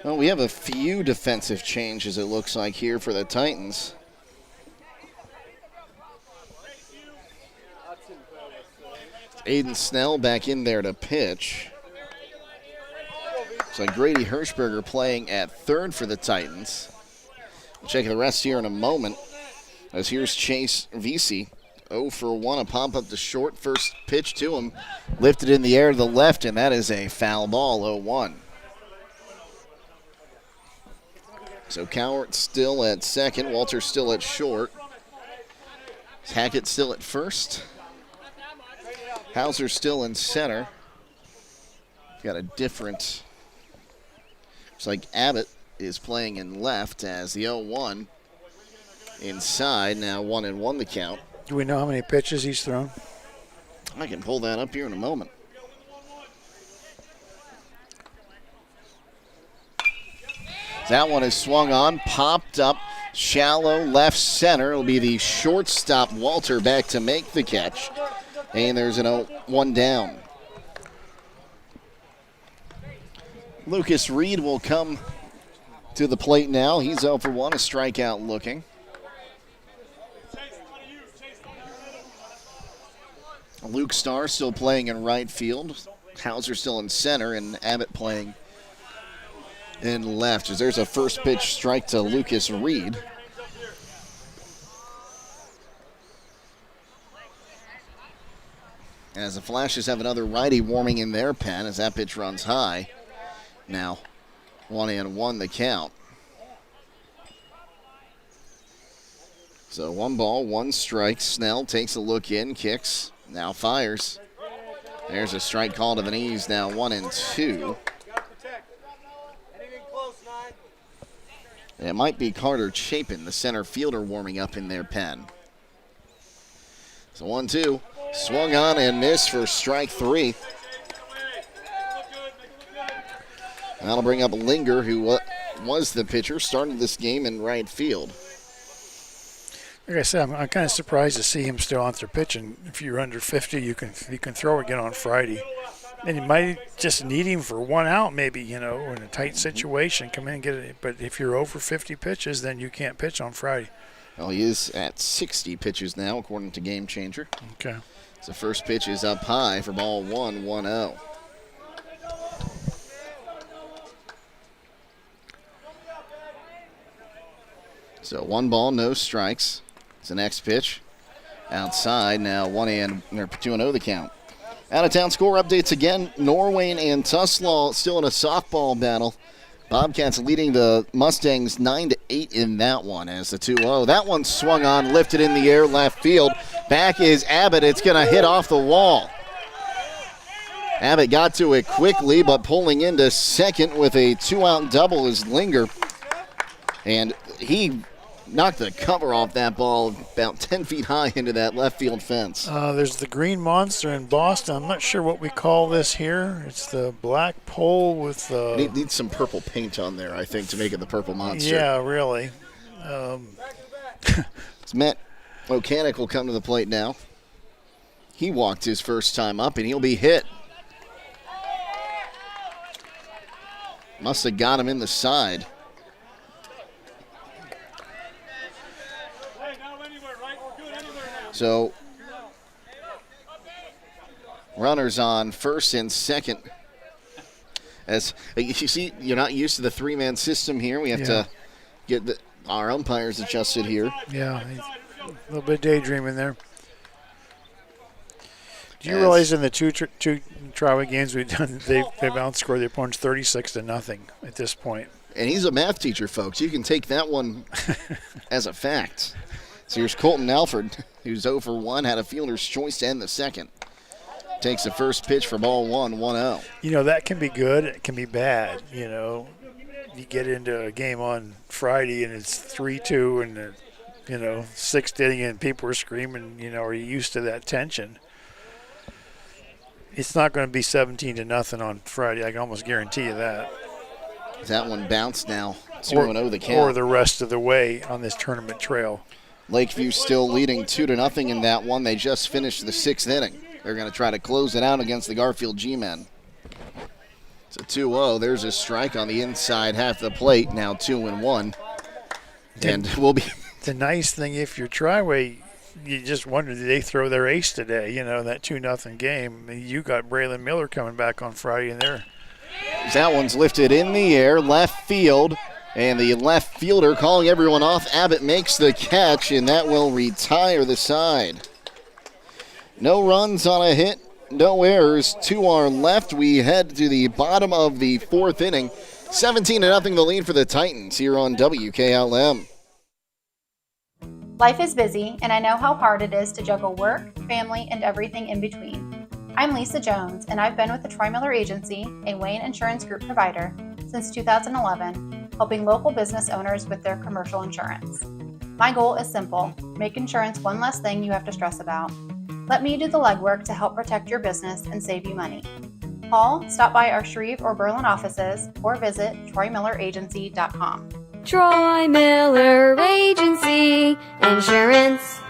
S2: Well, we have a few defensive changes, it looks like, here for the Titans. Aiden Snell back in there to pitch. Looks like Grady Hirschberger playing at third for the Titans. We'll check the rest here in a moment. As here's Chase Vesey. 0 for 1, a pop up to short. First pitch to him, lifted in the air to the left, and that is a foul ball, 0-1. So Cowart still at second, Walter still at short. Hackett still at first. Hauser still in center. Got a different, looks like Abbott is playing in left as the 0-1 inside. Now 1-1 the count.
S15: Do we know how many pitches he's thrown?
S2: I can pull that up here in a moment. That one is swung on, popped up, shallow left center. It'll be the shortstop Walter back to make the catch. And there's an 0-1 down. Lucas Reed will come to the plate now. He's 0 for 1, a strikeout looking. Luke Starr still playing in right field. Hauser still in center, and Abbott playing in left. As there's a first pitch strike to Lucas Reed. As the Flashes have another righty warming in their pen as that pitch runs high. Now 1-1 the count. So 1 ball, 1 strike. Snell takes a look in, kicks, now fires. There's a strike call to the knees, now 1-2. And it might be Carter Chapin, the center fielder, warming up in their pen. So 1-2, swung on and missed for strike 3. That'll bring up Linger, who was the pitcher, started this game in right field.
S15: Like I said, I'm kind of surprised to see him still out there pitching. If you're under 50, you can throw again on Friday. And you might just need him for 1 out maybe, in a tight situation. Come in and get it. But if you're over 50 pitches, then you can't pitch on Friday.
S2: Well, he is at 60 pitches now, according to Game Changer.
S15: Okay.
S2: So first pitch is up high for ball 1, 1-0. So 1 ball, no strikes. It's the next pitch. Outside, now 2-0 the count. Out-of-town score updates again. Norwayne and Tuslaw still in a softball battle. Bobcats leading the Mustangs 9-8 in that one as the 2-0. That one swung on, lifted in the air, left field. Back is Abbott. It's going to hit off the wall. Abbott got to it quickly, but pulling into second with a 2-out double is Linger. And he knocked the cover off that ball about 10 feet high into that left field fence.
S15: There's the Green Monster in Boston. I'm not sure what we call this here. It's the black pole with
S2: Needs some purple paint on there, I think, to make it the Purple Monster.
S15: Yeah, really.
S2: It's Matt Mechanic will come to the plate now. He walked his first time up, and he'll be hit. Must have got him in the side. So, runners on first and second. As you see, you're not used to the 3-man system here. We have to get our umpires adjusted here.
S15: Yeah, a little bit of daydreaming there. Do you realize in the two Triway games we've done, they've outscored the opponents 36-0 at this point?
S2: And he's a math teacher, folks. You can take that one as a fact. So here's Colton Alford, who's 0 for 1, had a fielder's choice to end the second. Takes the first pitch for ball 1, 1-0.
S15: That can be good. It can be bad. You get into a game on Friday and it's 3-2 and, 6th inning and people are screaming, are you used to that tension? It's not going to be 17-0 on Friday. I can almost guarantee you that.
S2: That one bounced now. 2-0 the count.
S15: Or the rest of the way on this tournament trail.
S2: Lakeview still leading 2-0 in that one. They just finished the 6th inning. They're going to try to close it out against the Garfield G-Men. It's a 2-0. There's a strike on the inside half of the plate. Now 2-1. And we'll be.
S15: The nice thing, if you're Triway, you just wonder, did they throw their ace today? That 2-0 game. You got Braylon Miller coming back on Friday in there.
S2: That one's lifted in the air, left field. And the left fielder calling everyone off. Abbott makes the catch, and that will retire the side. No runs on a hit, no errors to our left. We head to the bottom of the fourth inning. 17-0 the lead for the Titans here on WKLM.
S19: Life is busy, and I know how hard it is to juggle work, family, and everything in between. I'm Lisa Jones, and I've been with the Troy Miller Agency, a Wayne Insurance Group provider, since 2011, helping local business owners with their commercial insurance. My goal is simple: make insurance one less thing you have to stress about. Let me do the legwork to help protect your business and save you money. Call, stop by our Shreve or Berlin offices, or visit TroyMillerAgency.com.
S13: Troy Miller Agency Insurance.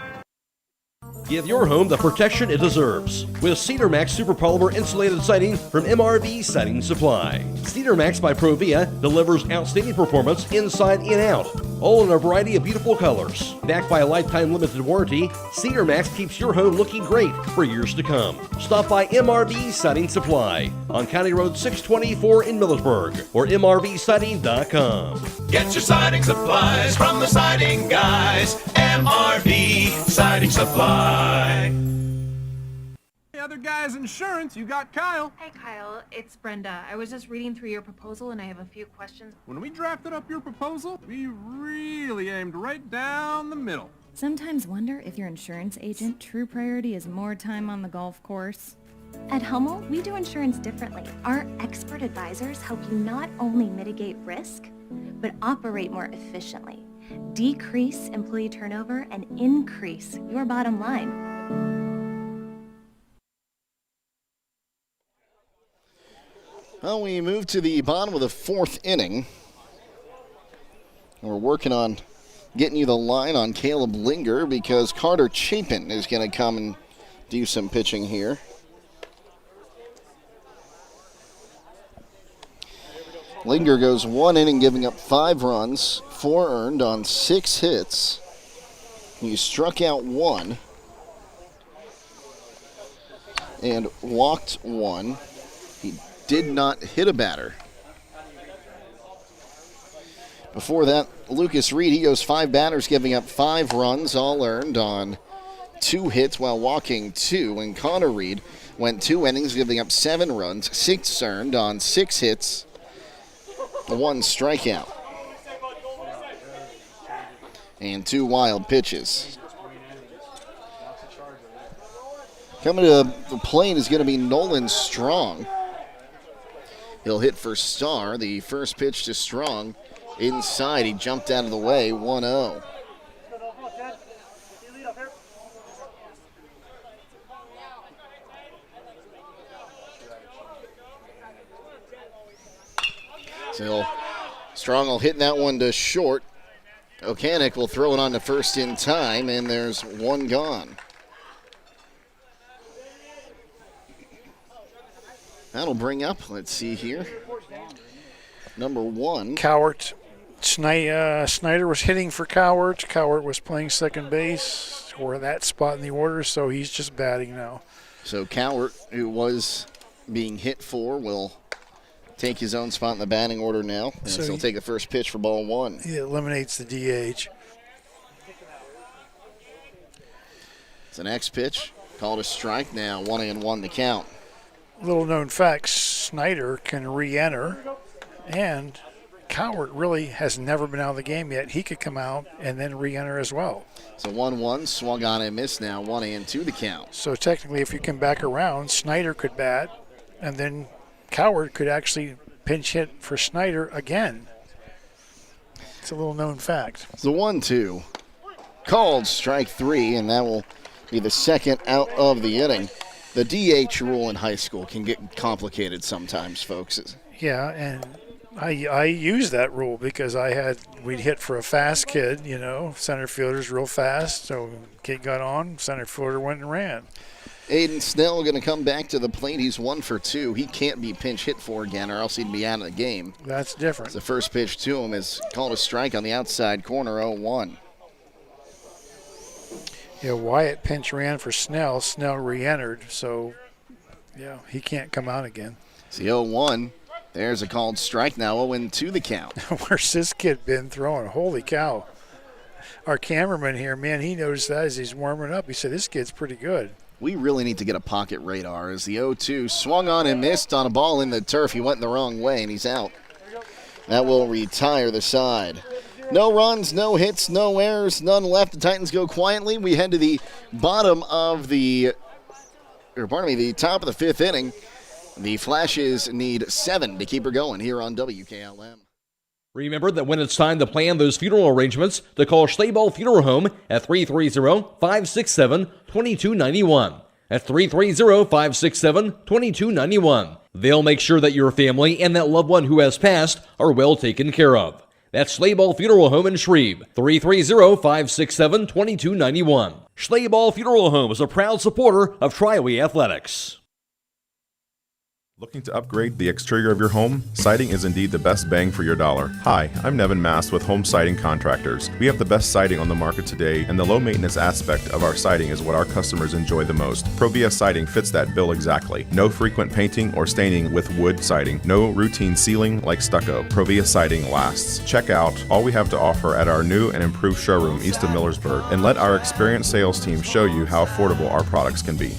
S3: Give your home the protection it deserves with Cedar Max Super Polymer Insulated Siding from MRV Siding Supply. Cedar Max by Provia delivers outstanding performance inside and out, all in a variety of beautiful colors. Backed by a lifetime limited warranty, Cedar Max keeps your home looking great for years to come. Stop by MRV Siding Supply on County Road 624 in Millersburg or MRVsiding.com.
S14: Get your siding supplies from the siding guys. MRV Siding Supply.
S16: Hey, other guys' insurance, you got Kyle.
S17: Hey, Kyle, it's Brenda. I was just reading through your proposal, and I have a few questions.
S16: When we drafted up your proposal, we really aimed right down the middle.
S18: Sometimes wonder if your insurance agent true priority is more time on the golf course. At Hummel, we do insurance differently. Our expert advisors help you not only mitigate risk, but operate more efficiently, decrease employee turnover, and increase your bottom line.
S2: Well, we move to the bottom of the fourth inning. We're working on getting you the line on Caleb Linger because Carter Chapin is going to come and do some pitching here. Linger goes 1 inning, giving up 5 runs, 4 earned on 6 hits. He struck out 1 and walked 1. He did not hit a batter. Before that, Lucas Reed, he goes 5 batters, giving up 5 runs, all earned on 2 hits while walking 2. And Connor Reed went 2 innings, giving up 7 runs, 6 earned on 6 hits, 1 strikeout, and 2 wild pitches. Coming to the plate is going to be Nolan Strong. He'll hit for Starr. The first pitch to Strong inside. He jumped out of the way, 1-0. So Strong will hit that one to short. O'Canick will throw it on to first in time, and there's 1 gone. That'll bring up, let's see here, number 1.
S15: Cowart. Snyder was hitting for Cowart. Cowart was playing second base or that spot in the order, so he's just batting now.
S2: So Cowart, who was being hit for, will take his own spot in the batting order now. And so he'll take the first pitch for ball 1.
S15: He eliminates the DH.
S2: It's the next pitch. Called a strike now. 1-1 the count.
S15: Little known fact, Snyder can re-enter, and Cowart really has never been out of the game yet. He could come out and then re-enter as well.
S2: So 1-1, swung on and missed now. 1-2 the count.
S15: So technically, if you come back around, Snyder could bat, and then Cowart could actually pinch hit for Snyder again. It's a little known fact.
S2: It's the 1-2. Called strike 3, and that will be the second out of the inning. The DH rule in high school can get complicated sometimes, folks.
S15: Yeah, and I used that rule because we'd hit for a fast kid, center fielder's real fast, so kid got on, center fielder went and ran.
S2: Aiden Snell going to come back to the plate. He's 1 for 2. He can't be pinch hit for again or else he'd be out of the game.
S15: That's different.
S2: The first pitch to him is called a strike on the outside corner, 0-1.
S15: Yeah, Wyatt pinch ran for Snell. Snell re-entered, so, yeah, he can't come out again.
S2: It's the 0-1. There's a called strike now, 0-2 the count.
S15: Where's this kid been throwing? Holy cow. Our cameraman here, man, he noticed that as he's warming up. He said, this kid's pretty good.
S2: We really need to get a pocket radar as the 0-2 swung on and missed on a ball in the turf. He went in the wrong way, and he's out. That will retire the side. No runs, no hits, no errors, none left. The Titans go quietly. We head to the top of the fifth inning. The Flashes need 7 to keep her going here on WKLM.
S3: Remember that when it's time to plan those funeral arrangements, to call Sidle Funeral Home at 330-567-2291. At 330-567-2291. They'll make sure that your family and that loved one who has passed are well taken care of. That's Schleyball Funeral Home in Shreve, 330-567-2291. Schleyball Funeral Home is a proud supporter of Triway Athletics.
S4: Looking to upgrade the exterior of your home? Siding is indeed the best bang for your dollar. Hi, I'm Nevin Mast with Home Siding Contractors. We have the best siding on the market today, and the low maintenance aspect of our siding is what our customers enjoy the most. Provia Siding fits that bill exactly. No frequent painting or staining with wood siding. No routine sealing like stucco. Provia Siding lasts. Check out all we have to offer at our new and improved showroom east of Millersburg, and let our experienced sales team show you how affordable our products can be.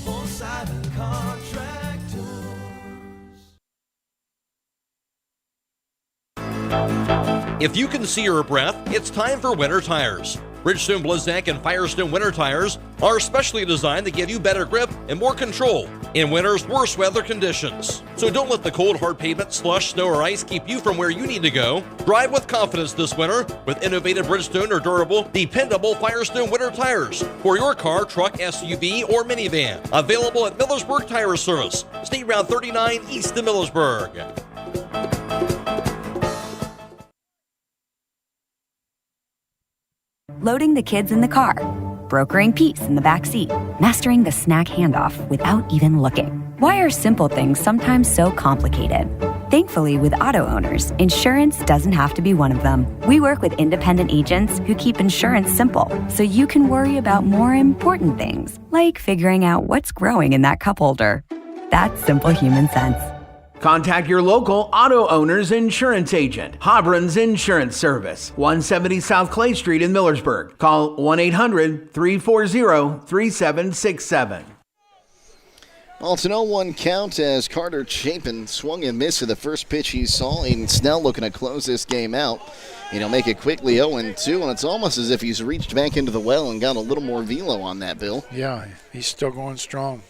S3: If you can see your breath, it's time for winter tires. Bridgestone, Blizzak, and Firestone winter tires are specially designed to give you better grip and more control in winter's worst weather conditions. So don't let the cold, hard pavement, slush, snow, or ice keep you from where you need to go. Drive with confidence this winter with innovative Bridgestone or durable, dependable Firestone winter tires for your car, truck, SUV, or minivan. Available at Millersburg Tire Service, State Route 39 east of Millersburg.
S5: Loading the kids in the car, brokering peace in the back seat, mastering the snack handoff without even looking. Why are simple things sometimes so complicated? Thankfully, with auto owners, insurance doesn't have to be one of them. We work with independent agents who keep insurance simple, so you can worry about more important things, like figuring out what's growing in that cup holder. That's simple human sense.
S6: Contact your local auto owner's insurance agent. Hobron's Insurance Service, 170 South Clay Street in Millersburg. Call 1-800-340-3767.
S2: Well, it's an 0-1 count as Carter Chapin swung and missed at the first pitch he saw. Aiden Snell looking to close this game out. He'll make it quickly 0-2, and it's almost as if he's reached back into the well and got a little more velo on that, Bill.
S15: Yeah, he's still going strong.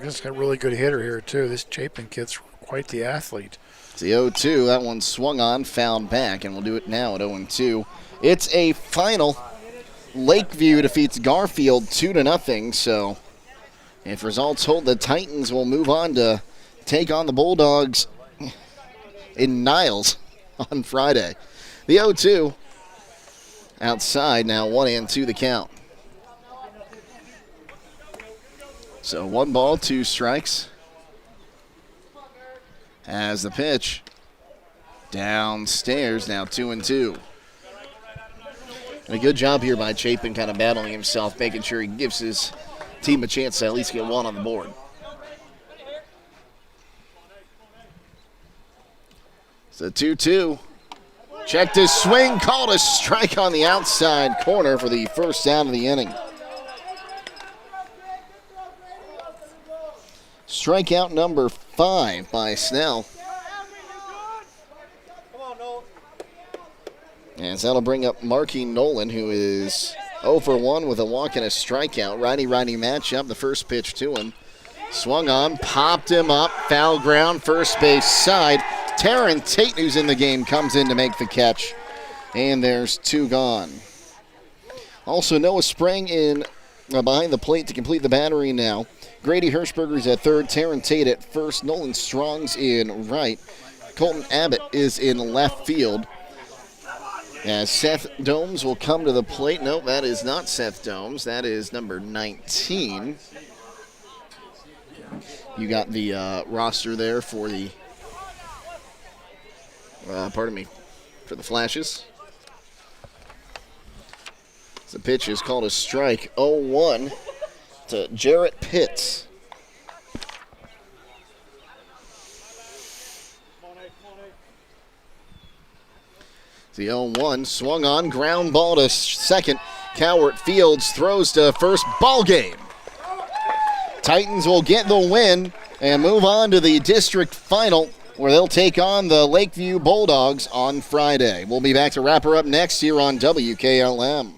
S15: He's got a really good hitter here, too. This Chapin kid's quite the athlete.
S2: It's the 0-2. That one swung on, fouled back, and we'll do it now at 0-2. It's a final. Lakeview defeats Garfield 2-0. So if results hold, the Titans will move on to take on the Bulldogs in Niles on Friday. The 0-2 outside now, 1-2 the count. So 1 ball, 2 strikes. As the pitch downstairs, now 2-2. And a good job here by Chapin, kind of battling himself, making sure he gives his team a chance to at least get one on the board. It's a 2-2. Checked his swing, called a strike on the outside corner for the first out of the inning. Strikeout number 5 by Snell. And so that'll bring up Marky Nolan, who is 0 for 1 with a walk and a strikeout. Righty-righty matchup. The first pitch to him. Swung on, popped him up. Foul ground, first base side. Taryn Tate, who's in the game, comes in to make the catch. And there's 2 gone. Also, Noah Sprang in behind the plate to complete the battery now. Grady Hirschberger's at third, Taryn Tate at first, Nolan Strong's in right. Colton Abbott is in left field. As Seth Domes will come to the plate. Nope, that is not Seth Domes. That is number 19. You got the roster there for the, for the Flashes. The pitch is called a strike, 0-1 to Jarrett Pitts. The 0-1 swung on, ground ball to second. Cowart Fields throws to first, ball game. Titans will get the win and move on to the district final, where they'll take on the Lakeview Bulldogs on Friday. We'll be back to wrap her up next here on WKLM.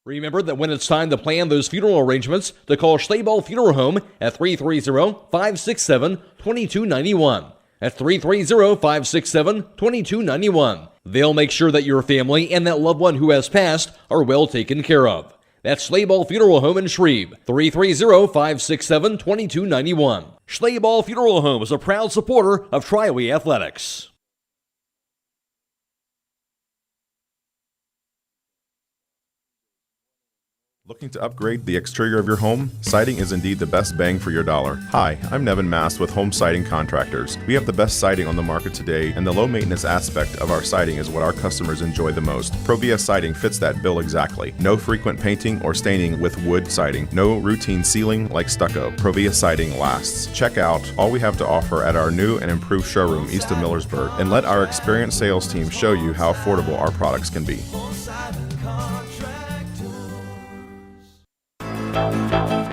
S3: Remember that when it's time to plan those funeral arrangements, to call Schleyball Funeral Home at 330-567-2291. At 330-567-2291. They'll make sure that your family and that loved one who has passed are well taken care of. That's Schleyball Funeral Home in Shreve, 330-567-2291. Schleyball Funeral Home is a proud supporter of Triway Athletics.
S4: Looking to upgrade the exterior of your home? Siding is indeed the best bang for your dollar. Hi, I'm Nevin Mast with Home Siding Contractors. We have the best siding on the market today, and the low maintenance aspect of our siding is what our customers enjoy the most. Provia Siding fits that bill exactly. No frequent painting or staining with wood siding. No routine sealing like stucco. Provia Siding lasts. Check out all we have to offer at our new and improved showroom east of Millersburg, and let our experienced sales team show you how affordable our products can be.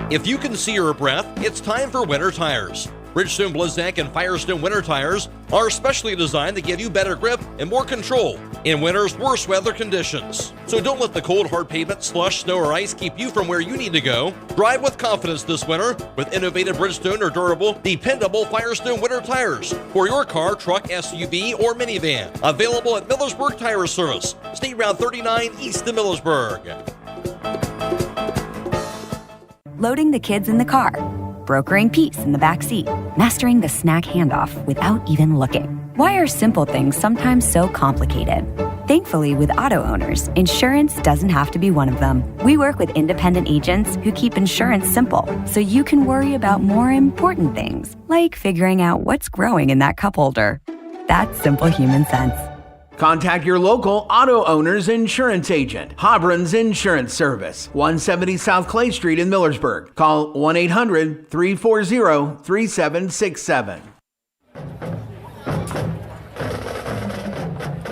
S3: If you can see your breath, it's time for winter tires. Bridgestone, Blizzak, and Firestone winter tires are specially designed to give you better grip and more control in winter's worst weather conditions. So don't let the cold, hard pavement, slush, snow, or ice keep you from where you need to go. Drive with confidence this winter with innovative Bridgestone or durable, dependable Firestone winter tires for your car, truck, SUV, or minivan. Available at Millersburg Tire Service, State Route 39 east of Millersburg.
S5: Loading the kids in the car, brokering peace in the back seat, mastering the snack handoff without even looking. Why are simple things sometimes so complicated? Thankfully, with auto owners, insurance doesn't have to be one of them. We work with independent agents who keep insurance simple, so you can worry about more important things, like figuring out what's growing in that cup holder. That's simple human sense.
S6: Contact your local auto owner's insurance agent. Hobron's Insurance Service, 170 South Clay Street in Millersburg. Call 1-800-340-3767.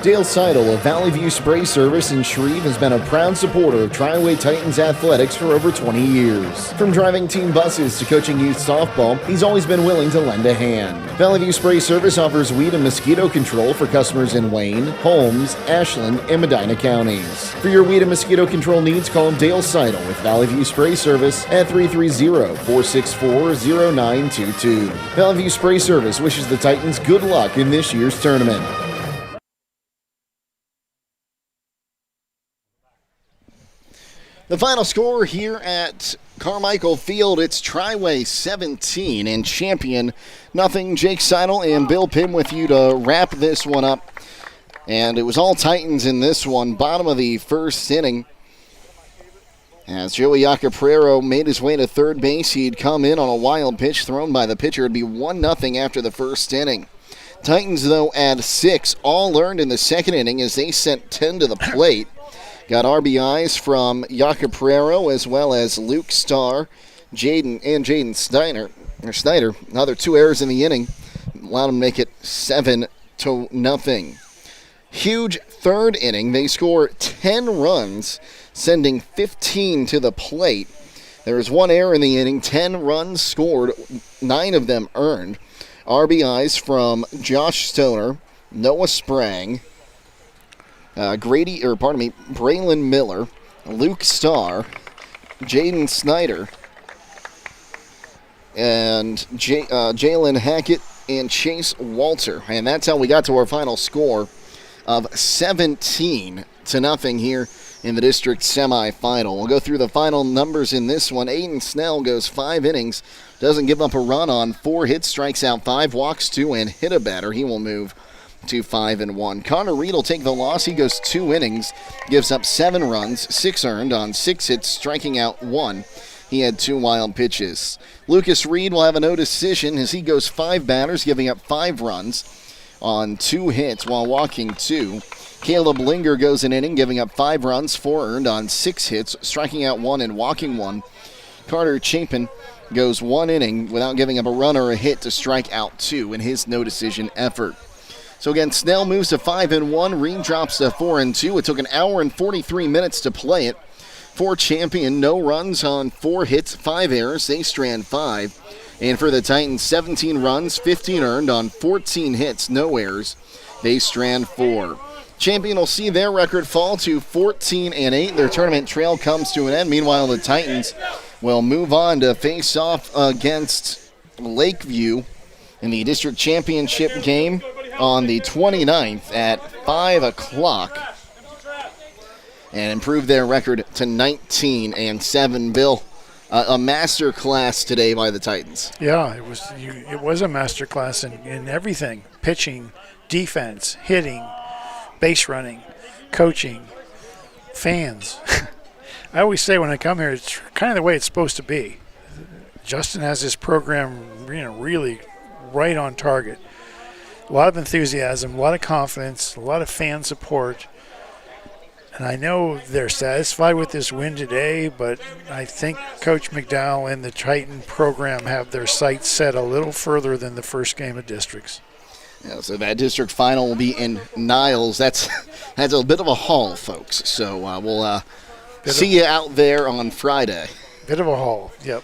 S2: Dale Sidle of Valley View Spray Service in Shreve has been a proud supporter of Triway Titans athletics for over 20 years. From driving team buses to coaching youth softball, he's always been willing to lend a hand. Valley View Spray Service offers weed and mosquito control for customers in Wayne, Holmes, Ashland, and Medina counties. For your weed and mosquito control needs, call Dale Sidle with Valley View Spray Service at 330-464-0922. Valley View Spray Service wishes the Titans good luck in this year's tournament. The final score here at Carmichael Field, it's Triway 17 and Champion nothing. Jake Seidel and Bill Pim with you to wrap this one up. And it was all Titans in this one, bottom of the first inning. As Joey Iacaprero made his way to third base, he'd come in on a wild pitch thrown by the pitcher. It'd be 1-0 after the first inning. Titans, though, add 6, all earned in the second inning as they sent 10 to the plate. Got RBIs from Iacaprero as well as Luke Starr, Jaden Snyder. Another 2 errors in the inning allowed them to make it 7-0. Huge third inning. They score 10 runs, sending 15 to the plate. There was 1 error in the inning, 10 runs scored, 9 of them earned. RBIs from Josh Stoner, Noah Sprang, Braylon Miller, Luke Starr, Jaden Snyder, and Jalen Hackett and Chase Walter. And that's how we got to our final score of 17-0 here in the district semifinal. We'll go through the final numbers in this one. Aiden Snell goes 5 innings, doesn't give up a run on 4 hits, strikes out 5, walks 2, and hit a batter. He will move to 5-1. Connor Reed will take the loss. He goes 2 innings, gives up 7 runs, 6 earned on 6 hits, striking out 1. He had 2 wild pitches. Lucas Reed will have a no decision as he goes 5 batters, giving up 5 runs on 2 hits while walking 2. Caleb Linger goes an inning, giving up 5 runs, 4 earned on 6 hits, striking out 1 and walking 1. Carter Chapin goes 1 inning without giving up a run or a hit to strike out 2 in his no decision effort. So again, Snell moves to 5-1. Reed drops to 4-2. It took an hour and 43 minutes to play it. For Champion, no runs on 4 hits, 5 errors. They strand 5. And for the Titans, 17 runs, 15 earned on 14 hits, no errors. They strand 4. Champion will see their record fall to 14-8. Their tournament trail comes to an end. Meanwhile, the Titans will move on to face off against Lakeview in the district championship game on the 29th at 5 o'clock and improve their record to 19-7. Bill, a master class today by the Titans.
S15: Yeah, it was a master class in everything: pitching, defense, hitting, base running, coaching, fans. I always say when I come here, it's kind of the way it's supposed to be. Justin has this program, really right on target. A lot of enthusiasm, a lot of confidence, a lot of fan support. And I know they're satisfied with this win today, but I think Coach McDowell and the Titan program have their sights set a little further than the first game of districts.
S2: Yeah, so that district final will be in Niles. That's a bit of a haul, folks. So we'll see you out there on Friday.
S15: Bit of a haul, yep.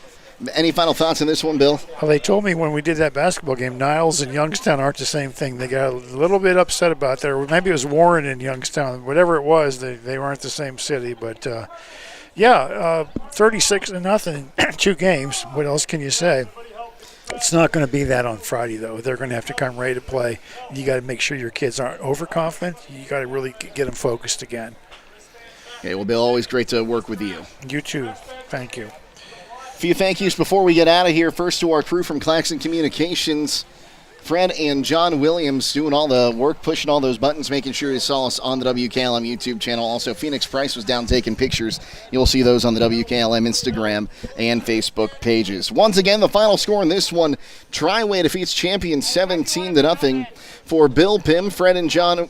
S2: Any final thoughts on this one, Bill?
S15: Well, they told me when we did that basketball game, Niles and Youngstown aren't the same thing. They got a little bit upset about that. Or maybe it was Warren and Youngstown. Whatever it was, they weren't the same city. But, 36-0, 2 games. What else can you say? It's not going to be that on Friday, though. They're going to have to come ready to play. You got to make sure your kids aren't overconfident. You got to really get them focused again.
S2: Okay, well, Bill, always great to work with you.
S15: You too. Thank you.
S2: A few thank yous before we get out of here. First to our crew from Claxon Communications, Fred and John Williams doing all the work, pushing all those buttons, making sure you saw us on the WKLM YouTube channel. Also, Phoenix Price was down taking pictures. You'll see those on the WKLM Instagram and Facebook pages. Once again, the final score in this one, Triway defeats Champion 17-0 for Bill Pym, Fred and John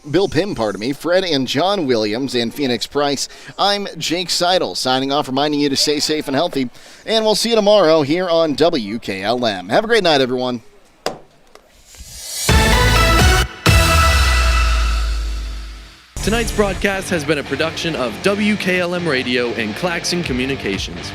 S2: Williams and Phoenix Price. I'm Jake Sidle, signing off, reminding you to stay safe and healthy, and we'll see you tomorrow here on WKLM. Have a great night, everyone.
S8: Tonight's broadcast has been a production of WKLM Radio and Claxon Communications.